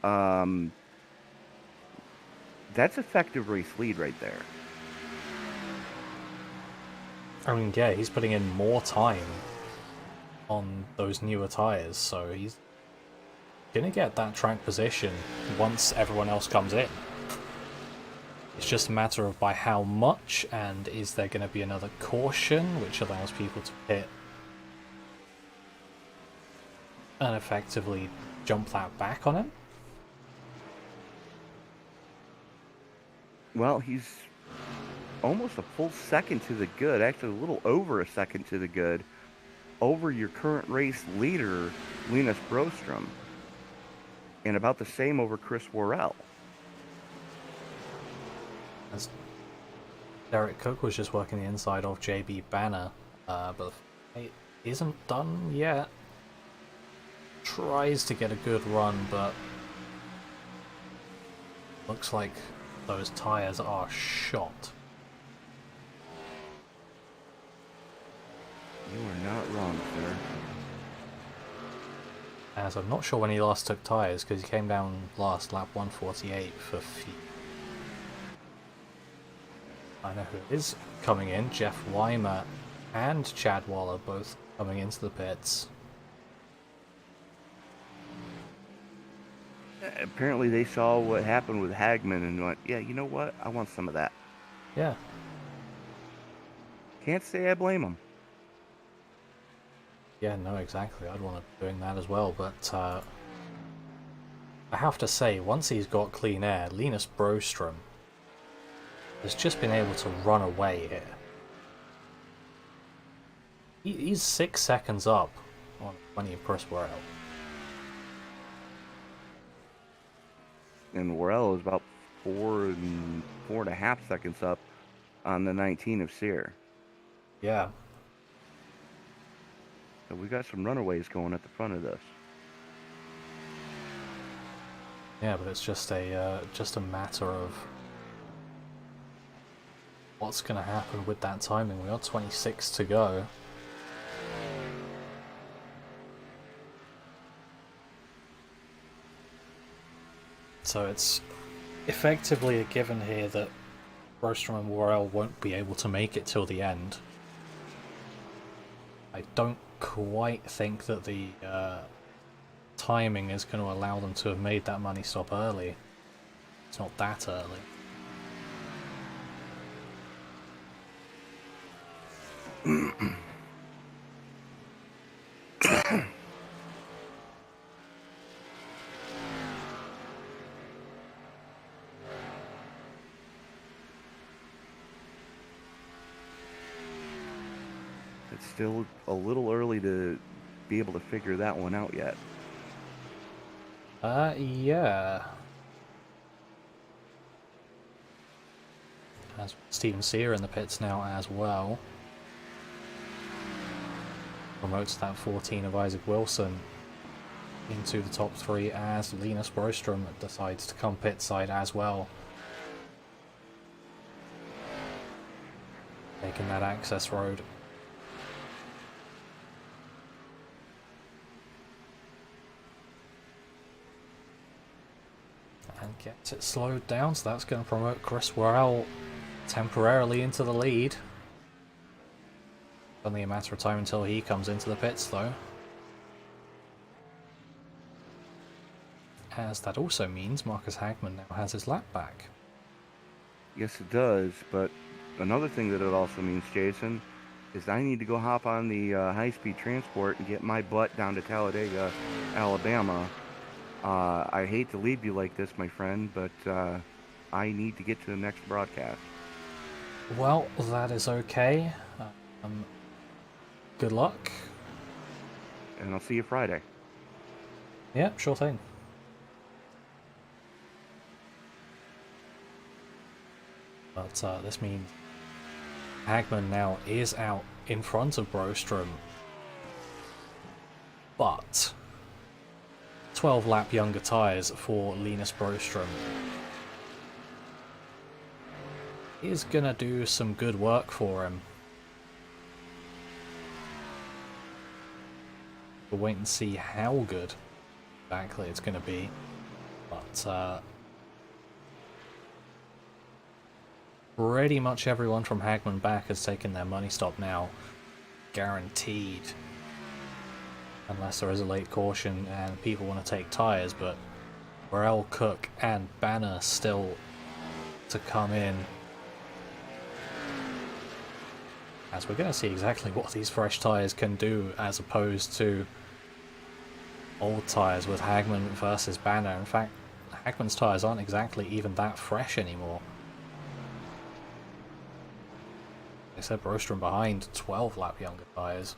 that's effective race lead right there.
I mean, yeah, he's putting in more time on those newer tyres, so he's gonna get that track position once everyone else comes in. It's just a matter of by how much, and is there going to be another caution which allows people to pit and effectively jump that back on him?
Well, he's almost a full second to the good, actually a little over a second to the good, over your current race leader, Linus Brostrom, and about the same over Chris Worrell.
As Derek Cook was just working the inside of JB Banner, but it isn't done yet. Tries to get a good run, but looks like those tyres are shot.
You are not wrong, sir.
As I'm not sure when he last took tyres, because he came down last lap 148 for feet. I know who is coming in. Jeff Weimer and Chad Waller both coming into the pits.
Apparently they saw what happened with Hagman and went, yeah, you know what? I want some of that.
Yeah.
Can't say I blame them.
Yeah, no, exactly. I'd want to be doing that as well, but I have to say, once he's got clean air, Linus Brostrom has just been able to run away here. He's 6 seconds up on 20 of Chris Worrell.
And Worrell is about 4.5 seconds up on the 19 of Sear.
Yeah.
So we got some runaways going at the front of this.
Yeah, but it's just a matter of what's going to happen with that timing. We got 26 to go. So it's effectively a given here that Broström and Worrell won't be able to make it till the end. I don't quite think that the timing is going to allow them to have made that money stop early. It's not that early.
It's still a little early to be able to figure that one out yet.
Yeah. As Steven Sear in the pits now as well. Promotes that 14 of Isaac Wilson into the top 3 as Linus Broström decides to come pit side as well. Taking that access road. And gets it slowed down, so that's going to promote Chris Worrell temporarily into the lead. Only a matter of time until he comes into the pits though. As that also means Marcus Hagman now has his lap back.
Yes, it does, but another thing that it also means, Jason, is I need to go hop on the high-speed transport and get my butt down to Talladega, Alabama. I hate to leave you like this, my friend, but I need to get to the next broadcast.
Well, that is okay. Good luck.
And I'll see you Friday.
Yeah, sure thing. But this means Hagman now is out in front of Broström. But 12 lap younger tyres for Linus Broström is gonna do some good work for him. We'll wait and see how good exactly it's gonna be, but pretty much everyone from Hagman back has taken their money stop now, guaranteed, unless there is a late caution and people want to take tyres. But Worrell, Cook and Banner still to come in. As we're going to see exactly what these fresh tyres can do as opposed to old tyres with Hagman versus Banner. In fact, Hagman's tyres aren't exactly even that fresh anymore. They said Broström behind 12 lap younger tyres.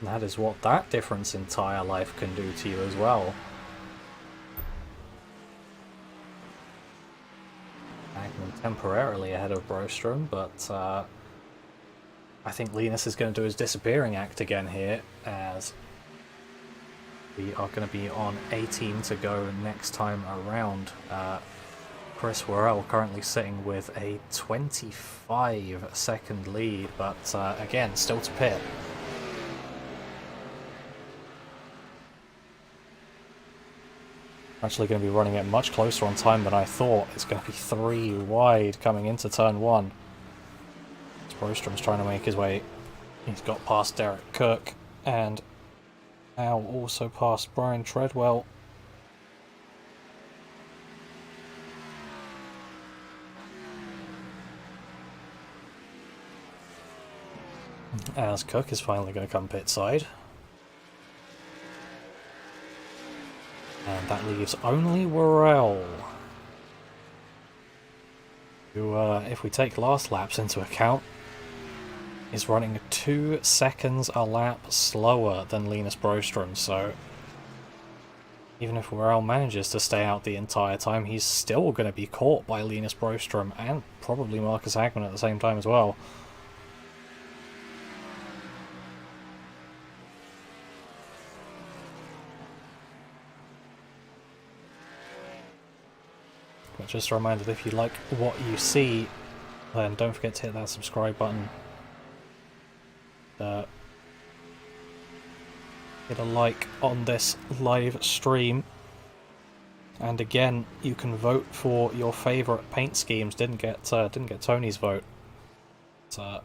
That is what that difference in tyre life can do to you as well. Hagman temporarily ahead of Broström, but I think Linus is going to do his disappearing act again here, as we are going to be on 18 to go next time around. Chris Worrell currently sitting with a 25-second lead, but again, still to pit. Actually going to be running it much closer on time than I thought. It's going to be 3 wide coming into turn 1. Broström's trying to make his way. He's got past Derek Cook and now also past Brian Treadwell. As Cook is finally going to come pit side. And that leaves only Worrell, who, if we take last laps into account, is running 2 seconds a lap slower than Linus Broström. So even if Worrell manages to stay out the entire time, he's still going to be caught by Linus Broström and probably Marcus Hagman at the same time as well. But just a reminder that if you like what you see, then don't forget to hit that subscribe button. Hit a like on this live stream. And again, you can vote for your favourite paint schemes. Didn't get Tony's vote. So,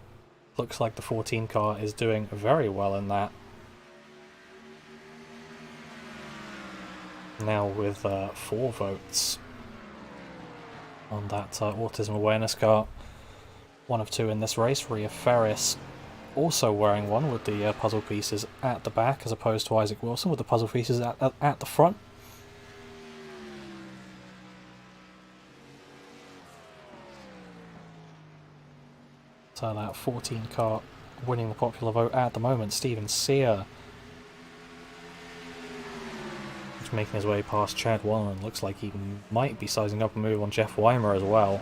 looks like the 14 car is doing very well in that. Now with 4 votes on that autism awareness car. 1 of 2 in this race. Rhea Ferris also wearing one with the puzzle pieces at the back, as opposed to Isaac Wilson with the puzzle pieces at the front. So that 14 car winning the popular vote at the moment. Steven Sear is making his way past Chad Wallen. Looks like he might be sizing up a move on Jeff Weimer as well.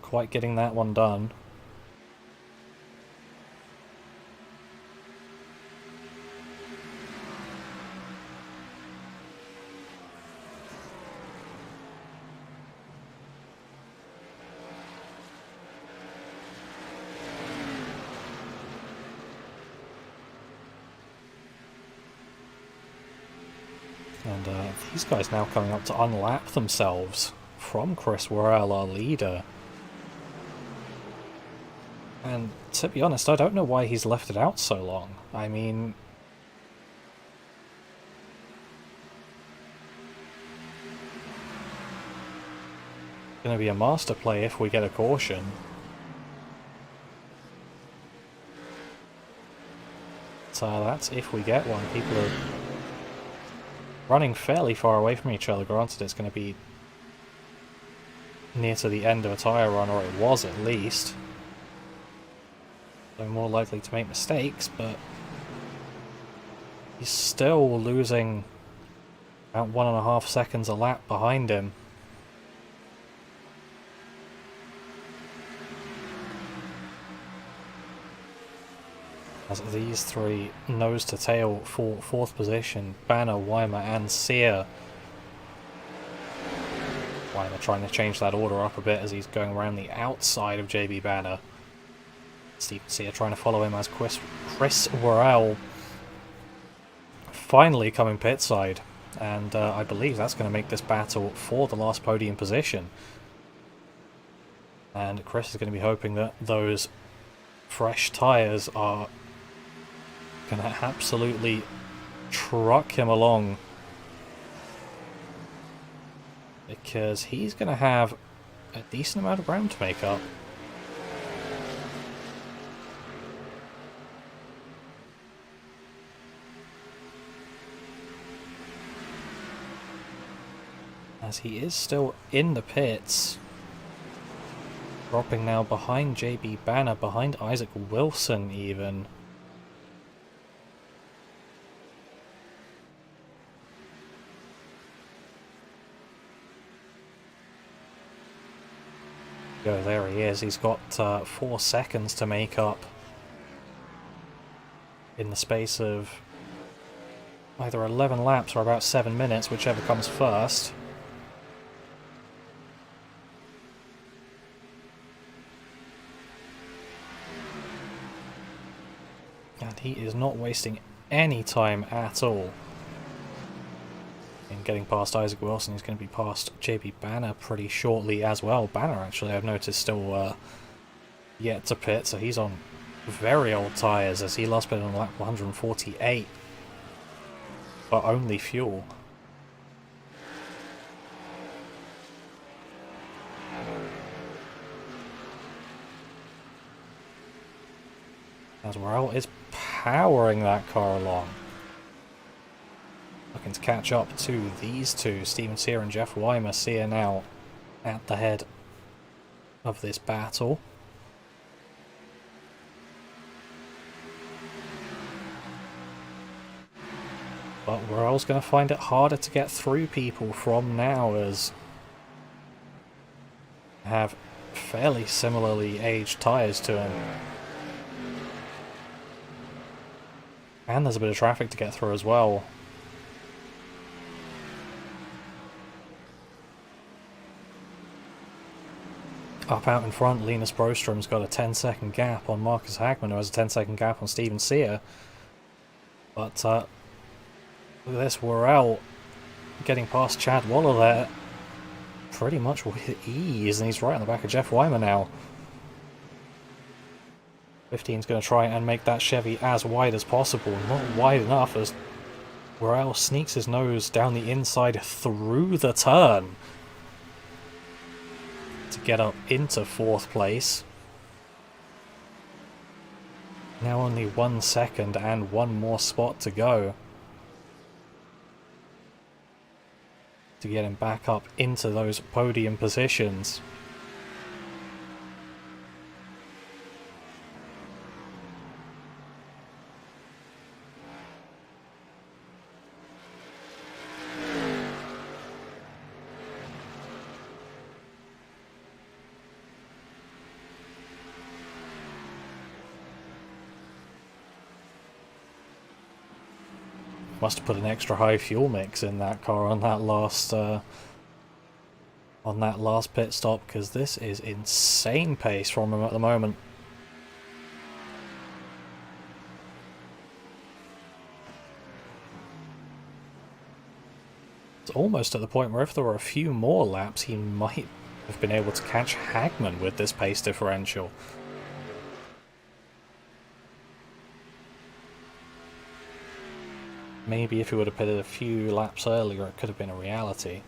Quite getting that one done. And these guys now coming up to unlap themselves from Chris Worrell, our leader. And to be honest, I don't know why he's left it out so long. I mean, going to be a master play if we get a caution. So that's if we get one. People are running fairly far away from each other. Granted, it's going to be near to the end of a tyre run, or it was at least. So more likely to make mistakes, but he's still losing about 1.5 seconds a lap behind him. As these 3 nose to tail for 4th position, Banner, Weimer and Sear. Weimer trying to change that order up a bit as he's going around the outside of JB Banner. Steven Sear trying to follow him as Chris Worrell finally coming pit side, and I believe that's going to make this battle for the last podium position. And Chris is going to be hoping that those fresh tyres are going to absolutely truck him along, because he's going to have a decent amount of ground to make up. As he is still in the pits, dropping now behind JB Banner, behind Isaac Wilson even. Go, there he is. He's got 4 seconds to make up in the space of either 11 laps or about 7 minutes, whichever comes first. And he is not wasting any time at all in getting past Isaac Wilson. He's going to be past JB Banner pretty shortly as well. Banner, actually, I've noticed, still yet to pit, so he's on very old tyres, as he last pitted on lap 148, but only fuel. As Worrell is powering that car along. Looking to catch up to these two, Steven Sear and Jeff Weimer. Sear now at the head of this battle. But Worrell's going to find it harder to get through people from now, as have fairly similarly aged tyres to him. And there's a bit of traffic to get through as well. Up out in front, Linus Brostrom's got a 10-second gap on Marcus Hagman, who has a 10-second gap on Steven Sear. But look at this, Worrell getting past Chad Waller there pretty much with ease, and he's right on the back of Jeff Weimer now. 15's going to try and make that Chevy as wide as possible. Not wide enough as Worrell sneaks his nose down the inside through the turn to get up into 4th place. Now only 1 second and 1 more spot to go to get him back up into those podium positions. Must have put an extra high fuel mix in that car on that last pit stop, because this is insane pace from him at the moment. It's almost at the point where if there were a few more laps, he might have been able to catch Hagman with this pace differential. Maybe if he would have pitted a few laps earlier, it could have been a reality.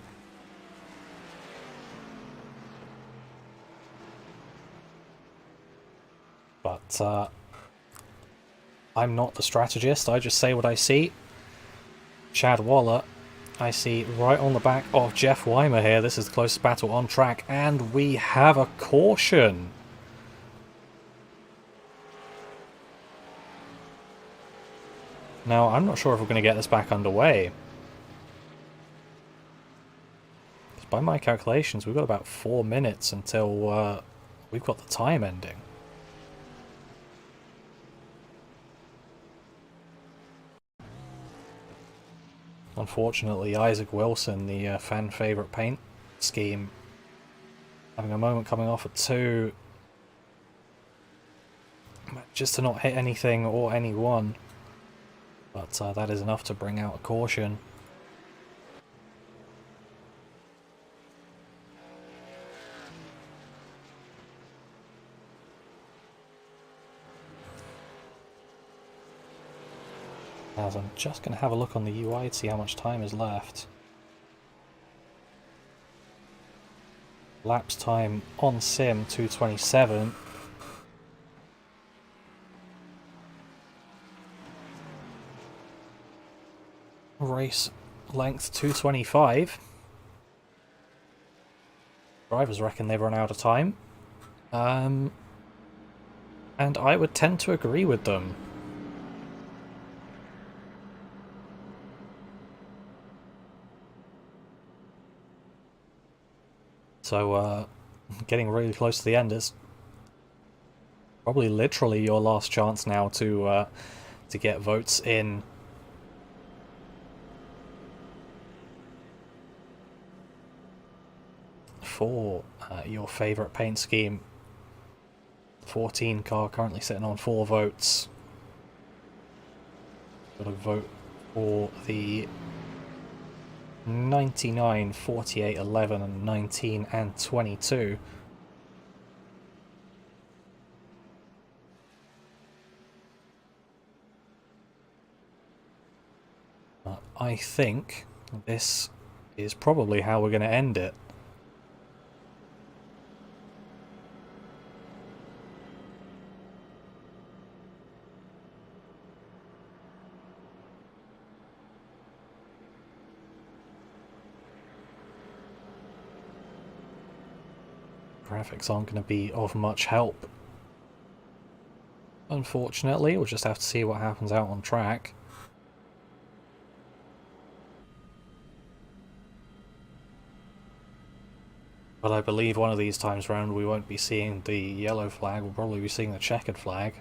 But I'm not the strategist, I just say what I see. Chad Waller, I see right on the back of Jeff Weimer here. This is the closest battle on track, and we have a caution. Now, I'm not sure if we're going to get this back underway. By my calculations, we've got about 4 minutes until we've got the time ending. Unfortunately, Isaac Wilson, the fan favourite paint scheme, having a moment coming off at 2. Just to not hit anything or anyone. But that is enough to bring out a caution. As I'm just going to have a look on the UI to see how much time is left. Lapse time on sim 2:27. Race length 2:25. Drivers reckon they've run out of time. And I would tend to agree with them. So, getting really close to the end is probably literally your last chance now to get votes in. For your favourite paint scheme. 14 car currently sitting on 4 votes. Got a vote for the 99, 48, 11 and 19 and 22. I think this is probably how we're going to end it. Graphics aren't going to be of much help. Unfortunately, we'll just have to see what happens out on track. But I believe one of these times round we won't be seeing the yellow flag, we'll probably be seeing the checkered flag.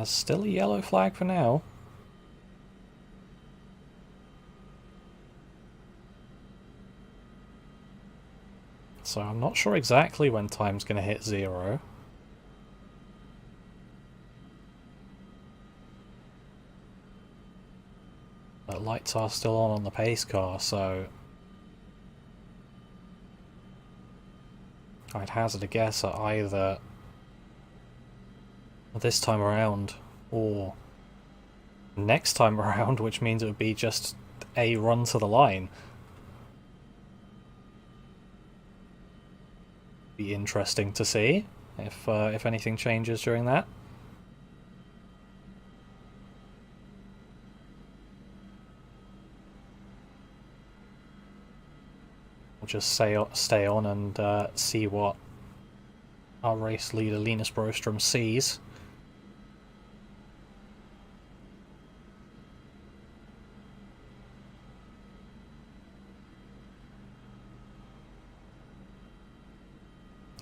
Still a yellow flag for now. So I'm not sure exactly when time's going to hit 0. But lights are still on the pace car, so I'd hazard a guess at either this time around or next time around, which means it would be just a run to the line. Be interesting to see if anything changes during that. We'll just stay on and see what our race leader Linus Broström sees.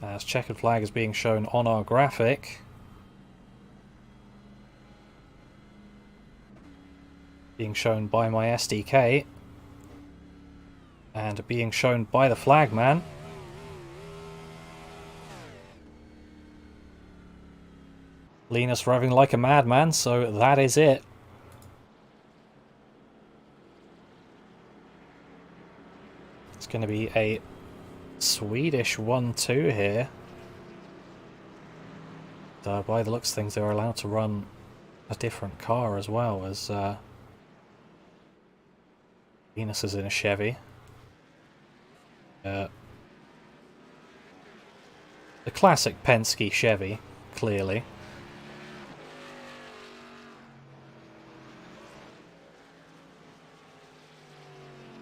As checkered flag is being shown on our graphic. Being shown by my SDK. And being shown by the flagman. Linus revving like a madman, so that is it. It's going to be a Swedish 1-2 here. By the looks of things, they're allowed to run a different car as well, as Linus is in a Chevy. The classic Penske Chevy, clearly.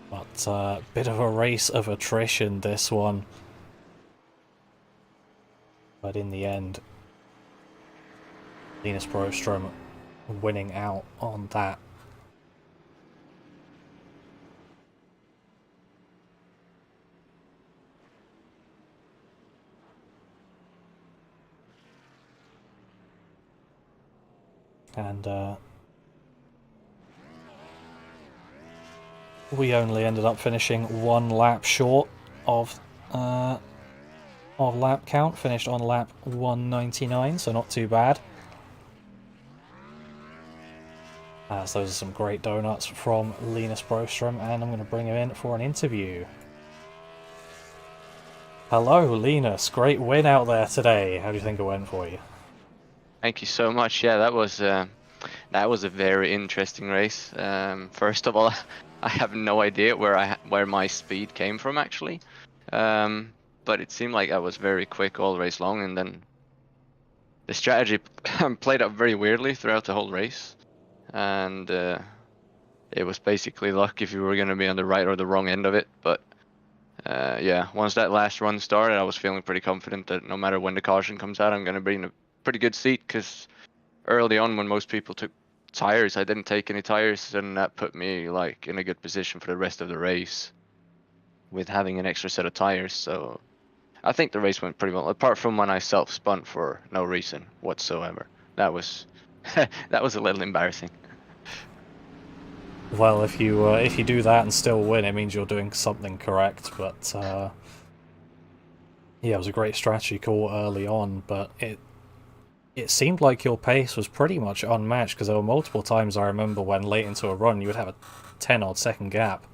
But bit of a race of attrition, this one. But in the end, Linus Broström winning out on that. And we only ended up finishing 1 lap short of lap count. Finished on lap 199, so not too bad. As those are some great donuts from Linus Broström, and I'm going to bring him in for an interview. Hello, Linus. Great win out there today. How do you think it went for you?
Thank you so much. Yeah, that was a very interesting race. First of all, I have no idea where my speed came from actually, but it seemed like I was very quick all race long, and then the strategy played out very weirdly throughout the whole race, and it was basically luck if you were going to be on the right or the wrong end of it. But yeah, once that last run started, I was feeling pretty confident that no matter when the caution comes out, I'm going to be in a pretty good seat, because early on when most people took tires, I didn't take any tires, and that put me like in a good position for the rest of the race with having an extra set of tires. So I think the race went pretty well, apart from when I self-spun for no reason whatsoever. That was that was a little embarrassing.
Well, if you do that and still win, it means you're doing something correct. But yeah, it was a great strategy call early on, but it seemed like your pace was pretty much unmatched, because there were multiple times I remember when late into a run you would have a 10-odd second gap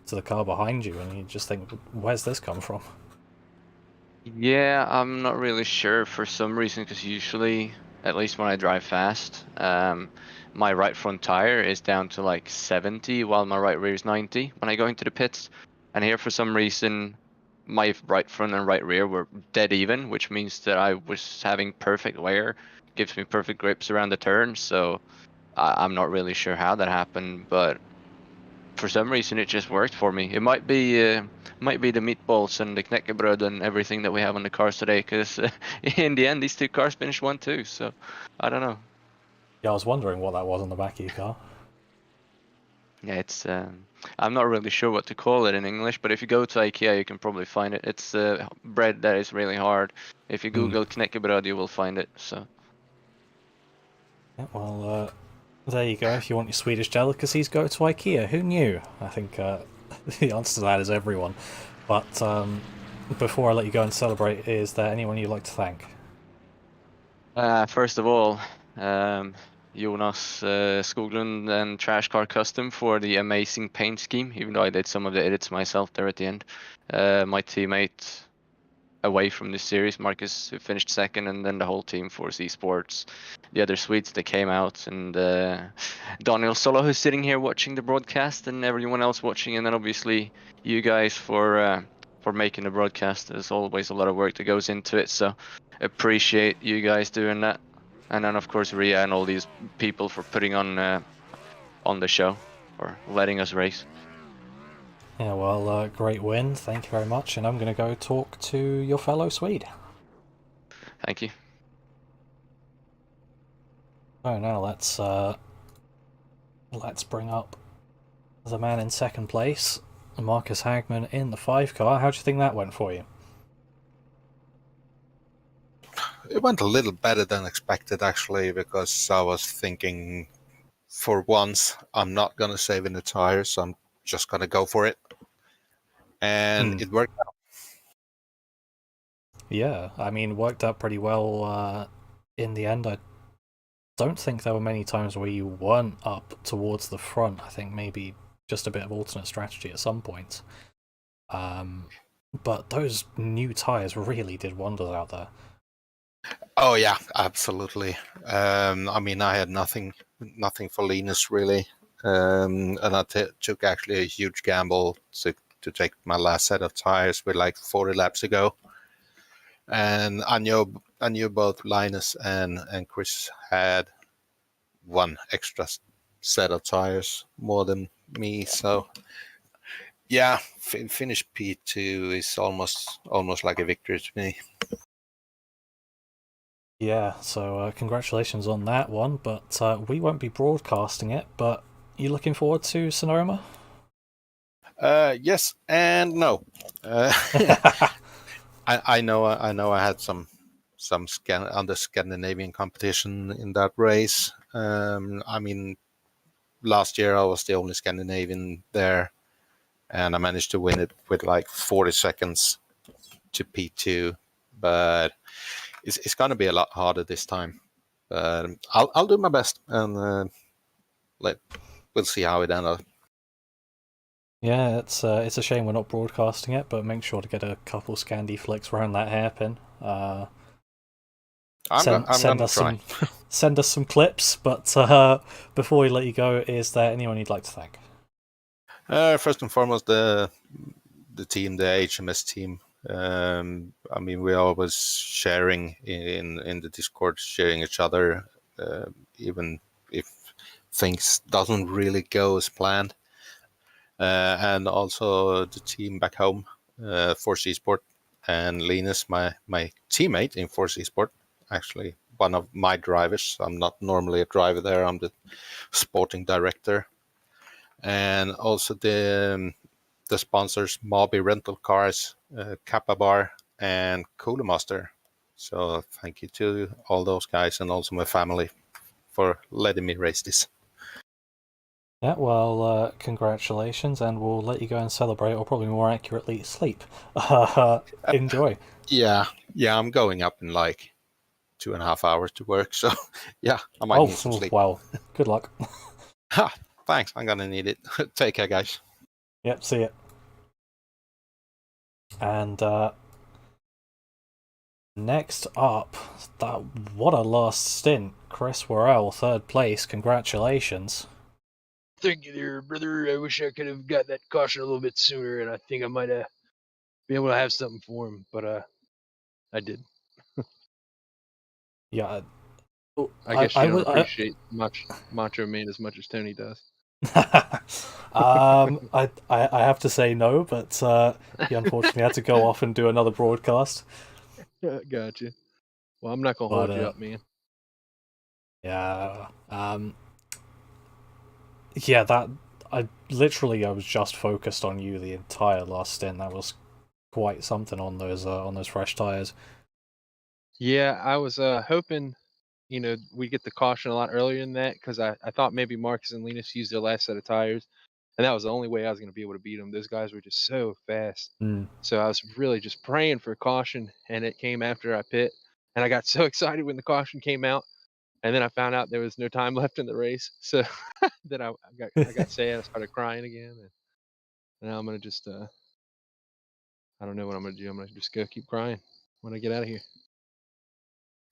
to the car behind you, and you just think, where's this come from?
Yeah, I'm not really sure for some reason, because usually, at least when I drive fast, my right front tire is down to like 70 while my right rear is 90 when I go into the pits. And here for some reason my right front and right rear were dead even, which means that I was having perfect wear, gives me perfect grips around the turns. So I'm not really sure how that happened, but for some reason it just worked for me. It might be the meatballs and the knäckebröd and everything that we have on the cars today, because in the end these two cars finished 1-2, so I don't know.
Yeah, I was wondering what that was on the back of your car.
Yeah, it's I'm not really sure what to call it in English, but if you go to IKEA you can probably find it. It's bread that is really hard. If you Google knäckebröd you will find it. So
Yeah, well, there you go. If you want your Swedish delicacies, go to IKEA. Who knew? I think the answer to that is everyone. But before I let you go and celebrate, is there anyone you'd like to thank?
First of all, Jonas Skoglund and Trash Car Custom for the amazing paint scheme, even though I did some of the edits myself there at the end. My teammate away from this series, Marcus, who finished second, and then the whole team for Sports, the other Swedes that came out, and Daniel Solo, who's sitting here watching the broadcast, and everyone else watching, and then obviously you guys for making the broadcast. There's always a lot of work that goes into it, so appreciate you guys doing that. And then of course Ria and all these people for putting on the show, or letting us race.
Yeah, well, great win. Thank you very much. And I'm going to go talk to your fellow Swede.
Thank you.
So now let's bring up the man in second place, Marcus Hagman in the 5 car. How do you think that went for you?
It went a little better than expected, actually, because I was thinking, for once, I'm not going to save in the tires. I'm just going to go for it. And it worked out.
Yeah, I mean, worked out pretty well in the end. I don't think there were many times where you weren't up towards the front. I think maybe just a bit of alternate strategy at some points. But those new tires really did wonders out there.
Oh yeah, absolutely. I mean, I had nothing for Linus really, and I took actually a huge gamble to take my last set of tires with like 40 laps ago. And I knew both Linus and Chris had one extra set of tires more than me, so yeah, finish P2 is almost like a victory to me.
Yeah, so congratulations on that one, but we won't be broadcasting it, but you looking forward to Sonoma?
Yes and no. I know I had some under Scandinavian competition in that race. I mean, last year I was the only Scandinavian there, and I managed to win it with like 40 seconds to P2, but it's going to be a lot harder this time. But I'll do my best, and we'll see how it ends up.
Yeah, it's a shame we're not broadcasting it, but make sure to get a couple Scandi flicks around that hairpin. Send us some clips. But before we let you go, is there anyone you'd like to thank?
First and foremost, the team, the HMS team. I mean, we're always sharing in the Discord, sharing each other, even if things doesn't really go as planned. And also the team back home, Force Esport, and Linus, my teammate in Force Esport, actually one of my drivers. I'm not normally a driver there. I'm the sporting director. And also the sponsors, Moby Rental Cars, Kappa Bar, and Cooler Master. So thank you to all those guys, and also my family for letting me race this.
Yeah, well, congratulations, and we'll let you go and celebrate, or probably more accurately, sleep. Enjoy.
Yeah, I'm going up in like 2.5 hours to work, so yeah, I might need some sleep.
Well, good luck.
Thanks, I'm gonna need it. Take care, guys.
Yep, see ya. And next up, what a last stint. Chris Worrell, 3rd place, congratulations.
Thank you there, brother. I wish I could have got that caution a little bit sooner, and I think I might have been able to have something for him, but I did.
Yeah.
I guess you don't appreciate Macho Man as much as Tony does.
I have to say no, but he unfortunately had to go off and do another broadcast.
Gotcha. Well, I'm not gonna hold you up, man.
Yeah. Yeah, that I was just focused on you the entire last stint. That was quite something on those fresh tires.
Yeah, I was hoping we get the caution a lot earlier than that because I thought maybe Marcus and Linus used their last set of tires, and that was the only way I was going to be able to beat them. Those guys were just so fast.
Mm.
So I was really just praying for a caution, and it came after I pit, and I got so excited when the caution came out, and then I found out there was no time left in the race. So then I got sad. I started crying again, and now I'm gonna just I don't know what I'm gonna do. I'm gonna just go keep crying when I get out of here.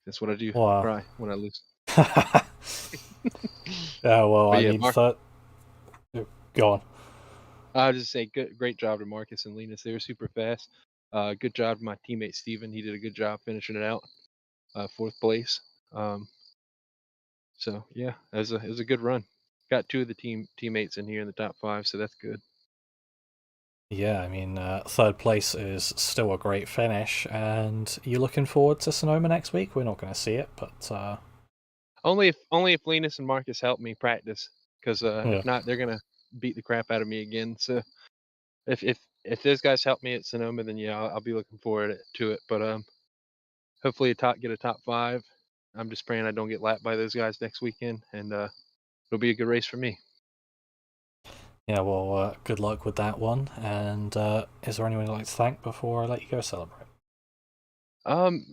That's what I do.
Wow.
Cry when I lose.
Yeah, well,
But
I
yeah,
mean, go on.
I would just say great job to Marcus and Linus. They were super fast. Good job to my teammate Steven. He did a good job finishing it out, 4th place. So yeah, it was a good run. Got 2 of the teammates in here in the top 5, so that's good.
Yeah, I mean, 3rd place is still a great finish, and you looking forward to Sonoma next week? We're not going to see it, but
only if Linus and Marcus help me practice, because
Yeah.
if not, they're gonna beat the crap out of me again. So if those guys help me at Sonoma, then yeah, I'll be looking forward to it. But hopefully get a top 5. I'm just praying I don't get lapped by those guys next weekend, and it'll be a good race for me.
Yeah, well, good luck with that one. And is there anyone you'd like to thank before I let you go celebrate?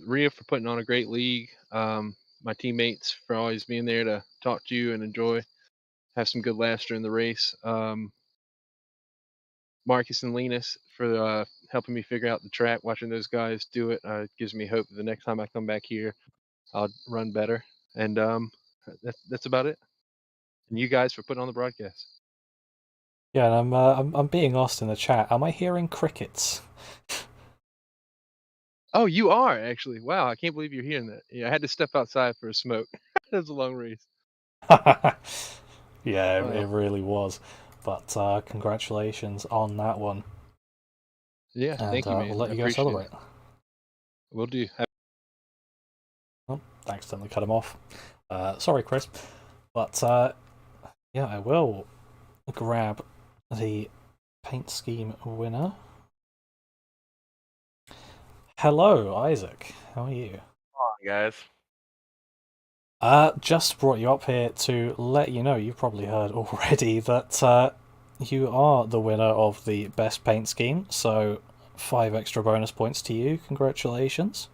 Rhea for putting on a great league. My teammates for always being there to talk to you and enjoy, have some good laughs during the race. Marcus and Linus for helping me figure out the track. Watching those guys do it gives me hope that the next time I come back here, I'll run better. And that's about it. And you guys for putting on the broadcast.
Yeah, and I'm being asked in the chat. Am I hearing crickets?
Oh, you are actually. Wow, I can't believe you're hearing that. Yeah, I had to step outside for a smoke. It was a long race.
Yeah,
Wow.
it really was. But congratulations on that one.
Yeah,
And
thank you, man.
we'll let
I
you go
appreciate
celebrate.
it. Will do.
Oh, accidentally cut him off. Sorry, Chris. But yeah, I will grab the paint scheme winner. Hello, Isaac. How are you?
Hi, guys.
Just brought you up here to let you know, you've probably heard already, that you are the winner of the best paint scheme, so 5 extra bonus points to you. Congratulations.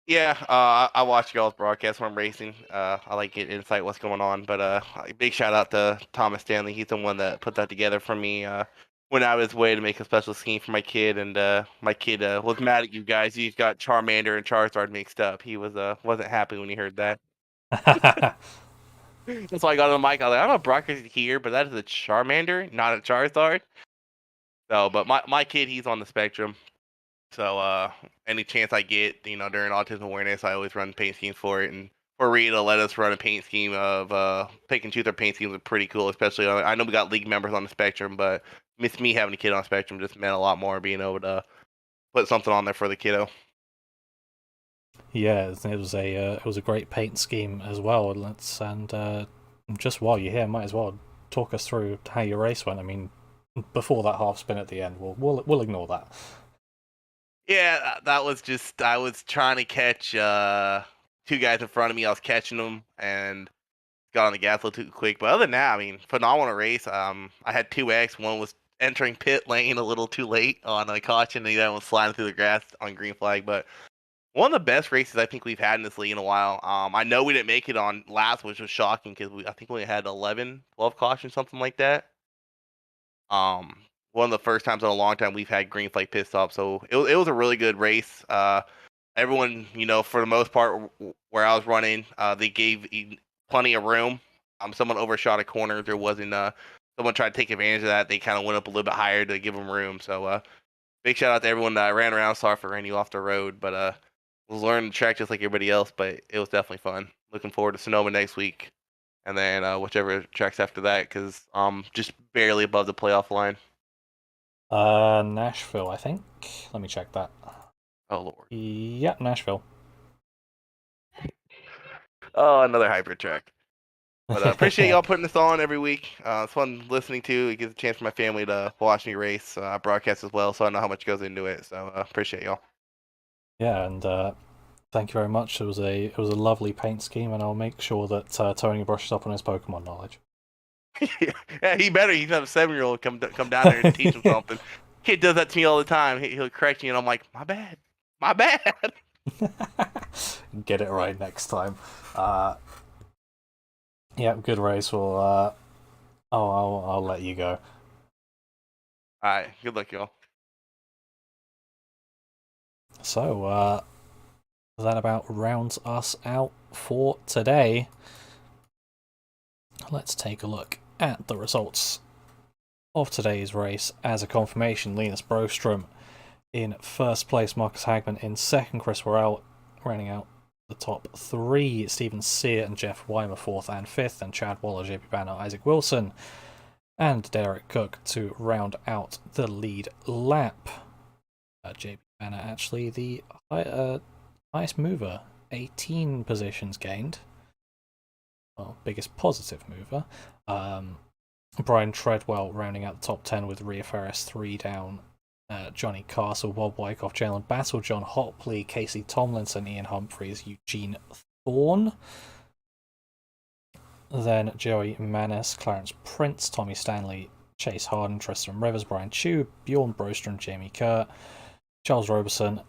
Yeah, I watch y'all's broadcast when I'm racing. I like getting insight what's going on. But big shout out to Thomas Stanley. He's the one that put that together for me. Went out of his way to make a special scheme for my kid, and my kid was mad at you guys. He's got Charmander and Charizard mixed up. He wasn't happy when he heard that. That's why I got on the mic. I was like, I don't know broadcast here, but that is a Charmander, not a Charizard. So, but my kid, he's on the spectrum. So any chance I get, during autism awareness, I always run paint schemes for it. And for Rita to let us run a paint scheme of pick and choose our paint schemes is pretty cool. Especially I know we got league members on the spectrum, but me having a kid on the spectrum just meant a lot more. Being able to put something on there for the kiddo.
Yeah, it was a great paint scheme as well. And just while you're here, might as well talk us through how your race went. I mean, before that half spin at the end, we'll ignore that.
Yeah, that was just I was trying to catch 2 guys in front of me. I was catching them and got on the gas a little too quick. But other than that, I mean, phenomenal race. I had 2X. One was entering pit lane a little too late on a caution, and the other one was sliding through the grass on green flag. But one of the best races I think we've had in this league in a while. I know we didn't make it on last, which was shocking because I think we only had 11, 12 cautions, something like that. One of the first times in a long time we've had green flag pit stop, so it was a really good race. Everyone, for the most part, where I was running, they gave plenty of room. Someone overshot a corner. There wasn't someone tried to take advantage of that. They kind of went up a little bit higher to give them room. So big shout out to everyone that ran around. Sorry for running you off the road, but was learning the track just like everybody else. But it was definitely fun. Looking forward to Sonoma next week, and then whichever tracks after that, because just barely above the playoff line.
Nashville, I think. Let me check that.
Oh lord.
Yeah, Nashville.
Oh, another hybrid track. But appreciate y'all putting this on every week. It's fun listening to. It gives a chance for my family to watch me race. I broadcast as well, so I know how much goes into it. So appreciate y'all.
Yeah, and Thank you very much. It was a lovely paint scheme, and I'll make sure that Tony brushes up on his Pokemon knowledge.
Yeah, he better. He's got a 7-year-old come down there and teach him something. Kid does that to me all the time. He'll correct me, and I'm like, my bad, my bad.
Get it right next time. Yeah, good race. Well, I'll let you go.
All right, good luck, y'all.
So, that about rounds us out for today. Let's take a look at the results of today's race. As a confirmation, Linus Brostrom in first place, Marcus Hagman in second, Chris Worrell rounding out the top three, Stephen Sear and Jeff Weimer fourth and fifth, and Chad Waller, JP Banner, Isaac Wilson, and Derek Cook to round out the lead lap. JP Banner actually the highest mover, 18 positions gained. Well, biggest positive mover. Brian Treadwell rounding out the top 10 with Rhea Ferris 3 down. Johnny Castle, Bob Wyckoff, Jalen Battle, John Hopley, Casey Tomlinson, Ian Humphreys, Eugene Thorne. Then Joey Manis, Clarence Prince, Tommy Stanley, Chase Harden, Tristan Rivers, Brian Chu, Bjorn Brostrom, Jamie Kerr, Charles Roberson,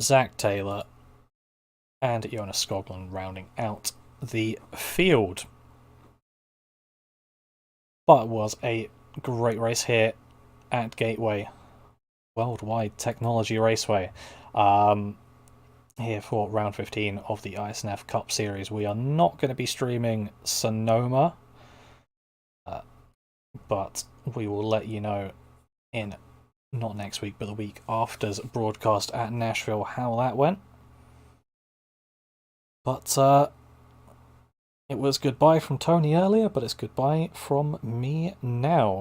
Zach Taylor, and Jonas Skoglund rounding out the field. But it was a great race here at Gateway World Wide Technology Raceway. Here for round 15 of the iSNF Cup Series. We are not going to be streaming Sonoma, but we will let you know in not next week, but the week after's broadcast at Nashville how that went. But it was goodbye from Tony earlier, but it's goodbye from me now.